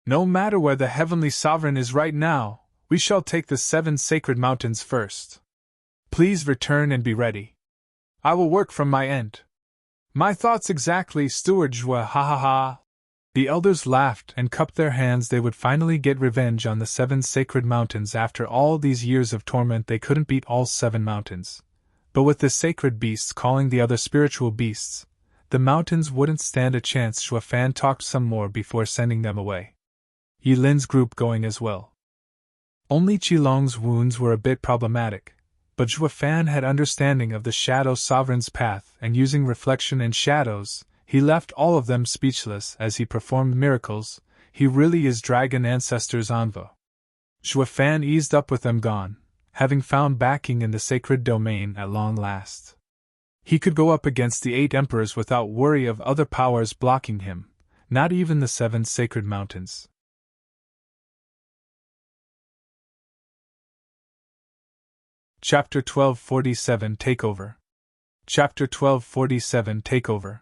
No matter where the Heavenly Sovereign is right now, we shall take the 7 sacred mountains first. Please return and be ready. I will work from my end. My thoughts exactly, Steward Zhuo, ha ha ha. The elders laughed and cupped their hands. They would finally get revenge on the 7 sacred mountains. After all these years of torment, they couldn't beat all 7 mountains. But with the sacred beasts calling the other spiritual beasts, the mountains wouldn't stand a chance. Zhuofan talked some more before sending them away. Yilin's group going as well. Only Qilong's wounds were a bit problematic, but Zhuofan had understanding of the Shadow Sovereign's path, and using reflection and shadows, he left all of them speechless as he performed miracles. He really is Dragon Ancestor's envoy. Zhuofan eased up with them gone, having found backing in the sacred domain at long last. He could go up against the 8 emperors without worry of other powers blocking him, not even the 7 sacred mountains. Chapter 1247 Takeover. Chapter 1247 Takeover.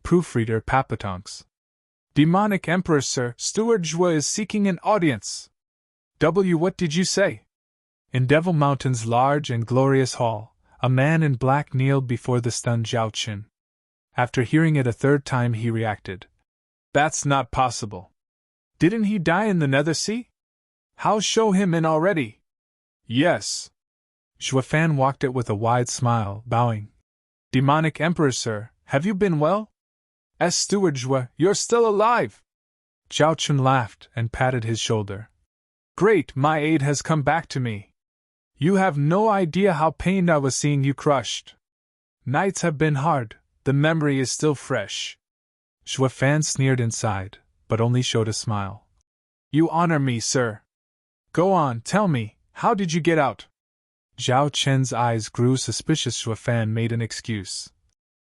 Proofreader Papatonks. Demonic Emperor Sir, Steward Zhuo is seeking an audience. What did you say? In Devil Mountain's large and glorious hall, a man in black kneeled before the stunned Zhao Qin. After hearing it a 3rd time he reacted. That's not possible. Didn't he die in the Nether Sea? How show him in already? Yes. Zhuofan walked it with a wide smile, bowing. Demonic Emperor Sir, have you been well? Steward Zhuo, you're still alive! Zhao Qin laughed and patted his shoulder. Great, my aid has come back to me. You have no idea how pained I was seeing you crushed. Nights have been hard, the memory is still fresh. Zhuofan sneered inside, but only showed a smile. You honor me, sir. Go on, tell me, how did you get out? Zhao Qin's eyes grew suspicious. Zhuofan made an excuse.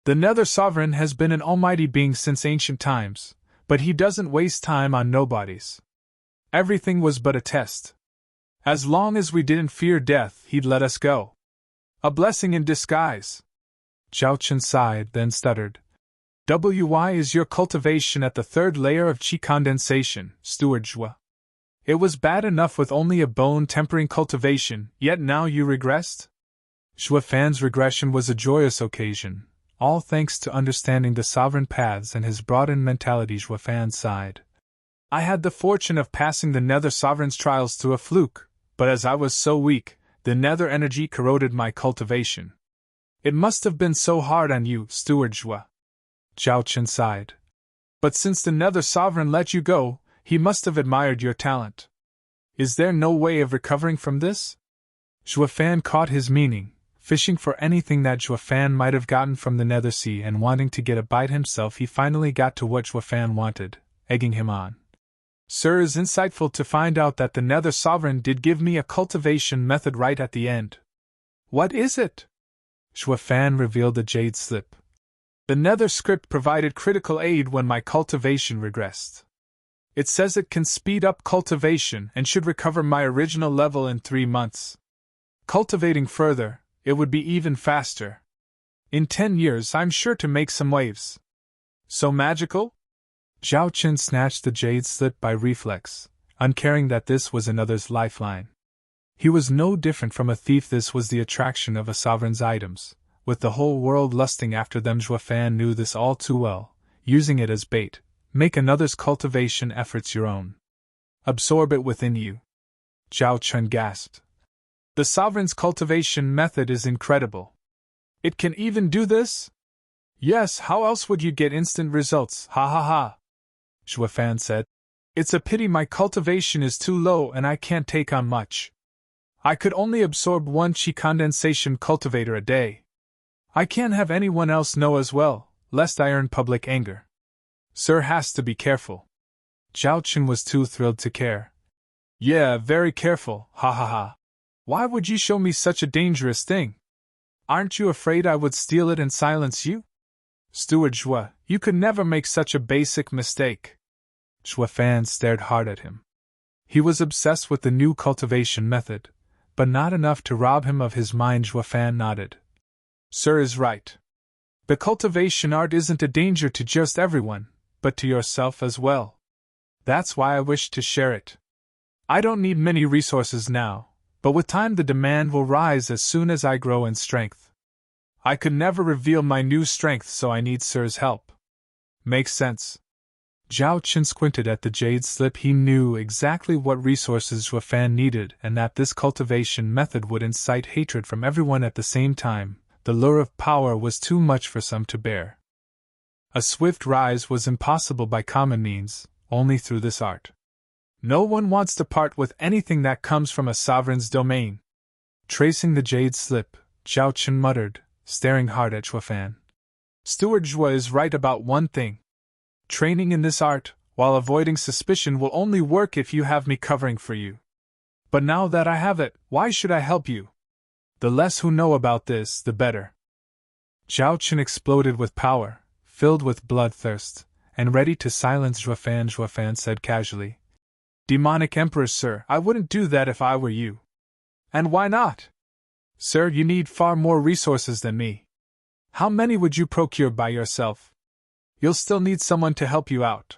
The Nether Sovereign has been an almighty being since ancient times, but he doesn't waste time on nobodies. Everything was but a test. As long as we didn't fear death, he'd let us go. A blessing in disguise. Zhao Qin sighed, then stuttered. Why is your cultivation at the 3rd layer of qi condensation, Steward Zhuo? It was bad enough with only a bone-tempering cultivation, yet now you regressed? Zhuofan's regression was a joyous occasion, all thanks to understanding the sovereign paths and his broadened mentality. Zhuofan sighed. I had the fortune of passing the Nether Sovereign's trials through a fluke, but as I was so weak, the Nether energy corroded my cultivation. It must have been so hard on you, Steward Zhuo. Zhao Qin sighed. But since the Nether Sovereign let you go, he must have admired your talent. Is there no way of recovering from this? Zhuofan caught his meaning, Fishing for anything that Zhuo Fan might have gotten from the Nether Sea and wanting to get a bite himself, he finally got to what Zhuo Fan wanted, egging him on. Sir, is insightful to find out that the Nether Sovereign did give me a cultivation method right at the end. What is it? Zhuo Fan revealed the jade slip. The Nether script provided critical aid when my cultivation regressed. It says it can speed up cultivation and should recover my original level in 3 months. Cultivating further, it would be even faster. In 10 years, I'm sure to make some waves. So magical? Zhao Qin snatched the jade slip by reflex, uncaring that this was another's lifeline. He was no different from a thief. This was the attraction of a sovereign's items. With the whole world lusting after them, Zhuo Fan knew this all too well. Using it as bait, make another's cultivation efforts your own. Absorb it within you. Zhao Qin gasped. The sovereign's cultivation method is incredible. It can even do this? Yes, how else would you get instant results? Ha ha ha. Zhuo Fan said. It's a pity my cultivation is too low and I can't take on much. I could only absorb 1 qi condensation cultivator a day. I can't have anyone else know as well, lest I earn public anger. Sir has to be careful. Zhao Qin was too thrilled to care. Yeah, very careful, ha ha ha. Why would you show me such a dangerous thing? Aren't you afraid I would steal it and silence you? Steward Zhuo, you could never make such a basic mistake. Zhuo Fan stared hard at him. He was obsessed with the new cultivation method, but not enough to rob him of his mind. Zhuo Fan nodded. Sir is right. The cultivation art isn't a danger to just everyone, but to yourself as well. That's why I wish to share it. I don't need many resources now, but with time the demand will rise as soon as I grow in strength. I could never reveal my new strength, so I need Sir's help. Makes sense. Zhao Qin squinted at the jade slip. He knew exactly what resources Zhuo Fan needed, and that this cultivation method would incite hatred from everyone at the same time. The lure of power was too much for some to bear. A swift rise was impossible by common means, only through this art. No one wants to part with anything that comes from a sovereign's domain. Tracing the jade slip, Zhao Qin muttered, staring hard at Zhuo Fan. Steward Zhuo is right about one thing. Training in this art, while avoiding suspicion, will only work if you have me covering for you. But now that I have it, why should I help you? The less who know about this, the better. Zhao Qin exploded with power, filled with bloodthirst, and ready to silence Zhuo Fan. Zhuo Fan said casually, Demonic Emperor, sir, I wouldn't do that if I were you. And why not? Sir, you need far more resources than me. How many would you procure by yourself? You'll still need someone to help you out.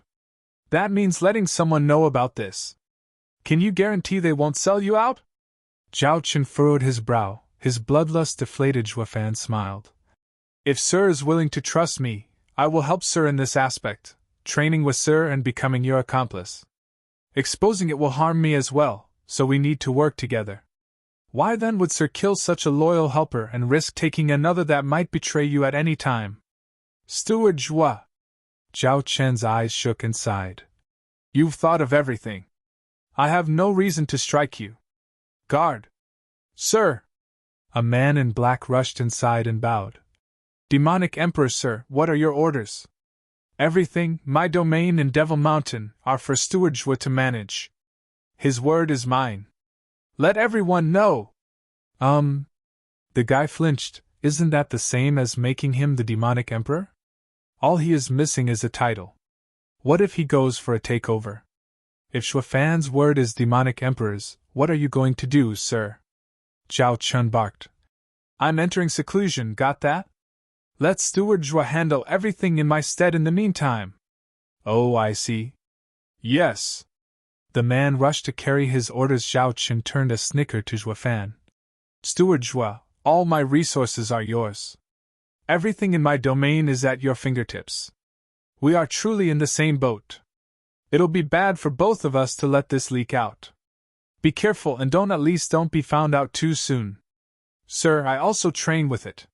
That means letting someone know about this. Can you guarantee they won't sell you out? Zhao Qin furrowed his brow, his bloodlust deflated. Zhuo Fan smiled. If Sir is willing to trust me, I will help Sir in this aspect, training with Sir and becoming your accomplice. Exposing it will harm me as well, so we need to work together. Why then would Sir kill such a loyal helper and risk taking another that might betray you at any time? Steward Zhuo. Zhao Qin's eyes shook and sighed. You've thought of everything. I have no reason to strike you. Guard. Sir. A man in black rushed inside and bowed. Demonic Emperor, sir, what are your orders? Everything, my domain and Devil Mountain, are for Steward Zhuo to manage. His word is mine. Let everyone know. The guy flinched. Isn't that the same as making him the Demonic Emperor? All he is missing is a title. What if he goes for a takeover? If Zhuo Fan's word is Demonic Emperor's, what are you going to do, sir? Zhao Qin barked. I'm entering seclusion, got that? Let Steward Zhuo handle everything in my stead in the meantime. Oh, I see. Yes. The man rushed to carry his orders. Zhao Qin turned a snicker to Zhuo Fan. Steward Zhuo, all my resources are yours. Everything in my domain is at your fingertips. We are truly in the same boat. It'll be bad for both of us to let this leak out. Be careful and don't be found out too soon. Sir, I also train with it.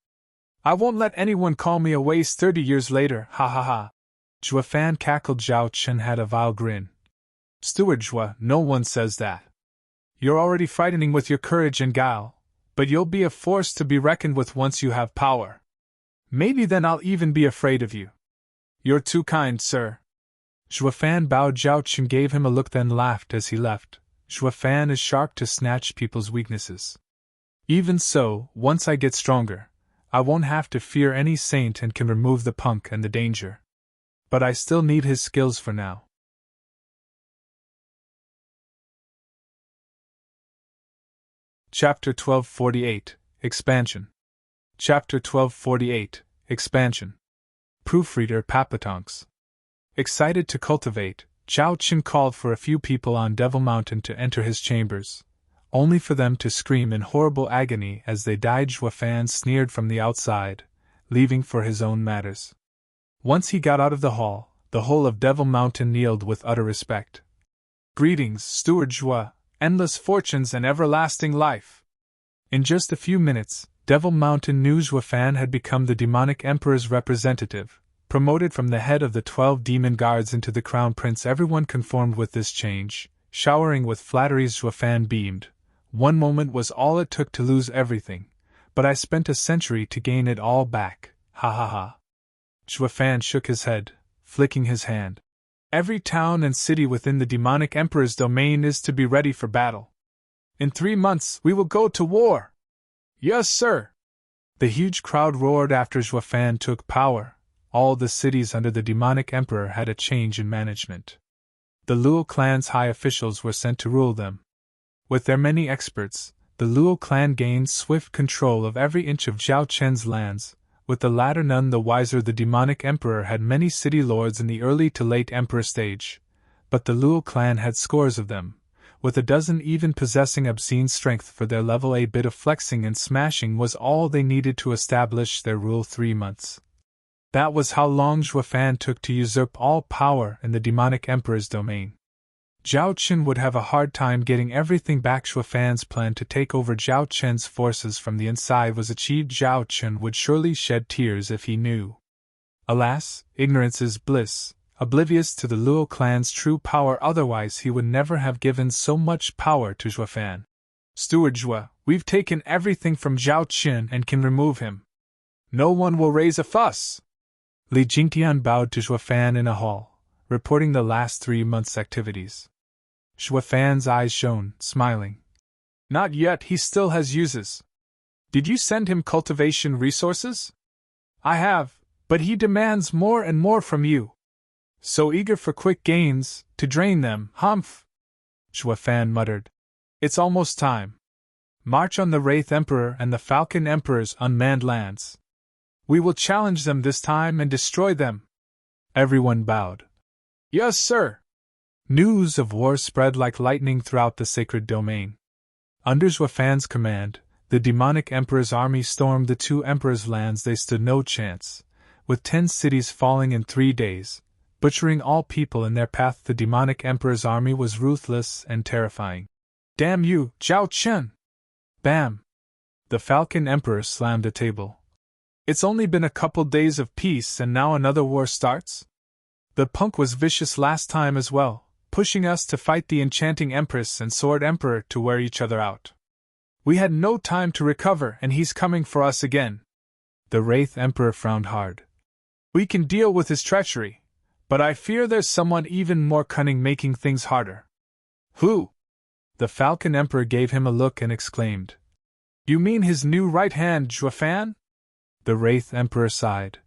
I won't let anyone call me a waste 30 years later, ha ha ha. Zhuo Fan cackled. Zhao Qin had a vile grin. Steward Zhuo, no one says that. You're already frightening with your courage and guile, But you'll be a force to be reckoned with once you have power. Maybe then I'll even be afraid of you. You're too kind, sir. Zhuofan bowed. Zhao Qun gave him a look, then laughed as he left. Zhuofan is sharp to snatch people's weaknesses. Even so, once I get stronger, I won't have to fear any saint and can remove the punk and the danger. But I still need his skills for now. Chapter 1248, Expansion. Chapter 1248, Expansion. Proofreader Papatonks. Excited to cultivate, Zhao Qin called for a few people on Devil Mountain to enter his chambers, only for them to scream in horrible agony as they died. Zhuofan sneered from the outside, leaving for his own matters. Once he got out of the hall, the whole of Devil Mountain kneeled with utter respect. Greetings, Steward Zhua, endless fortunes and everlasting life. In just a few minutes, Devil Mountain knew Zhuofan had become the demonic emperor's representative, promoted from the head of the 12 demon guards into the crown prince. Everyone conformed with this change, showering with flatteries. Zhuofan beamed. One moment was all it took to lose everything, but I spent a century to gain it all back, ha ha ha. Zhuofan shook his head, flicking his hand. Every town and city within the demonic emperor's domain is to be ready for battle. In 3 months we will go to war. Yes, sir. The huge crowd roared after Zhuofan took power. All the cities under the demonic emperor had a change in management. The Luo clan's high officials were sent to rule them. With their many experts, the Luo clan gained swift control of every inch of Zhao Chen's lands. With the latter none the wiser. The demonic emperor had many city lords in the early to late emperor stage, but the Luo clan had scores of them, with a dozen even possessing obscene strength for their level. A bit of flexing and smashing was all they needed to establish their rule. 3 months. That was how long Zhuofan took to usurp all power in the demonic emperor's domain. Zhao Qun would have a hard time getting everything back. Zhuofan's plan to take over Zhao Chen's forces from the inside was achieved. Zhao Qun would surely shed tears if he knew. Alas, ignorance is bliss, oblivious to the Luo clan's true power. Otherwise he would never have given so much power to Zhuofan. Steward Zhua, we've taken everything from Zhao Qun and can remove him. No one will raise a fuss. Li Jingtian bowed to Zhuofan in a hall, reporting the last 3 months' activities. Zhuofan's eyes shone, smiling. Not yet, he still has uses. Did you send him cultivation resources? I have, but he demands more and more from you. So eager for quick gains, to drain them, humph! Zhuofan muttered. It's almost time. March on the Wraith Emperor and the Falcon Emperor's unmanned lands. We will challenge them this time and destroy them. Everyone bowed. Yes, sir. News of war spread like lightning throughout the sacred domain. Under Zhuofan's command, the demonic emperor's army stormed the 2 emperors' lands. They stood no chance, with 10 cities falling in 3 days, butchering all people in their path. The demonic emperor's army was ruthless and terrifying. Damn you, Zhao Chen! Bam! The Falcon Emperor slammed a table. It's only been a couple days of peace and now another war starts? The punk was vicious last time as well, pushing us to fight the Enchanting Empress and Sword Emperor to wear each other out. We had no time to recover and he's coming for us again. The Wraith Emperor frowned hard. We can deal with his treachery, but I fear there's someone even more cunning making things harder. Who? The Falcon Emperor gave him a look and exclaimed. You mean his new right hand, Zhuofan? The Wraith Emperor sighed.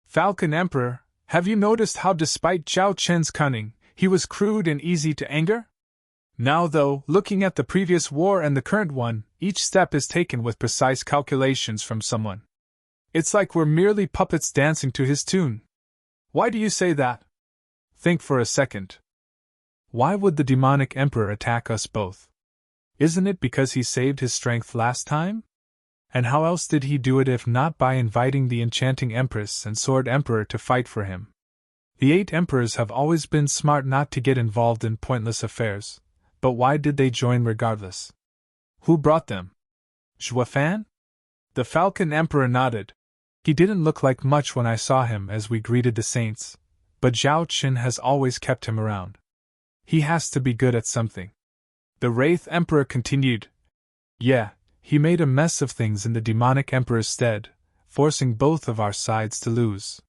Falcon Emperor, have you noticed how despite Zhao Chen's cunning, he was crude and easy to anger? Now though, looking at the previous war and the current one, each step is taken with precise calculations from someone. It's like we're merely puppets dancing to his tune. Why do you say that? Think for a second. Why would the demonic emperor attack us both? Isn't it because he saved his strength last time? And how else did he do it if not by inviting the Enchanting Empress and Sword Emperor to fight for him? The 8 emperors have always been smart not to get involved in pointless affairs, but why did they join regardless? Who brought them? Zhuofan? The Falcon Emperor nodded. He didn't look like much when I saw him as we greeted the saints, but Zhao Qin has always kept him around. He has to be good at something. The Wraith Emperor continued. Yeah, he made a mess of things in the demonic emperor's stead, forcing both of our sides to lose.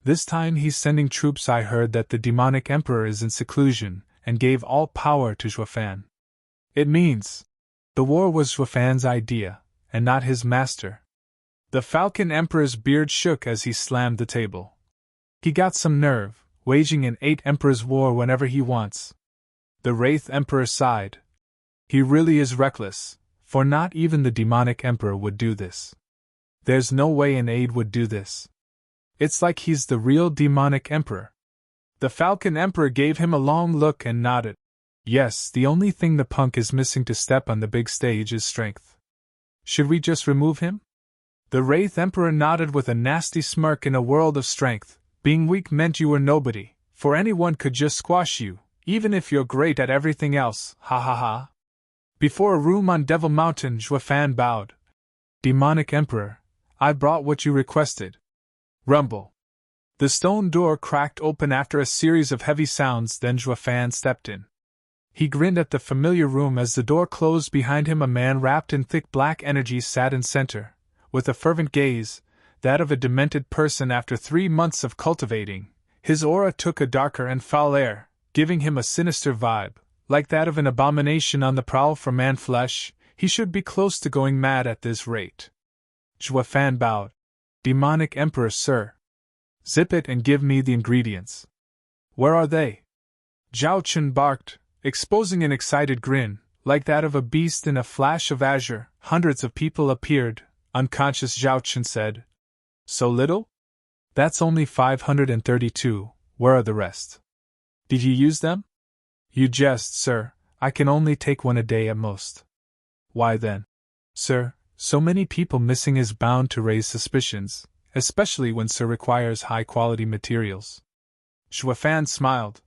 This time he's sending troops. I heard that the demonic emperor is in seclusion, and gave all power to Zhuafan. It means the war was Zhuafan's idea, and not his master. The Falcon Emperor's beard shook as he slammed the table. He got some nerve, waging an 8 Emperor's war whenever he wants. The Wraith Emperor sighed. He really is reckless, for not even the demonic emperor would do this. There's no way an aide would do this. It's like he's the real demonic emperor. The Falcon Emperor gave him a long look and nodded. Yes, the only thing the punk is missing to step on the big stage is strength. Should we just remove him? The Wraith Emperor nodded with a nasty smirk. In a world of strength, being weak meant you were nobody, for anyone could just squash you, even if you're great at everything else, ha ha ha. Before a room on Devil Mountain, Zhuafan bowed. Demonic Emperor, I brought what you requested. Rumble. The stone door cracked open after a series of heavy sounds, then Zhuafan stepped in. He grinned at the familiar room as the door closed behind him. A man wrapped in thick black energy sat in center, with a fervent gaze, that of a demented person after 3 months of cultivating. His aura took a darker and foul air, giving him a sinister vibe, like that of an abomination on the prowl for man-flesh. He should be close to going mad at this rate. Zhuafan bowed. Demonic Emperor, sir. Zip it and give me the ingredients. Where are they? Zhao Chun barked, exposing an excited grin, like that of a beast. In a flash of azure, hundreds of people appeared. Unconscious Zhao Chun said. So little? That's only 532, where are the rest? Did you use them? You jest, sir, I can only take one a day at most. Why then? Sir, so many people missing is bound to raise suspicions, especially when sir requires high-quality materials. Zhuafan smiled.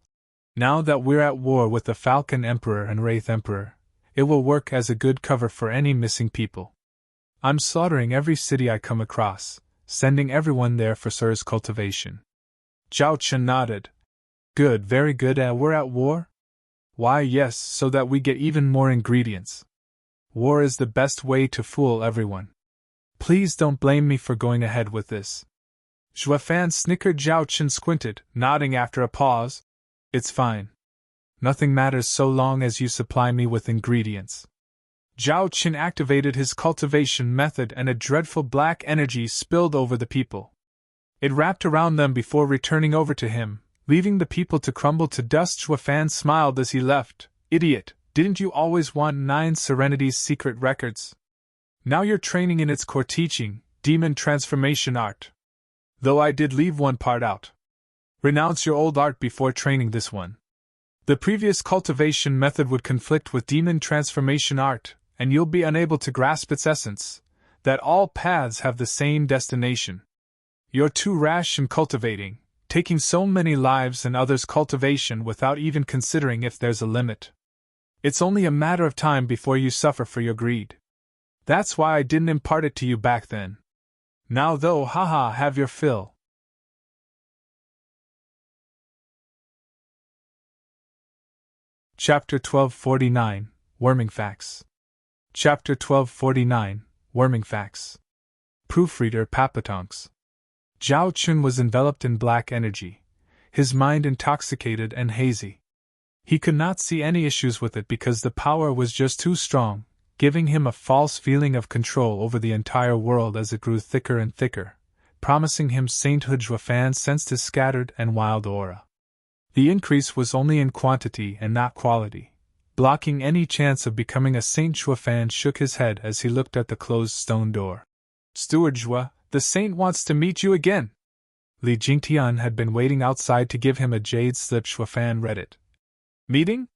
Now that we're at war with the Falcon Emperor and Wraith Emperor, it will work as a good cover for any missing people. I'm slaughtering every city I come across, sending everyone there for sir's cultivation. Zhao Chun nodded. Good, very good. We're at war? Why, yes, so that we get even more ingredients. War is the best way to fool everyone. Please don't blame me for going ahead with this. Zhuafan snickered. Zhao Chun squinted, nodding after a pause. It's fine. Nothing matters so long as you supply me with ingredients. Zhao Chun activated his cultivation method and a dreadful black energy spilled over the people. It wrapped around them before returning over to him, leaving the people to crumble to dust. Zhuafan smiled as he left. Idiot, didn't you always want 9 Serenity's secret records? Now you're training in its core teaching, demon transformation art. Though I did leave one part out. Renounce your old art before training this one. The previous cultivation method would conflict with demon transformation art, and you'll be unable to grasp its essence, that all paths have the same destination. You're too rash in cultivating, taking so many lives and others' cultivation without even considering if there's a limit. It's only a matter of time before you suffer for your greed. That's why I didn't impart it to you back then. Now though, haha, have your fill. Chapter 1249, Worming Facts. Chapter 1249, Worming Facts. Proofreader Papatonks. Zhao Chun was enveloped in black energy, his mind intoxicated and hazy. He could not see any issues with it because the power was just too strong, giving him a false feeling of control over the entire world as it grew thicker and thicker, promising him sainthood. Zhuafan sensed his scattered and wild aura. The increase was only in quantity and not quality, blocking any chance of becoming a saint. Zhuafan shook his head as he looked at the closed stone door. Steward Zhua, the saint wants to meet you again. Li Jingtian had been waiting outside to give him a jade slip. Zhuafan read it. Meeting?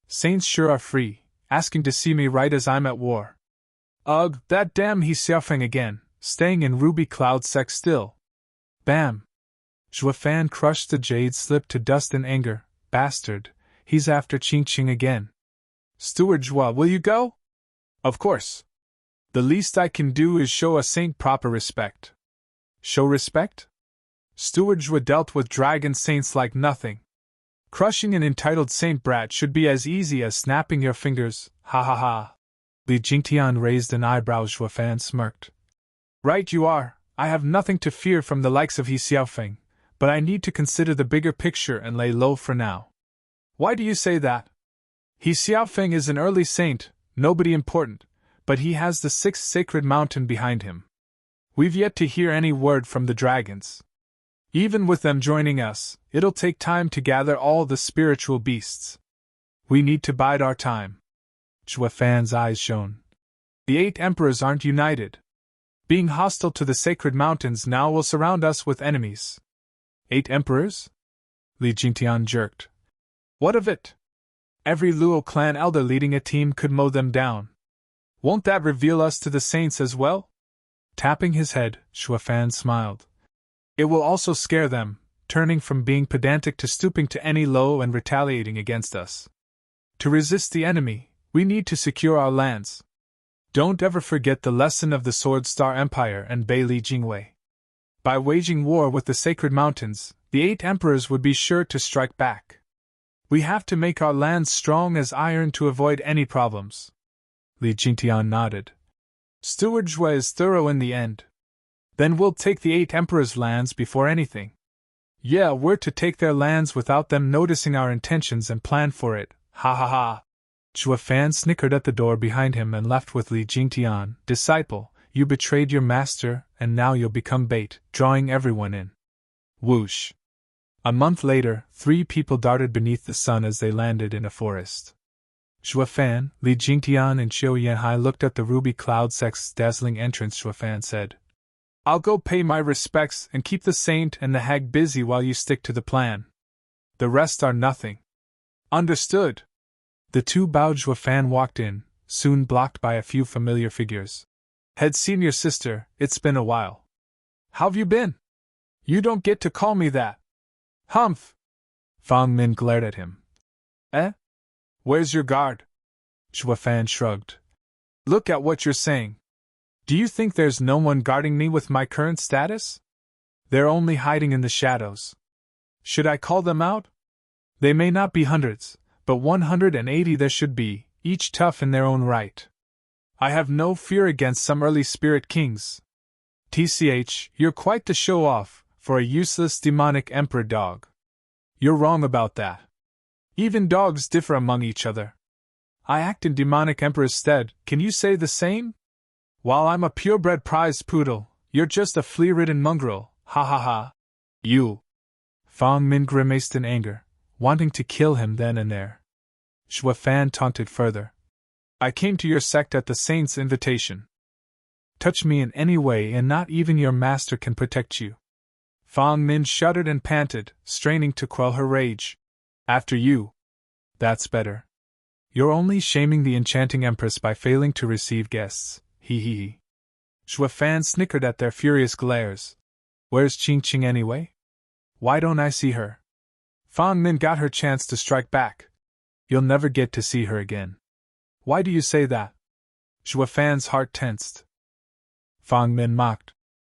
Saints sure are free, asking to see me right as I'm at war. Ugh, that damn He Xiaofeng again, staying in Ruby Cloud Sec still. Bam! Zhuafan crushed the jade slip to dust in anger. Bastard, he's after Qingqing again. Steward Zhua, will you go? Of course. The least I can do is show a saint proper respect. Show respect? Steward Zhua dealt with dragon saints like nothing. Crushing an entitled saint brat should be as easy as snapping your fingers, ha ha ha. Li Jingtian raised an eyebrow. Zhuo Fan smirked. Right you are, I have nothing to fear from the likes of He Xiaofeng, but I need to consider the bigger picture and lay low for now. Why do you say that? He Xiaofeng is an early saint, nobody important, but he has the 6th sacred mountain behind him. We've yet to hear any word from the dragons. Even with them joining us, it'll take time to gather all the spiritual beasts. We need to bide our time. Zhuo Fan's eyes shone. The 8 emperors aren't united. Being hostile to the sacred mountains now will surround us with enemies. 8 emperors? Li Jingtian jerked. What of it? Every Luo clan elder leading a team could mow them down. Won't that reveal us to the saints as well? Tapping his head, Zhuo Fan smiled. It will also scare them, turning from being pedantic to stooping to any low and retaliating against us. To resist the enemy, we need to secure our lands. Don't ever forget the lesson of the Sword Star Empire and Bei Li Jingwei. By waging war with the sacred mountains, the 8 emperors would be sure to strike back. We have to make our lands strong as iron to avoid any problems. Li Jingtian nodded. Steward Zhuo is thorough in the end. Then we'll take the 8 emperors' lands before anything. Yeah, we're to take their lands without them noticing our intentions and plan for it, ha ha ha. Zhuo Fan snickered at the door behind him and left with Li Jingtian. Disciple, you betrayed your master, and now you'll become bait, drawing everyone in. Whoosh. A month later, 3 people darted beneath the sun as they landed in a forest. Zhuo Fan, Li Jingtian, and Qiu Yanhai looked at the ruby cloud sect's dazzling entrance. Zhuo Fan said, I'll go pay my respects and keep the saint and the hag busy while you stick to the plan. The rest are nothing. Understood. The 2 bowed. Zhuo Fan walked in, soon blocked by a few familiar figures. Had seen your sister, it's been a while. How've you been? You don't get to call me that. Humph! Fang Min glared at him. Eh? Where's your guard? Zhuo Fan shrugged. Look at what you're saying. Do you think there's no one guarding me with my current status? They're only hiding in the shadows. Should I call them out? They may not be hundreds, but 180 there should be, each tough in their own right. I have no fear against some early spirit kings. TCH, you're quite the show-off, for a useless demonic emperor dog. You're wrong about that. Even dogs differ among each other. I act in demonic emperor's stead, can you say the same? While I'm a purebred prize poodle, you're just a flea-ridden mongrel, ha ha ha. You. Fang Min grimaced in anger, wanting to kill him then and there. Zhuo Fan taunted further. I came to your sect at the saint's invitation. Touch me in any way and not even your master can protect you. Fang Min shuddered and panted, straining to quell her rage. After you. That's better. You're only shaming the enchanting empress by failing to receive guests. Hee hee hee. Zhuo Fan snickered at their furious glares. Where's Qing Qing anyway? Why don't I see her? Fang Min got her chance to strike back. You'll never get to see her again. Why do you say that? Zhuo Fan's heart tensed. Fang Min mocked.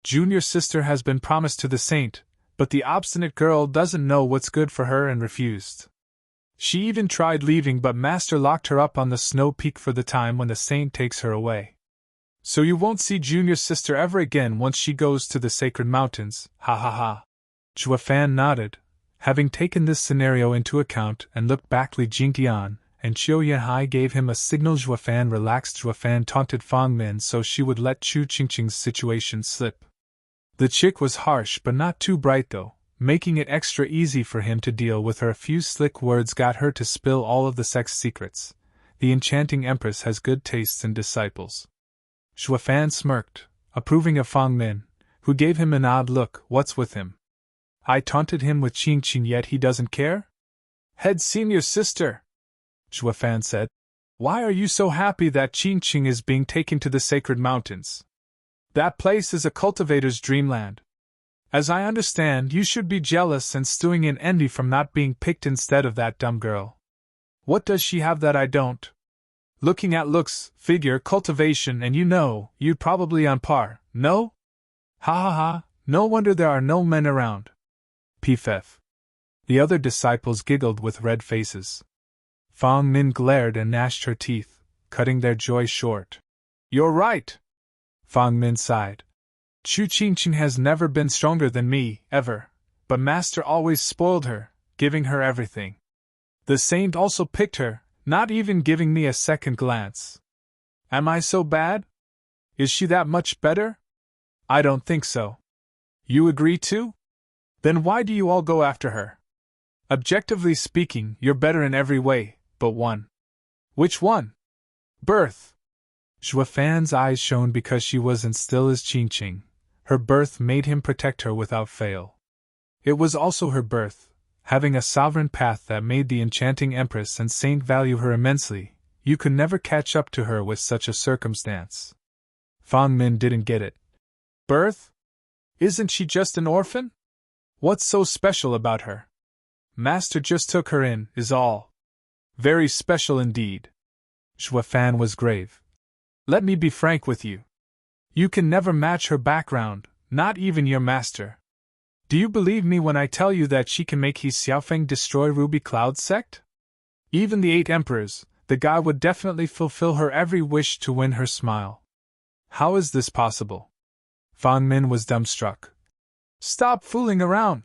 Junior sister has been promised to the saint, but the obstinate girl doesn't know what's good for her and refused. She even tried leaving, but master locked her up on the snow peak for the time when the saint takes her away. So you won't see junior sister ever again once she goes to the sacred mountains, ha ha ha. Zhuo Fan nodded, having taken this scenario into account and looked back. Li Jingtian and Qiu Yanhai gave him a signal. Zhuo Fan relaxed. Zhuo Fan taunted Fang Min so she would let Chu Qingqing's situation slip. The chick was harsh but not too bright though, making it extra easy for him to deal with her. A few slick words got her to spill all of the sect's secrets. The enchanting empress has good tastes in disciples. Zhuo Fan smirked, approving of Fang Min, who gave him an odd look. What's with him? I taunted him with Qing Qing yet he doesn't care? Had seen your sister, Zhuo Fan said. Why are you so happy that Qing Qing is being taken to the sacred mountains? That place is a cultivator's dreamland. As I understand, you should be jealous and stewing in envy from not being picked instead of that dumb girl. What does she have that I don't? Looking at looks, figure, cultivation, and you'd probably on par, no? Ha ha ha, no wonder there are no men around. Pff. The other disciples giggled with red faces. Fang Min glared and gnashed her teeth. cutting their joy short. You're right, Fang Min sighed. Chu Qingqing has never been stronger than me, ever, but Master always spoiled her, giving her everything. The saint also picked her, not even giving me a second glance. Am I so bad? Is she that much better? I don't think so. You agree too? Then why do you all go after her? Objectively speaking, you're better in every way, but one. Which one? Birth. Zhua Fan's eyes shone because she wasn't still as Qingqing. Her birth made him protect her without fail. It was also her birth, having a sovereign path that made the enchanting empress and saint value her immensely. You could never catch up to her with such a circumstance. Fang Min didn't get it. Birth? Isn't she just an orphan? What's so special about her? Master just took her in, is all. Very special indeed. Zhua Fan was grave. Let me be frank with you. You can never match her background, not even your master. Do you believe me when I tell you that she can make He Xiaofeng destroy Ruby Cloud sect? Even the 8 emperors, the guy would definitely fulfill her every wish to win her smile. How is this possible? Fang Min was dumbstruck. Stop fooling around.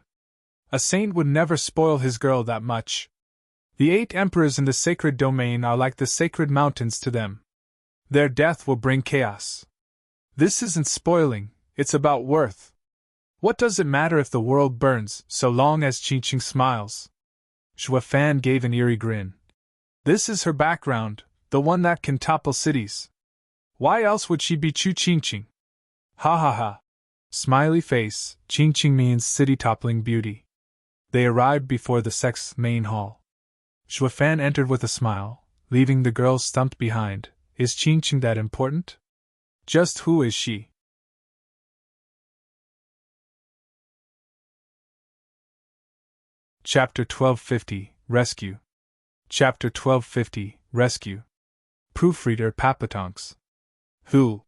A saint would never spoil his girl that much. The 8 emperors in the sacred domain are like the sacred mountains to them. Their death will bring chaos. This isn't spoiling, it's about worth. What does it matter if the world burns, so long as Qingqing smiles? Zhua Fan gave an eerie grin. This is her background, the one that can topple cities. Why else would she be Chu Qingqing? Ha ha ha. Smiley face, Qingqing means city-toppling beauty. They arrived before the sect's main hall. Zhua Fan entered with a smile, leaving the girls stumped behind. Is Qingqing that important? Just who is she? Chapter 1250, Rescue. Chapter 1250, Rescue. Proofreader Papatonks. Who?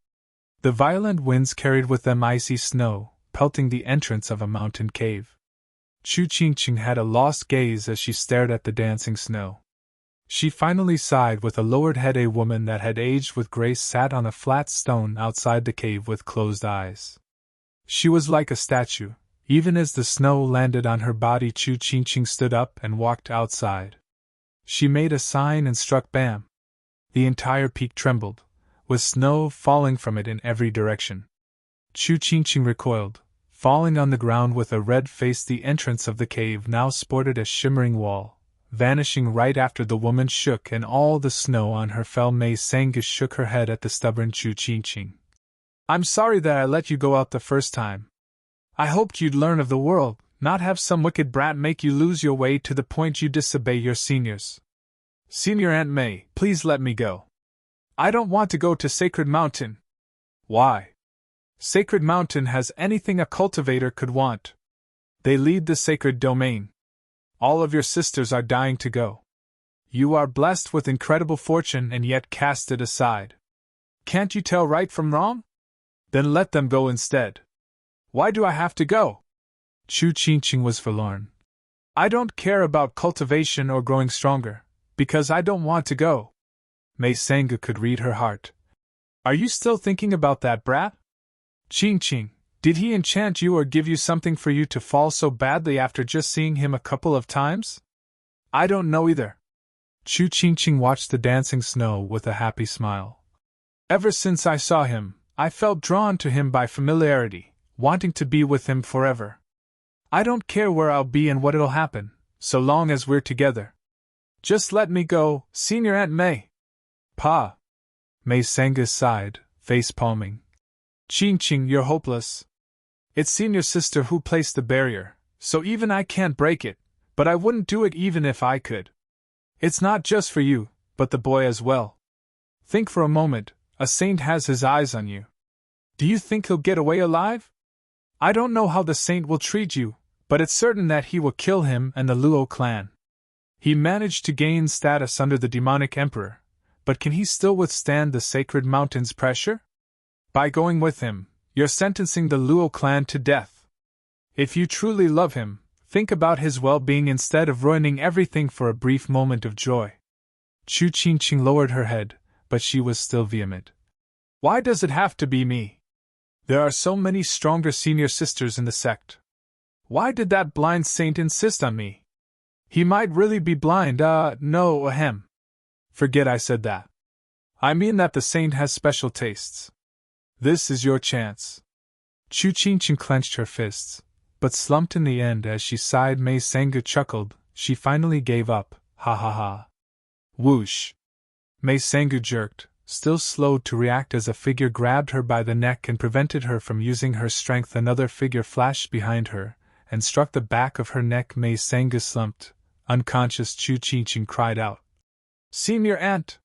The violent winds carried with them icy snow, pelting the entrance of a mountain cave. Chu Qingqing had a lost gaze as she stared at the dancing snow. She finally sighed with a lowered head. A woman that had aged with grace sat on a flat stone outside the cave with closed eyes. She was like a statue. Even as the snow landed on her body, Chu Qingqing stood up and walked outside. She made a sign and struck bam. The entire peak trembled, with snow falling from it in every direction. Chu Qingqing recoiled, falling on the ground with a red face. The entrance of the cave now sported a shimmering wall, vanishing right after the woman shook and all the snow on her fell. Mei Sanga shook her head at the stubborn Chu Qingqing. I'm sorry that I let you go out the first time. I hoped you'd learn of the world, not have some wicked brat make you lose your way to the point you disobey your seniors. Senior Aunt May, please let me go. I don't want to go to Sacred Mountain. Why? Sacred Mountain has anything a cultivator could want. They lead the sacred domain. All of your sisters are dying to go. You are blessed with incredible fortune and yet cast it aside. Can't you tell right from wrong? Then let them go instead. Why do I have to go? Chu Qingqing was forlorn. I don't care about cultivation or growing stronger, because I don't want to go. Mei Sanga could read her heart. Are you still thinking about that brat? Qingqing, did he enchant you or give you something for you to fall so badly after just seeing him a couple of times? I don't know either. Chu Qingqing watched the dancing snow with a happy smile. Ever since I saw him, I felt drawn to him by familiarity, wanting to be with him forever. I don't care where I'll be and what'll happen, so long as we're together. Just let me go, Senior Aunt May. Pa. Mei Sanga sighed, face palming. Qingqing, you're hopeless. It's Senior Sister who placed the barrier, so even I can't break it, but I wouldn't do it even if I could. It's not just for you, but the boy as well. Think for a moment, a saint has his eyes on you. Do you think he'll get away alive? I don't know how the saint will treat you, but it's certain that he will kill him and the Luo clan. He managed to gain status under the demonic emperor, but can he still withstand the sacred mountain's pressure? By going with him, you're sentencing the Luo clan to death. If you truly love him, think about his well-being instead of ruining everything for a brief moment of joy. Chu Qingqing lowered her head, but she was still vehement. Why does it have to be me? There are so many stronger senior sisters in the sect. Why did that blind saint insist on me? He might really be blind, no, ahem. Forget I said that. I mean that the saint has special tastes. This is your chance. Chu Qingqing clenched her fists, but slumped in the end as she sighed. Mei Sangha chuckled. She finally gave up. Ha ha ha. Whoosh. Mei Sangha jerked, still slowed to react as a figure grabbed her by the neck and prevented her from using her strength. Another figure flashed behind her and struck the back of her neck. Mei Sangha slumped. Unconscious. Chu Qingqing cried out. Senior Aunt!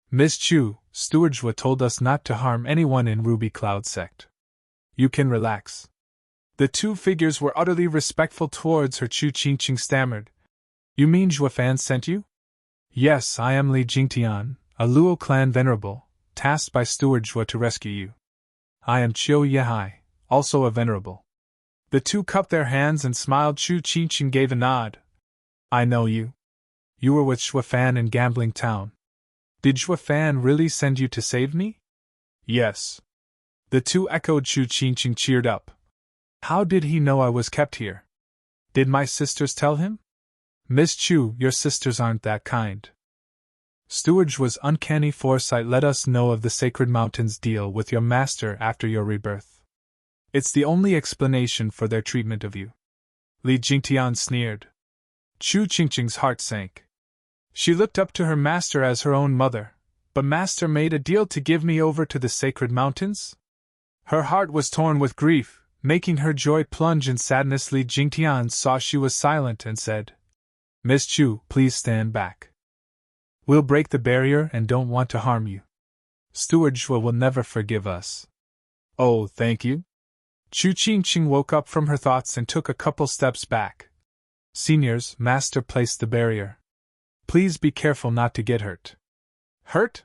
Miss Chu, Steward Zhua told us not to harm anyone in Ruby Cloud sect. You can relax. The two figures were utterly respectful towards her. Chu Qingqing stammered. You mean Zhua Fan sent you? Yes, I am Li Jingtian, a Luo clan venerable, tasked by Steward Zhua to rescue you. I am Chiu Yehai, also a venerable. The two cupped their hands and smiled. Chu Qingqing gave a nod. I know you. You were with Zhua Fan in Gambling Town. Did Zhua Fan really send you to save me? Yes. The two echoed. Chu Qingqing cheered up. How did he know I was kept here? Did my sisters tell him? Miss Chu, your sisters aren't that kind. Steward Zhua's uncanny foresight let us know of the Sacred Mountains deal with your master after your rebirth. It's the only explanation for their treatment of you. Li Jingtian sneered. Chu Qingqing's heart sank. She looked up to her master as her own mother, but master made a deal to give me over to the Sacred Mountains? Her heart was torn with grief, making her joy plunge in sadness. Li Jingtian saw she was silent and said, Miss Chu, please stand back. We'll break the barrier and don't want to harm you. Steward Zhua will never forgive us. Oh, thank you. Chu Qingqing woke up from her thoughts and took a couple steps back. Seniors, master placed the barrier. Please be careful not to get hurt. Hurt?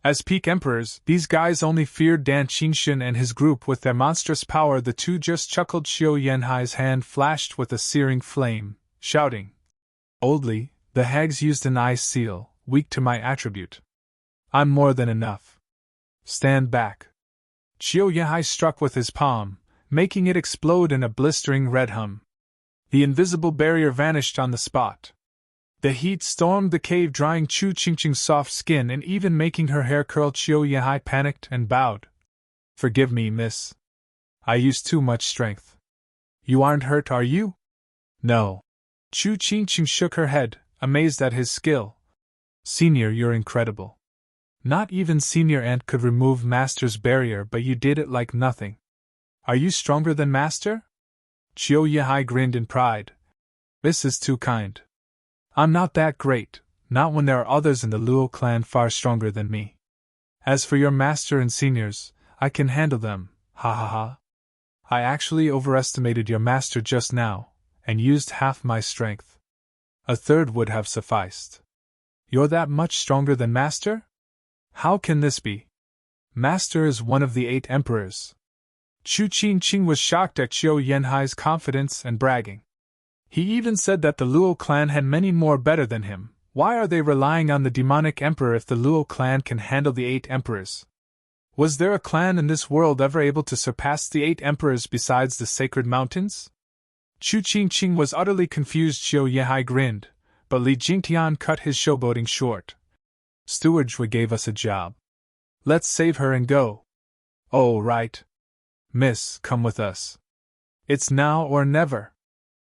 As peak emperors, these guys only feared Dan Qingxun and his group with their monstrous power. The two just chuckled. Xiao Yanhai's hand flashed with a searing flame, shouting, Oldly, the hags used an ice seal, weak to my attribute. I'm more than enough. Stand back. Xiao Yanhai struck with his palm, making it explode in a blistering red hum. The invisible barrier vanished on the spot. The heat stormed the cave, drying Chu Qingqing's soft skin and even making her hair curl. Xiao Yanhai panicked and bowed. Forgive me, miss. I used too much strength. You aren't hurt, are you? No. Chu Qingqing shook her head, amazed at his skill. Senior, you're incredible. Not even Senior Aunt could remove Master's barrier, but you did it like nothing. Are you stronger than Master? Xiao Yehai grinned in pride. This is too kind. I'm not that great, not when there are others in the Luo clan far stronger than me. As for your Master and Seniors, I can handle them, ha ha ha. I actually overestimated your Master just now, and used half my strength. A third would have sufficed. You're that much stronger than Master? How can this be? Master is one of the 8 emperors. Chu Qingqing was shocked at Xiao Yanhai's confidence and bragging. He even said that the Luo clan had many more better than him. Why are they relying on the demonic emperor if the Luo clan can handle the 8 emperors? Was there a clan in this world ever able to surpass the 8 emperors besides the Sacred Mountains? Chu Qingqing was utterly confused. Xiao Yehai grinned, but Li Jingtian cut his showboating short. Steward Zhua gave us a job. Let's save her and go. Oh, right. Miss, come with us. It's now or never.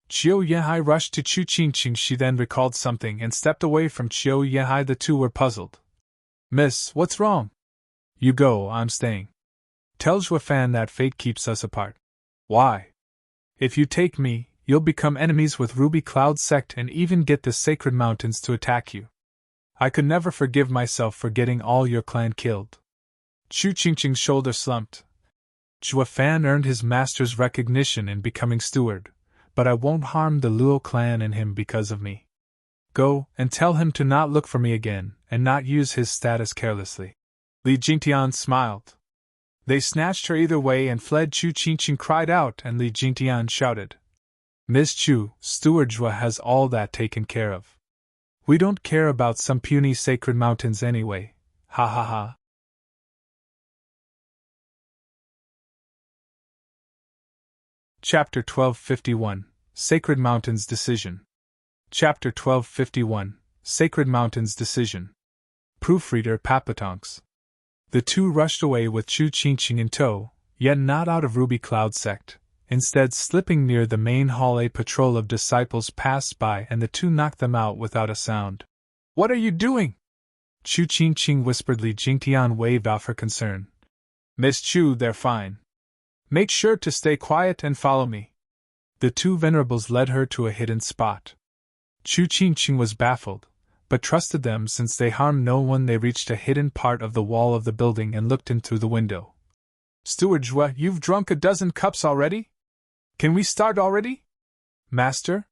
Xiao Yehai rushed to Chu Qingqing. She then recalled something and stepped away from Xiao Yehai. The two were puzzled. Miss, what's wrong? You go, I'm staying. Tell Zhua Fan that fate keeps us apart. Why? If you take me, you'll become enemies with Ruby Cloud sect and even get the Sacred Mountains to attack you. I could never forgive myself for getting all your clan killed. Chu Qingqing's shoulder slumped. Zhua Fan earned his master's recognition in becoming steward, but I won't harm the Luo clan and him because of me. Go, and tell him to not look for me again, and not use his status carelessly. Li Jingtian smiled. They snatched her either way and fled. Chu Qingqing cried out, and Li Jingtian shouted, Miss Chu, Steward Zhua has all that taken care of. We don't care about some puny Sacred Mountains anyway. Ha ha ha. Chapter 1251 Sacred Mountain's Decision. Chapter 1251 Sacred Mountain's Decision. Proofreader Papatonks. The two rushed away with Chu Qingqing in tow, yet not out of Ruby Cloud sect. Instead, slipping near the main hall, a patrol of disciples passed by and the two knocked them out without a sound. What are you doing? Chu Qingqing whispered. Li Jingtian waved off her concern. Miss Chu, they're fine. Make sure to stay quiet and follow me. The two venerables led her to a hidden spot. Chu Qingqing was baffled, but trusted them since they harmed no one. They reached a hidden part of the wall of the building and looked in through the window. Steward Zhua, you've drunk a dozen cups already? Can we start already? Master?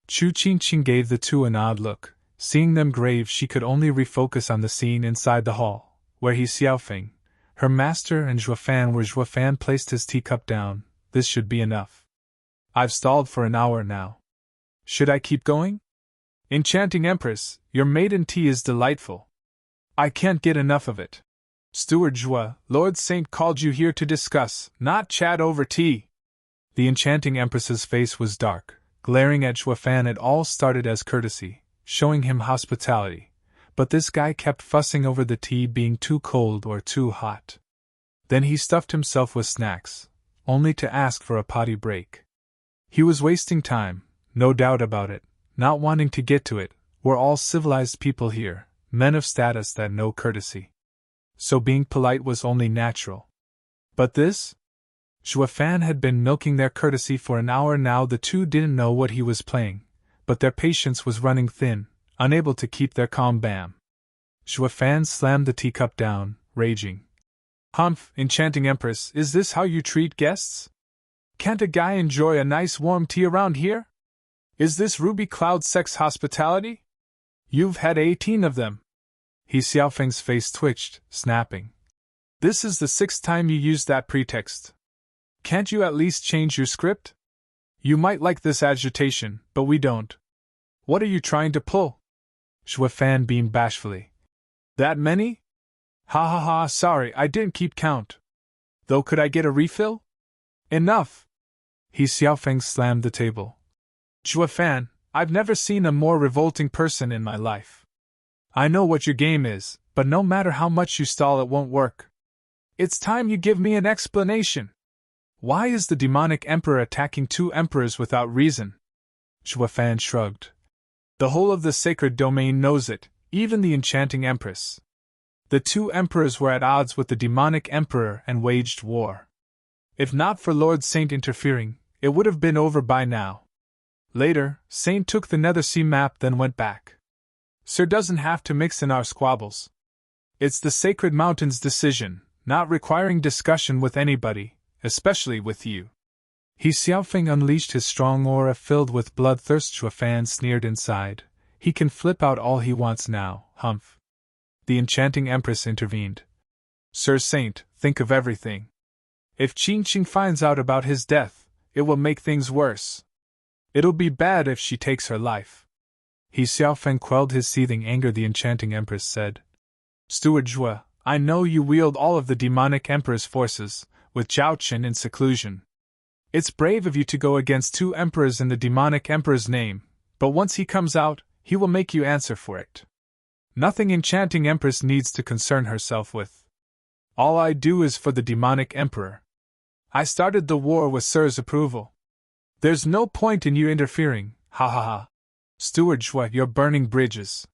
Chu Qingqing gave the two an odd look. Seeing them grave, she could only refocus on the scene inside the hall, where he Xiaofeng, her master, and Zhuafan, where Zhuafan placed his teacup down. This should be enough. I've stalled for an hour now. Should I keep going? Enchanting Empress, your maiden tea is delightful. I can't get enough of it. Steward Zhua, Lord Saint called you here to discuss, not chat over tea. The Enchanting Empress's face was dark, glaring at Zhuafan. It all started as courtesy, showing him hospitality, but this guy kept fussing over the tea being too cold or too hot. Then he stuffed himself with snacks, only to ask for a potty break. He was wasting time, no doubt about it, not wanting to get to it. We're all civilized people here, men of status that know courtesy. So being polite was only natural. But this? Zhuafan had been milking their courtesy for an hour now. The two didn't know what he was playing, but their patience was running thin, unable to keep their calm. Bam! Zhuafan slammed the teacup down, raging. Humph, Enchanting Empress, is this how you treat guests? Can't a guy enjoy a nice warm tea around here? Is this Ruby Cloud sex hospitality? You've had 18 of them. He Xiaofeng's face twitched, snapping. This is the 6th time you used that pretext. Can't you at least change your script? You might like this agitation, but we don't. What are you trying to pull? Zhuafan beamed bashfully. That many? Ha ha ha, sorry, I didn't keep count. Though could I get a refill? Enough! He Xiaofeng slammed the table. Zhuafan, I've never seen a more revolting person in my life. I know what your game is, but no matter how much you stall, it won't work. It's time you give me an explanation. Why is the demonic emperor attacking two emperors without reason? Zhuafan shrugged. The whole of the sacred domain knows it, even the Enchanting Empress. The two emperors were at odds with the demonic emperor and waged war. If not for Lord Saint interfering, it would have been over by now. Later, Saint took the Nethersea map, then went back. Sir doesn't have to mix in our squabbles. It's the Sacred Mountain's decision, not requiring discussion with anybody, especially with you. He Xiaofeng unleashed his strong aura filled with bloodthirst. Zhuafan sneered inside. He can flip out all he wants now, humph. The Enchanting Empress intervened. Sir Saint, think of everything. If Qingqing finds out about his death, it will make things worse. It'll be bad if she takes her life. He Xiaofeng quelled his seething anger. The Enchanting Empress said. Steward Zhua, I know you wield all of the demonic emperor's forces, with Zhao Qin in seclusion. It's brave of you to go against two emperors in the demonic emperor's name, but once he comes out, he will make you answer for it. Nothing Enchanting Empress needs to concern herself with. All I do is for the demonic emperor. I started the war with Sir's approval. There's no point in you interfering, ha ha ha. Steward Zhua, you're burning bridges.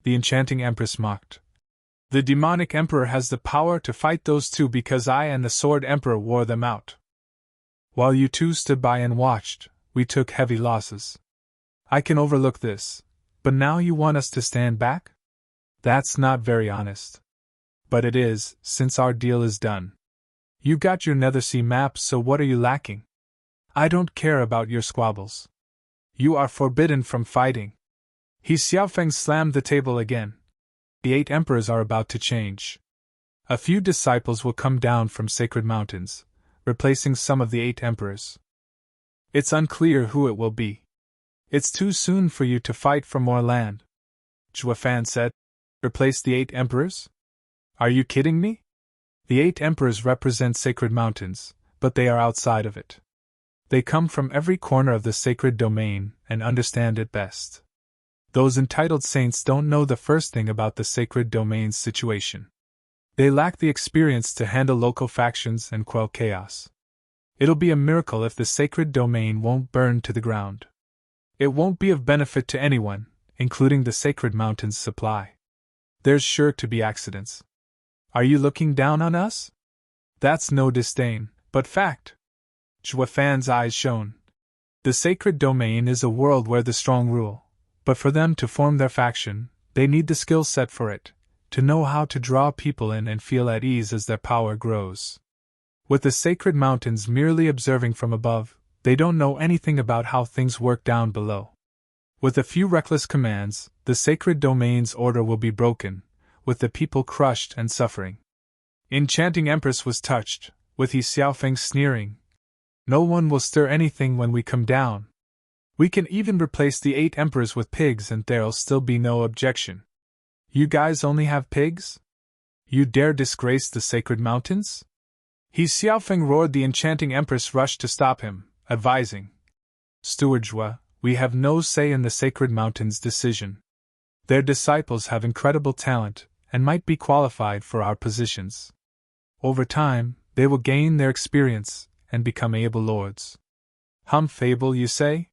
The Enchanting Empress mocked. The demonic emperor has the power to fight those two because I and the Sword Emperor wore them out. While you two stood by and watched, we took heavy losses. I can overlook this, but now you want us to stand back? That's not very honest. But it is, since our deal is done. You got your Nethersea map, so what are you lacking? I don't care about your squabbles. You are forbidden from fighting. He Xiaofeng slammed the table again. The 8 emperors are about to change. A few disciples will come down from sacred mountains, replacing some of the 8 emperors. It's unclear who it will be. It's too soon for you to fight for more land. Zhuafan said. Replace the 8 emperors? Are you kidding me? The 8 emperors represent sacred mountains, but they are outside of it. They come from every corner of the sacred domain and understand it best. Those entitled saints don't know the first thing about the sacred domain's situation. They lack the experience to handle local factions and quell chaos. It'll be a miracle if the sacred domain won't burn to the ground. It won't be of benefit to anyone, including the sacred mountain's supply. There's sure to be accidents. Are you looking down on us? That's no disdain, but fact. Zhua Fan's eyes shone. The sacred domain is a world where the strong rule, but for them to form their faction, they need the skill set for it, to know how to draw people in and feel at ease as their power grows. With the sacred mountains merely observing from above, they don't know anything about how things work down below. With a few reckless commands, the sacred domain's order will be broken, with the people crushed and suffering. Enchanting Empress was touched, with He Xiaofeng sneering. No one will stir anything when we come down. We can even replace the 8 emperors with pigs and there'll still be no objection. You guys only have pigs? You dare disgrace the sacred mountains? He Xiaofeng roared. The enchanting empress rushed to stop him, advising. Steward Zhua, we have no say in the sacred mountain's decision. Their disciples have incredible talent, and might be qualified for our positions. Over time, they will gain their experience, and become able lords. Fable, you say?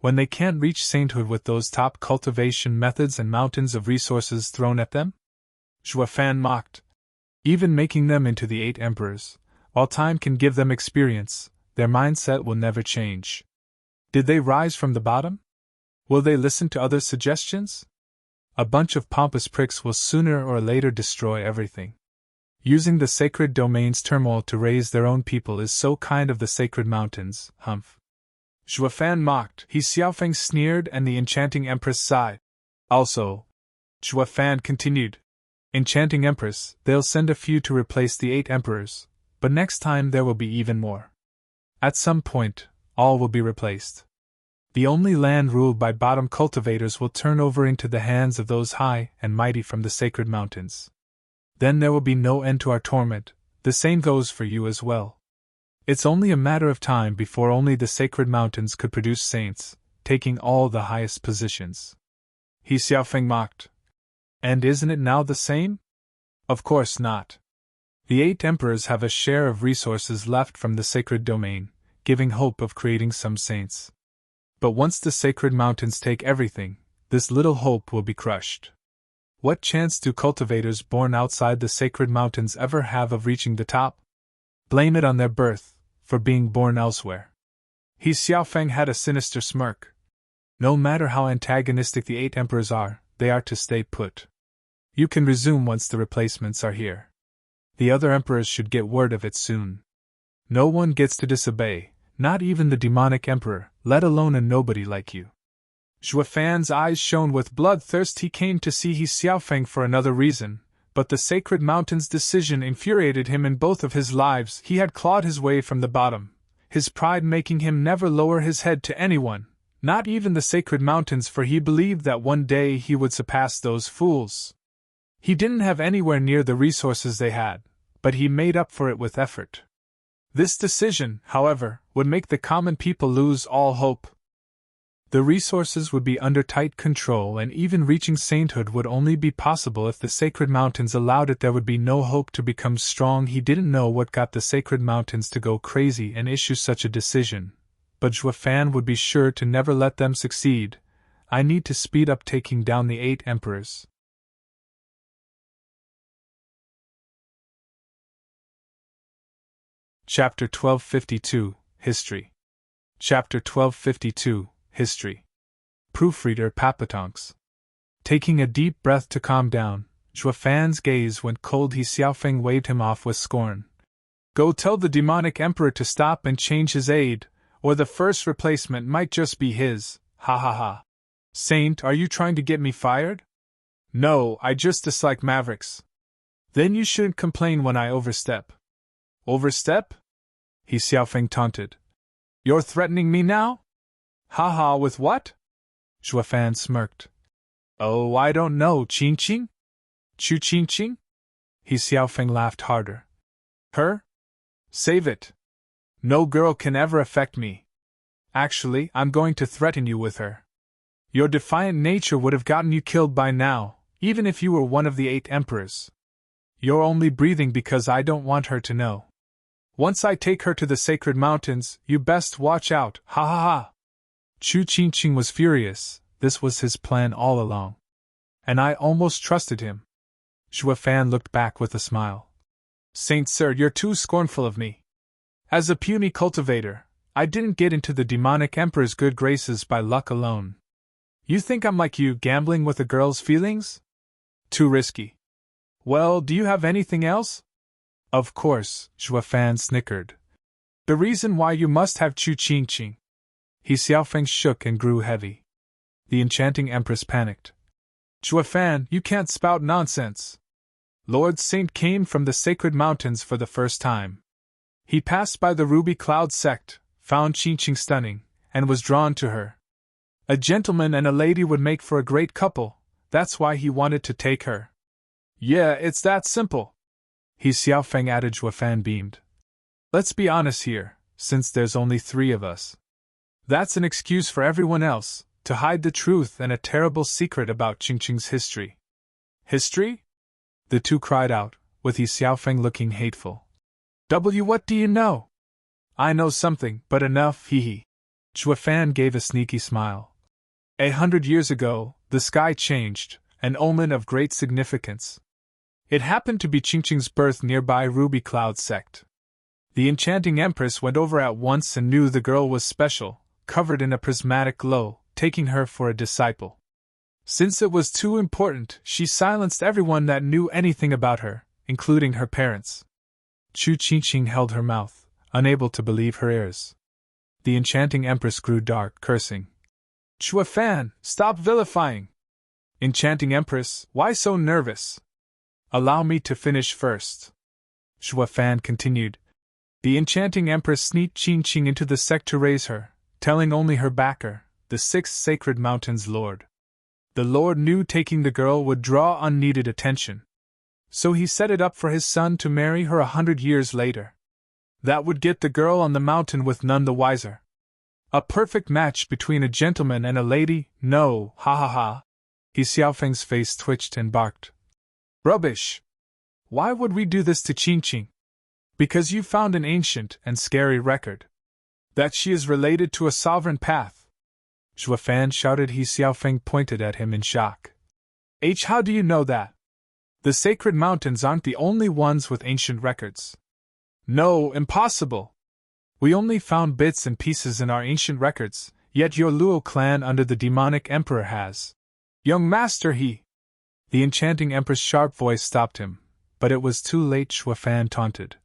When they can't reach sainthood with those top cultivation methods and mountains of resources thrown at them? Zhua Fan mocked. Even making them into the 8 emperors, while time can give them experience, their mindset will never change. Did they rise from the bottom? Will they listen to other suggestions? A bunch of pompous pricks will sooner or later destroy everything. Using the sacred domain's turmoil to raise their own people is so kind of the sacred mountains, humph. Zhua Fan mocked, He Xiaofeng sneered, and the enchanting empress sighed. Also, Zhua Fan continued, Enchanting Empress, they'll send a few to replace the 8 emperors, but next time there will be even more. At some point, all will be replaced. The only land ruled by bottom cultivators will turn over into the hands of those high and mighty from the sacred mountains. Then there will be no end to our torment. The same goes for you as well. It's only a matter of time before only the sacred mountains could produce saints, taking all the highest positions. He Xiaofeng mocked. And isn't it now the same? Of course not. The 8 emperors have a share of resources left from the sacred domain, giving hope of creating some saints. But once the sacred mountains take everything, this little hope will be crushed. What chance do cultivators born outside the sacred mountains ever have of reaching the top? Blame it on their birth, for being born elsewhere. He Xiaofeng had a sinister smirk. No matter how antagonistic the 8 emperors are, they are to stay put. You can resume once the replacements are here. The other emperors should get word of it soon. No one gets to disobey, not even the demonic emperor, let alone a nobody like you. Zhua Fan's eyes shone with bloodthirst. He came to see He Xiaofeng for another reason, but the sacred mountain's decision infuriated him in both of his lives. He had clawed his way from the bottom, his pride making him never lower his head to anyone, not even the sacred mountains, for he believed that one day he would surpass those fools. He didn't have anywhere near the resources they had, but he made up for it with effort. This decision, however, would make the common people lose all hope. The resources would be under tight control, and even reaching sainthood would only be possible if the sacred mountains allowed it. There would be no hope to become strong. He didn't know what got the sacred mountains to go crazy and issue such a decision, but Zhua Fan would be sure to never let them succeed. I need to speed up taking down the 8 emperors. Chapter 1252, History. Chapter 1252, History. Proofreader Papatonks. Taking a deep breath to calm down, Zhua Fan's gaze went cold. He Xiaofeng waved him off with scorn. Go tell the demonic emperor to stop and change his aide, or the first replacement might just be his, ha ha ha. Saint, are you trying to get me fired? No, I just dislike mavericks. Then you shouldn't complain when I overstep. Overstep? He Xiaofeng taunted. You're threatening me now? Ha ha, with what? Zhua Fan smirked. Oh, I don't know, Qing Qing? Chu Qing Qing? He Xiaofeng laughed harder. Her? Save it. No girl can ever affect me. Actually, I'm going to threaten you with her. Your defiant nature would have gotten you killed by now, even if you were one of the 8 emperors. You're only breathing because I don't want her to know. Once I take her to the sacred mountains, you best watch out, ha ha ha. Chu Qingqing was furious. This was his plan all along. And I almost trusted him. Zhua Fan looked back with a smile. Saint Sir, you're too scornful of me. As a puny cultivator, I didn't get into the demonic emperor's good graces by luck alone. You think I'm like you, gambling with a girl's feelings? Too risky. Well, do you have anything else? Of course, Zhua Fan snickered. The reason why you must have Chu Qingqing. He Xiaofeng shook and grew heavy. The enchanting empress panicked. Zhua Fan, you can't spout nonsense. Lord Saint came from the sacred mountains for the first time. He passed by the Ruby Cloud sect, found Qingqing stunning, and was drawn to her. A gentleman and a lady would make for a great couple, that's why he wanted to take her. Yeah, it's that simple. He Xiaofeng added. Zhua Fan beamed. Let's be honest here, since there's only 3 of us. That's an excuse for everyone else, to hide the truth and a terrible secret about Qingqing's history. History? The 2 cried out, with He Xiaofeng looking hateful. What do you know? I know something, but enough, hee hee. Zhua Fan gave a sneaky smile. 100 years ago, the sky changed, an omen of great significance. It happened to be Qingqing's birth nearby Ruby Cloud sect. The enchanting empress went over at once and knew the girl was special, covered in a prismatic glow, taking her for a disciple. Since it was too important, she silenced everyone that knew anything about her, including her parents. Chu Qingqing held her mouth, unable to believe her ears. The enchanting empress grew dark, cursing. Zhua Fan, stop vilifying! Enchanting empress, why so nervous? Allow me to finish first. Zhua Fan continued. The enchanting empress sneaked Qingqing into the sect to raise her, telling only her backer, the 6th sacred mountain's lord. The lord knew taking the girl would draw unneeded attention. So he set it up for his son to marry her 100 years later. That would get the girl on the mountain with none the wiser. A perfect match between a gentleman and a lady, no, ha ha ha. He Xiaofeng's face twitched and barked. Rubbish! Why would we do this to Qingqing? Because you found an ancient and scary record. That she is related to a sovereign path. Zhua Fan shouted. He Xiaofeng pointed at him in shock. How do you know that? The sacred mountains aren't the only ones with ancient records. No, impossible. We only found bits and pieces in our ancient records, yet your Luo clan under the demonic emperor has. Young master, he. The enchanting empress' sharp voice stopped him, but it was too late. Zhua Fan taunted.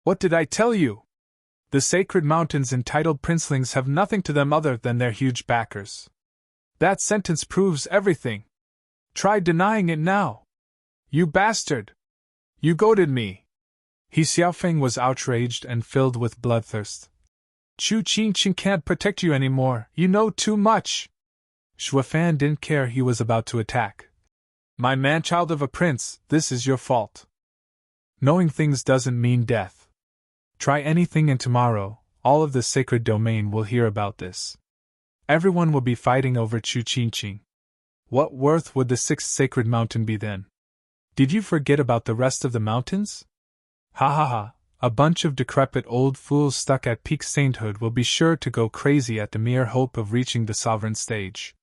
What did I tell you? The sacred mountains entitled princelings have nothing to them other than their huge backers. That sentence proves everything. Try denying it now. You bastard! You goaded me! He Xiaofeng was outraged and filled with bloodthirst. Chu Qingqing can't protect you anymore, you know too much! Zhua Fan didn't care. He was about to attack. My man-child of a prince, this is your fault. Knowing things doesn't mean death. Try anything and tomorrow, all of the sacred domain will hear about this. Everyone will be fighting over Chu Qingqing. What worth would the 6th sacred mountain be then? Did you forget about the rest of the mountains? Ha ha ha, a bunch of decrepit old fools stuck at peak sainthood will be sure to go crazy at the mere hope of reaching the sovereign stage.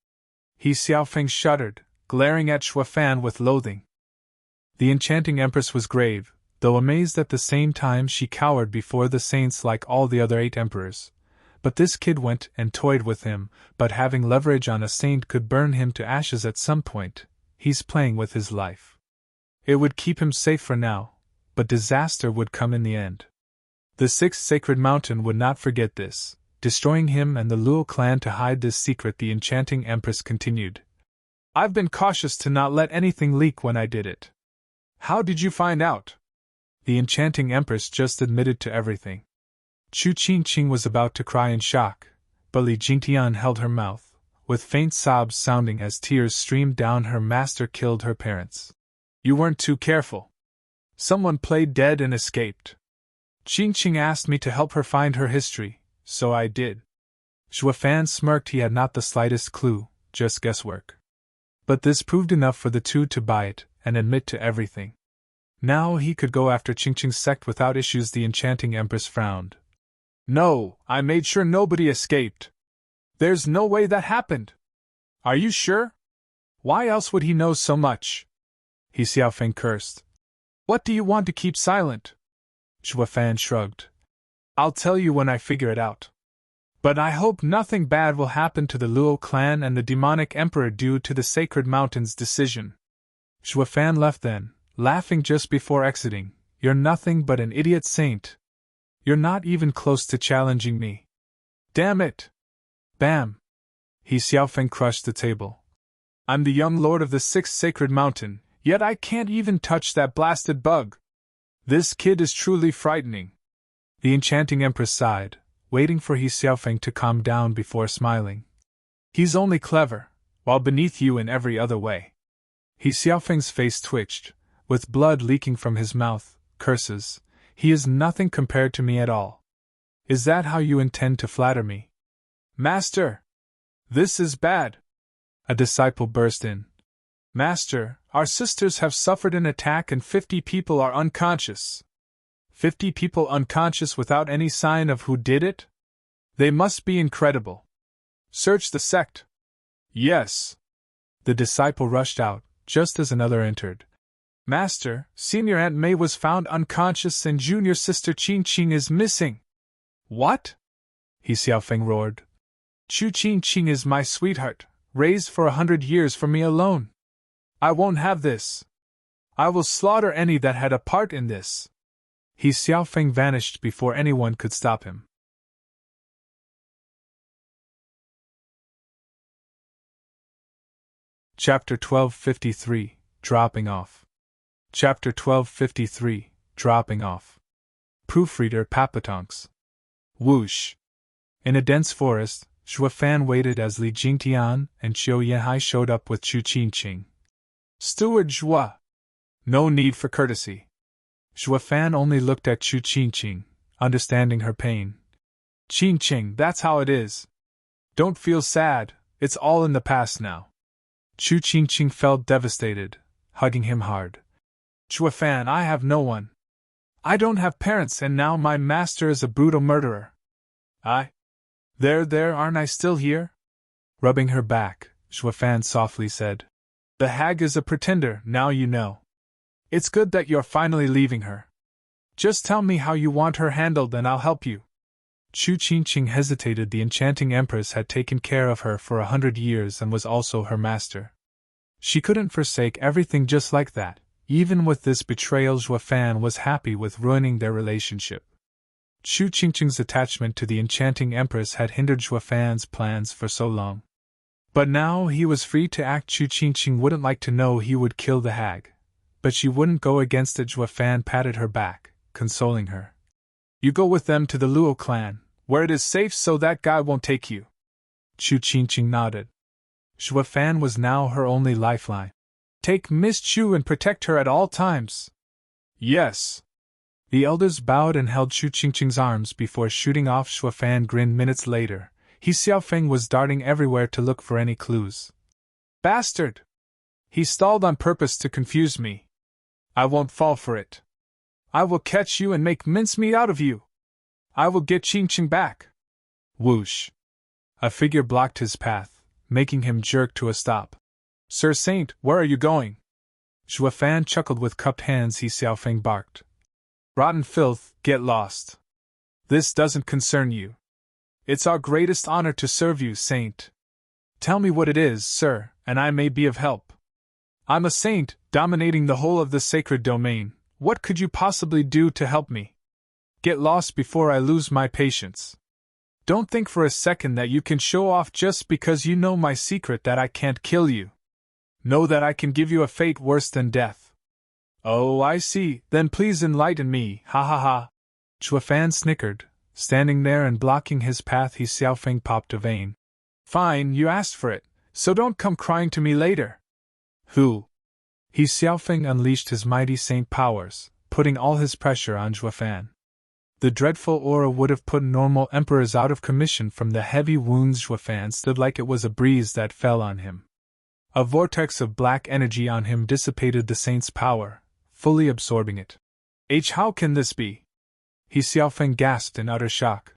He Xiaofeng shuddered, glaring at Zhua Fan with loathing. The enchanting empress was grave, though amazed at the same time. She cowered before the saints like all the other 8 emperors. But this kid went and toyed with him, but having leverage on a saint could burn him to ashes at some point. He's playing with his life. It would keep him safe for now, but disaster would come in the end. The 6th sacred mountain would not forget this, destroying him and the Luo clan. To hide this secret, the enchanting empress continued. I've been cautious to not let anything leak when I did it. How did you find out? The enchanting empress just admitted to everything. Chu Qingqing was about to cry in shock, but Li Jingtian held her mouth, with faint sobs sounding as tears streamed down. Her master killed her parents. You weren't too careful. Someone played dead and escaped. Qingqing asked me to help her find her history, so I did. Zhuofan smirked. He had not the slightest clue, just guesswork. But this proved enough for the two to buy it and admit to everything. Now he could go after Qingqing's sect without issues. The enchanting empress frowned. No, I made sure nobody escaped. There's no way that happened. Are you sure? Why else would he know so much? He Xiaofeng cursed. What do you want to keep silent? Zhuofan shrugged. I'll tell you when I figure it out. But I hope nothing bad will happen to the Luo clan and the demonic emperor due to the Sacred Mountain's decision. Zhuofan left then, laughing just before exiting. You're nothing but an idiot saint. You're not even close to challenging me. Damn it! Bam! He Xiaofeng crushed the table. I'm the young lord of the Sixth Sacred Mountain, yet I can't even touch that blasted bug. This kid is truly frightening. The enchanting empress sighed, waiting for He Xiaofeng to calm down before smiling. He's only clever, while beneath you in every other way. He Xiaofeng's face twitched, with blood leaking from his mouth. Curses, he is nothing compared to me at all. Is that how you intend to flatter me? Master! This is bad! A disciple burst in. Master, our sisters have suffered an attack and 50 people are unconscious. 50 people unconscious without any sign of who did it? They must be incredible. Search the sect. Yes. The disciple rushed out, just as another entered. Master, Senior Aunt Mei was found unconscious and Junior Sister Qingqing is missing. What? He Xiaofeng roared. Chu Qingqing is my sweetheart, raised for 100 years for me alone. I won't have this. I will slaughter any that had a part in this. He Xiaofeng vanished before anyone could stop him. Chapter 1253, Dropping Off. Chapter 1253, Dropping Off. Proofreader Papatonks. Whoosh. In a dense forest, Zhuofan waited as Li Jingtian and Qiu Yanhai showed up with Chu Qingqing. Steward Zhua. No need for courtesy. Zhuofan only looked at Chu Qingqing, understanding her pain. Qingqing, that's how it is. Don't feel sad, it's all in the past now. Chu Qingqing felt devastated, hugging him hard. Zhuofan, I have no one. I don't have parents and now my master is a brutal murderer. There, aren't I still here? Rubbing her back, Zhuofan softly said. The hag is a pretender, now you know. It's good that you're finally leaving her. Just tell me how you want her handled and I'll help you. Chu Qingqing hesitated. The enchanting empress had taken care of her for 100 years and was also her master. She couldn't forsake everything just like that. Even with this betrayal, Zhuofan was happy with ruining their relationship. Chu Qingqing's attachment to the enchanting empress had hindered Zhuofan's plans for so long. But now he was free to act. Chu Qingqing wouldn't like to know he would kill the hag. But she wouldn't go against it. Zhuofan patted her back, consoling her. You go with them to the Luo clan, where it is safe so that guy won't take you. Chu Qingqing nodded. Zhuofan was now her only lifeline. Take Miss Chu and protect her at all times. Yes. The elders bowed and held Chu Qingqing's arms before shooting off. Zhuofan grinned. Minutes later, He Xiaofeng was darting everywhere to look for any clues. Bastard! He stalled on purpose to confuse me. I won't fall for it. I will catch you and make mincemeat out of you. I will get Qingqing back. Whoosh. A figure blocked his path, making him jerk to a stop. Sir Saint, where are you going? Zhuofan chuckled with cupped hands. He Xiaofeng barked. Rotten filth, get lost. This doesn't concern you. It's our greatest honor to serve you, Saint. Tell me what it is, sir, and I may be of help. I'm a saint, dominating the whole of the sacred domain. What could you possibly do to help me? Get lost before I lose my patience. Don't think for a second that you can show off just because you know my secret that I can't kill you. Know that I can give you a fate worse than death. Oh, I see, then please enlighten me, ha ha ha. Zhuofan snickered, standing there and blocking his path. He Xiaofeng popped a vein. Fine, you asked for it, so don't come crying to me later. Who? He Xiaofeng unleashed his mighty saint powers, putting all his pressure on Zhuafan. The dreadful aura would have put normal emperors out of commission from the heavy wounds Zhuafan stood like it was a breeze that fell on him. A vortex of black energy on him dissipated the saint's power, fully absorbing it. How can this be? Xiaofeng gasped in utter shock.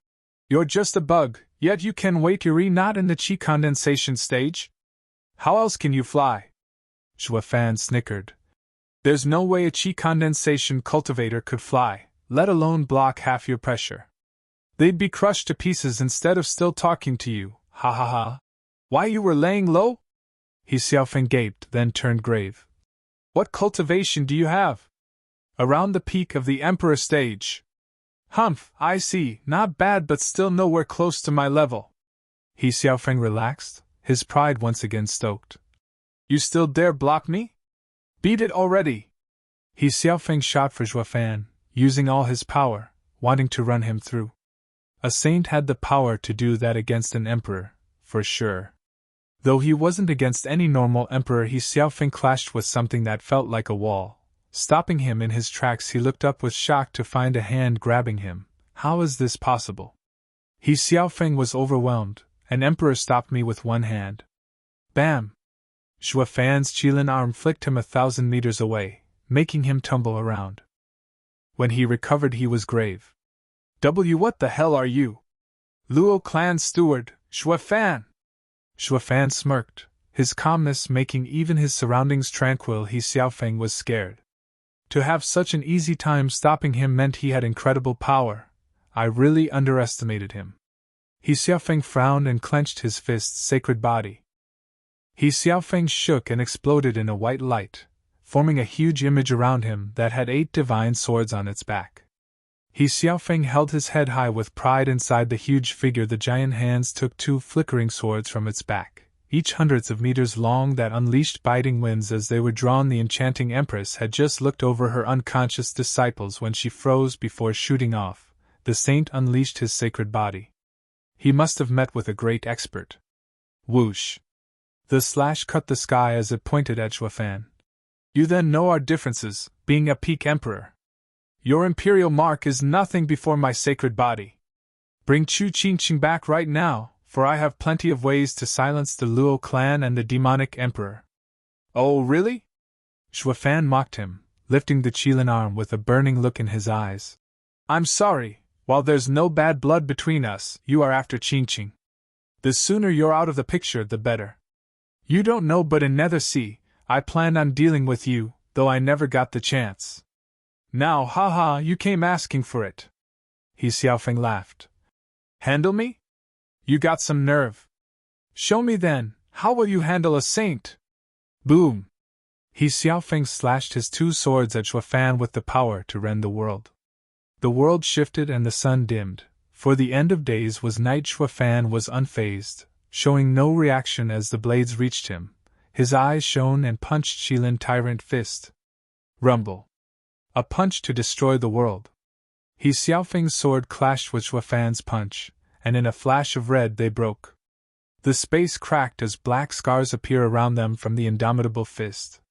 You're just a bug, yet you can wait. You're not in the qi condensation stage? How else can you fly? Zhuafan snickered. There's no way a qi condensation cultivator could fly, let alone block half your pressure. They'd be crushed to pieces instead of still talking to you, ha ha ha. Why, you were laying low? Xiaofeng gaped, then turned grave. What cultivation do you have? Around the peak of the Emperor stage. Humph, I see, not bad but still nowhere close to my level. Xiaofeng relaxed, his pride once again stoked. You still dare block me? Beat it already! Xiaofeng shot for Zhuafan, using all his power, wanting to run him through. A saint had the power to do that against an emperor, for sure. Though he wasn't against any normal emperor, Xiaofeng clashed with something that felt like a wall. Stopping him in his tracks, he looked up with shock to find a hand grabbing him. How is this possible? Xiaofeng was overwhelmed. An emperor stopped me with one hand. Bam! Zhuafan's qilin arm flicked him 1,000 meters away, making him tumble around. When he recovered, he was grave. What the hell are you? Luo clan steward, Zhuafan! Zhuafan smirked, his calmness making even his surroundings tranquil. Xiaofeng was scared. To have such an easy time stopping him meant he had incredible power. I really underestimated him. Xiaofeng frowned and clenched his fist's sacred body. Xiaofeng shook and exploded in a white light, forming a huge image around him that had 8 divine swords on its back. Xiaofeng held his head high with pride inside the huge figure. The giant hands took 2 flickering swords from its back, each hundreds of meters long, that unleashed biting winds as they were drawn. The enchanting empress had just looked over her unconscious disciples when she froze before shooting off. The saint unleashed his sacred body. He must have met with a great expert. Whoosh! The slash cut the sky as it pointed at Zhuafan. You then know our differences, being a peak emperor. Your imperial mark is nothing before my sacred body. Bring Chu Qingqing back right now, for I have plenty of ways to silence the Luo clan and the demonic emperor. Oh, really? Zhuafan mocked him, lifting the qilin arm with a burning look in his eyes. I'm sorry, while there's no bad blood between us, you are after Qingqing. The sooner you're out of the picture, the better. You don't know, but in Nether Sea, I planned on dealing with you, though I never got the chance. Now, haha, you came asking for it. Xiaofeng laughed. Handle me? You got some nerve. Show me then, how will you handle a saint? Boom! Xiaofeng slashed his 2 swords at Zhuafan with the power to rend the world. The world shifted and the sun dimmed. For the end of days was night. Zhuafan was unfazed, showing no reaction as the blades reached him. His eyes shone and punched qilin tyrant fist. Rumble! A punch to destroy the world. Xiaofeng's sword clashed with Zhuafan's punch, and in a flash of red they broke. The space cracked as black scars appear around them from the indomitable fist.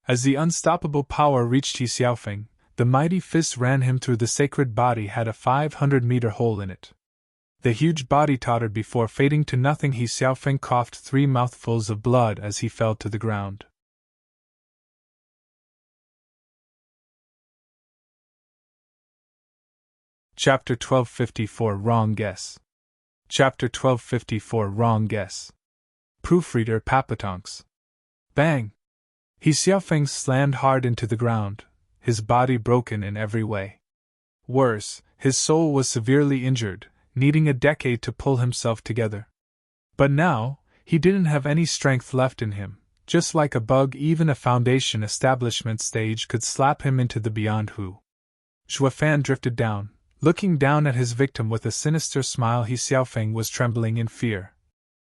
As the unstoppable power reached Xiaofeng, the mighty fist ran him through. The sacred body had a 500-meter hole in it. The huge body tottered before fading to nothing. Xiaofeng coughed 3 mouthfuls of blood as he fell to the ground. Chapter 1254 Wrong Guess. Chapter 1254 Wrong Guess. Proofreader Papatonks. Bang! Xiaofeng slammed hard into the ground, his body broken in every way. Worse, his soul was severely injured, needing a decade to pull himself together. But now, he didn't have any strength left in him. Just like a bug, even a foundation establishment stage could slap him into the beyond. Zhuafan drifted down, looking down at his victim with a sinister smile. Xiaofeng was trembling in fear.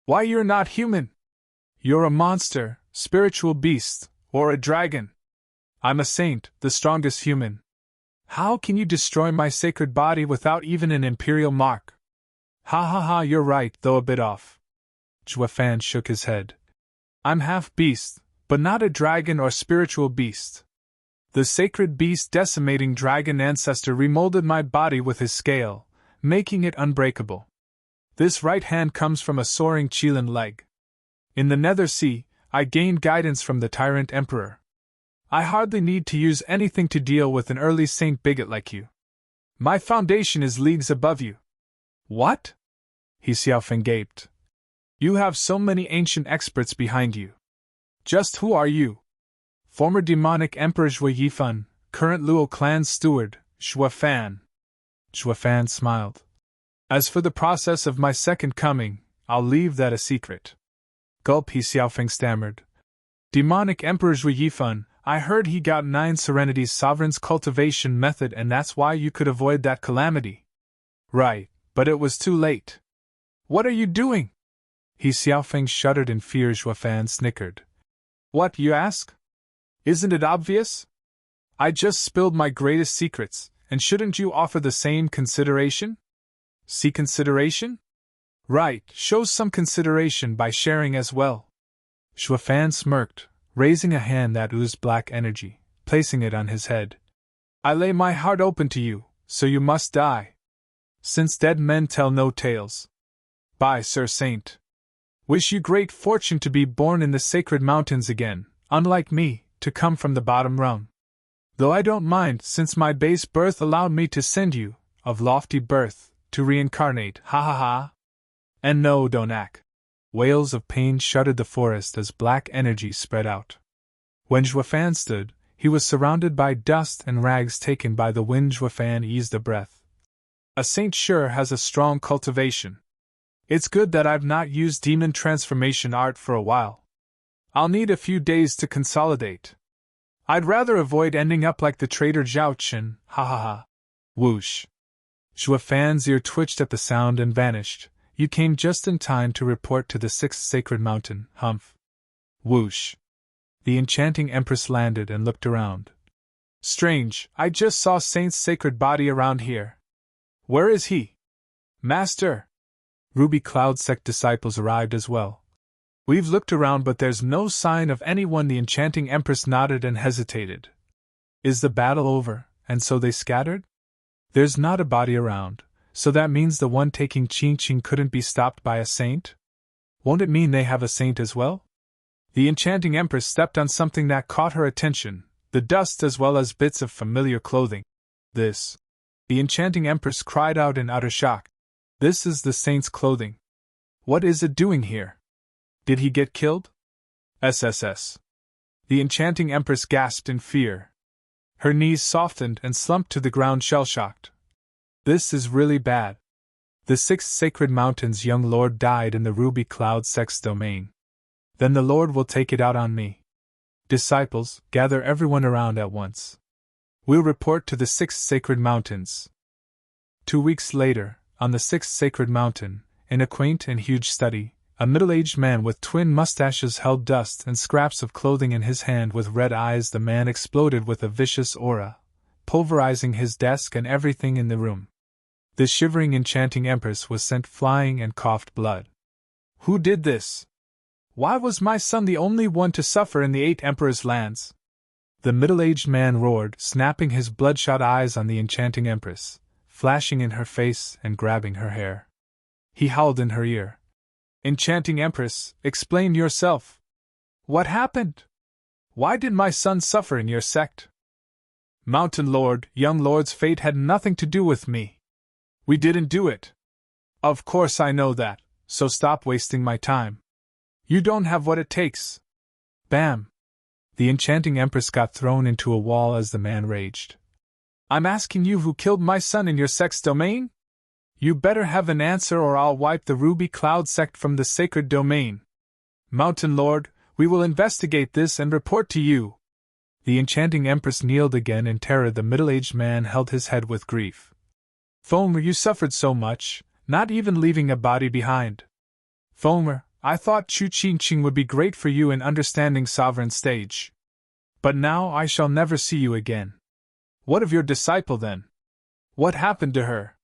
Why, you're not human! You're a monster, spiritual beast, or a dragon. I'm a saint, the strongest human. How can you destroy my sacred body without even an imperial mark? Ha ha ha, you're right, though a bit off. Zhuafan shook his head. I'm half beast, but not a dragon or spiritual beast. The sacred beast decimating dragon ancestor remolded my body with his scale, making it unbreakable. This right hand comes from a soaring Chilan leg. In the Nether Sea, I gained guidance from the tyrant emperor. I hardly need to use anything to deal with an early saint bigot like you. My foundation is leagues above you. What? He Xiaofeng gaped. You have so many ancient experts behind you. Just who are you? Former demonic Emperor Zhui Yifan, current Luo clan's steward, Shuafan. Shuafan smiled. As for the process of my second coming, I'll leave that a secret. Gulp, He Xiaofeng stammered. Demonic Emperor Zhui Yifan, I heard he got 9 Serenity's sovereign's cultivation method and that's why you could avoid that calamity. Right, but it was too late. What are you doing? He Xiaofeng shuddered in fear. Shuafan snickered. What, you ask? Isn't it obvious? I just spilled my greatest secrets, and shouldn't you offer the same consideration? See consideration? Right, show some consideration by sharing as well. Shuafan smirked, raising a hand that oozed black energy, placing it on his head. I lay my heart open to you, so you must die. Since dead men tell no tales. Bye, Sir Saint. Wish you great fortune to be born in the sacred mountains again, unlike me, to come from the bottom rung. Though I don't mind, since my base birth allowed me to send you, of lofty birth, to reincarnate, ha ha ha. And no, don't act. Wails of pain shuddered the forest as black energy spread out. When Zhuafan stood, he was surrounded by dust and rags taken by the wind. Zhuafan eased a breath. A saint sure has a strong cultivation. It's good that I've not used demon transformation art for a while. I'll need a few days to consolidate. I'd rather avoid ending up like the traitor Zhao Chen, ha ha ha. Whoosh. Zhuafan's ear twitched at the sound and vanished. You came just in time to report to the 6th sacred mountain, humph. Whoosh. The enchanting empress landed and looked around. Strange, I just saw Saint's sacred body around here. Where is he? Master! Ruby Cloud sect disciples arrived as well. We've looked around but there's no sign of anyone. The enchanting empress nodded and hesitated. Is the battle over, and so they scattered? There's not a body around, so that means the one taking Qingqing couldn't be stopped by a saint? Won't it mean they have a saint as well? The enchanting empress stepped on something that caught her attention, the dust as well as bits of familiar clothing. This. The enchanting empress cried out in utter shock. This is the saint's clothing. What is it doing here? Did he get killed? SSS. The enchanting empress gasped in fear. Her knees softened and slumped to the ground shell-shocked. This is really bad. The 6th sacred mountain's young lord died in the Ruby Cloud sect's domain. Then the Lord will take it out on me. Disciples, gather everyone around at once. We'll report to the 6th sacred mountains. 2 weeks later, on the 6th sacred mountain, in a quaint and huge study, a middle-aged man with twin mustaches held dust and scraps of clothing in his hand with red eyes. The man exploded with a vicious aura, pulverizing his desk and everything in the room. The shivering enchanting empress was sent flying and coughed blood. Who did this? Why was my son the only one to suffer in the 8 emperors' lands? The middle-aged man roared, snapping his bloodshot eyes on the enchanting empress, flashing in her face and grabbing her hair. He howled in her ear. Enchanting empress, explain yourself. What happened? Why did my son suffer in your sect? Mountain Lord, young lord's fate had nothing to do with me. We didn't do it. Of course I know that, so stop wasting my time. You don't have what it takes. Bam! The enchanting empress got thrown into a wall as the man raged. I'm asking you who killed my son in your sect's domain? You better have an answer or I'll wipe the Ruby Cloud sect from the sacred domain. Mountain Lord, we will investigate this and report to you. The enchanting empress kneeled again in terror. The middle-aged man held his head with grief. Fomer, you suffered so much, not even leaving a body behind. Fomer, I thought Chu Qingqing would be great for you in understanding sovereign stage. But now I shall never see you again. What of your disciple then? What happened to her?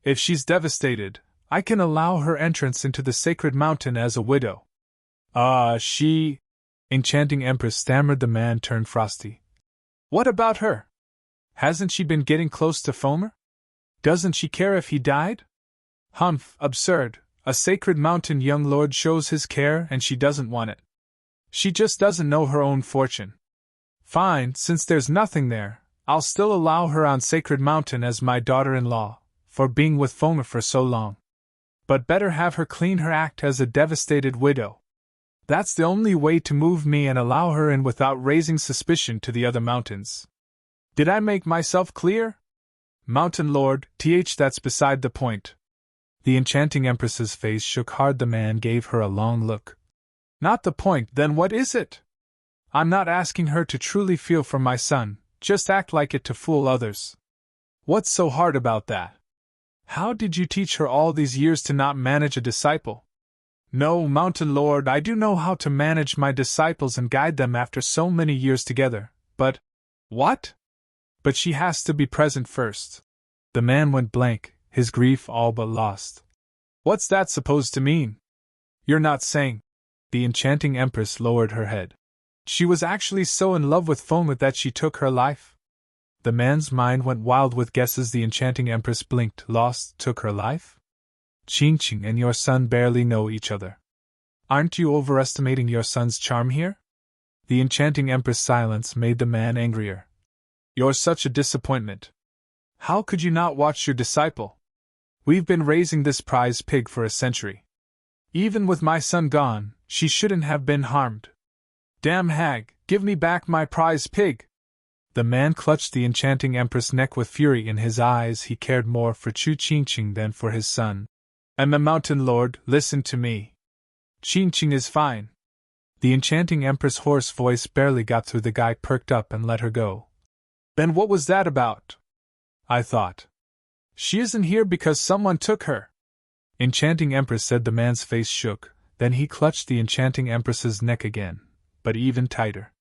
If she's devastated, I can allow her entrance into the sacred mountain as a widow. She... Enchanting Empress stammered. The man turned frosty. What about her? Hasn't she been getting close to Fomer? Doesn't she care if he died? Humph, absurd. A sacred mountain young lord shows his care and she doesn't want it. She just doesn't know her own fortune. Fine, since there's nothing there, I'll still allow her on Sacred Mountain as my daughter-in-law, for being with Fomer for so long. But better have her clean her act as a devastated widow. That's the only way to move me and allow her in without raising suspicion to the other mountains. Did I make myself clear? Mountain Lord, that's beside the point. The enchanting Empress's face shook hard. The man gave her a long look. Not the point, then what is it? I'm not asking her to truly feel for my son, just act like it to fool others. What's so hard about that? How did you teach her all these years to not manage a disciple? No, Mountain Lord, I do know how to manage my disciples and guide them after so many years together, but… What? But she has to be present first. The man went blank, his grief all but lost. What's that supposed to mean? You're not saying… The enchanting Empress lowered her head. She was actually so in love with Fomer that she took her life? The man's mind went wild with guesses. The enchanting Empress blinked, lost, took her life? Qingqing and your son barely know each other. Aren't you overestimating your son's charm here? The enchanting Empress' silence made the man angrier. You're such a disappointment. How could you not watch your disciple? We've been raising this prize pig for a century. Even with my son gone, she shouldn't have been harmed. Damn hag, give me back my prize pig! The man clutched the enchanting Empress' neck with fury in his eyes. He cared more for Chu Qingqing than for his son. I'm a mountain lord, listen to me. Qingqing is fine. The enchanting Empress' hoarse voice barely got through. The guy perked up and let her go. Then what was that about? I thought. She isn't here because someone took her. Enchanting Empress said. The man's face shook, then he clutched the enchanting Empress's neck again, but even tighter.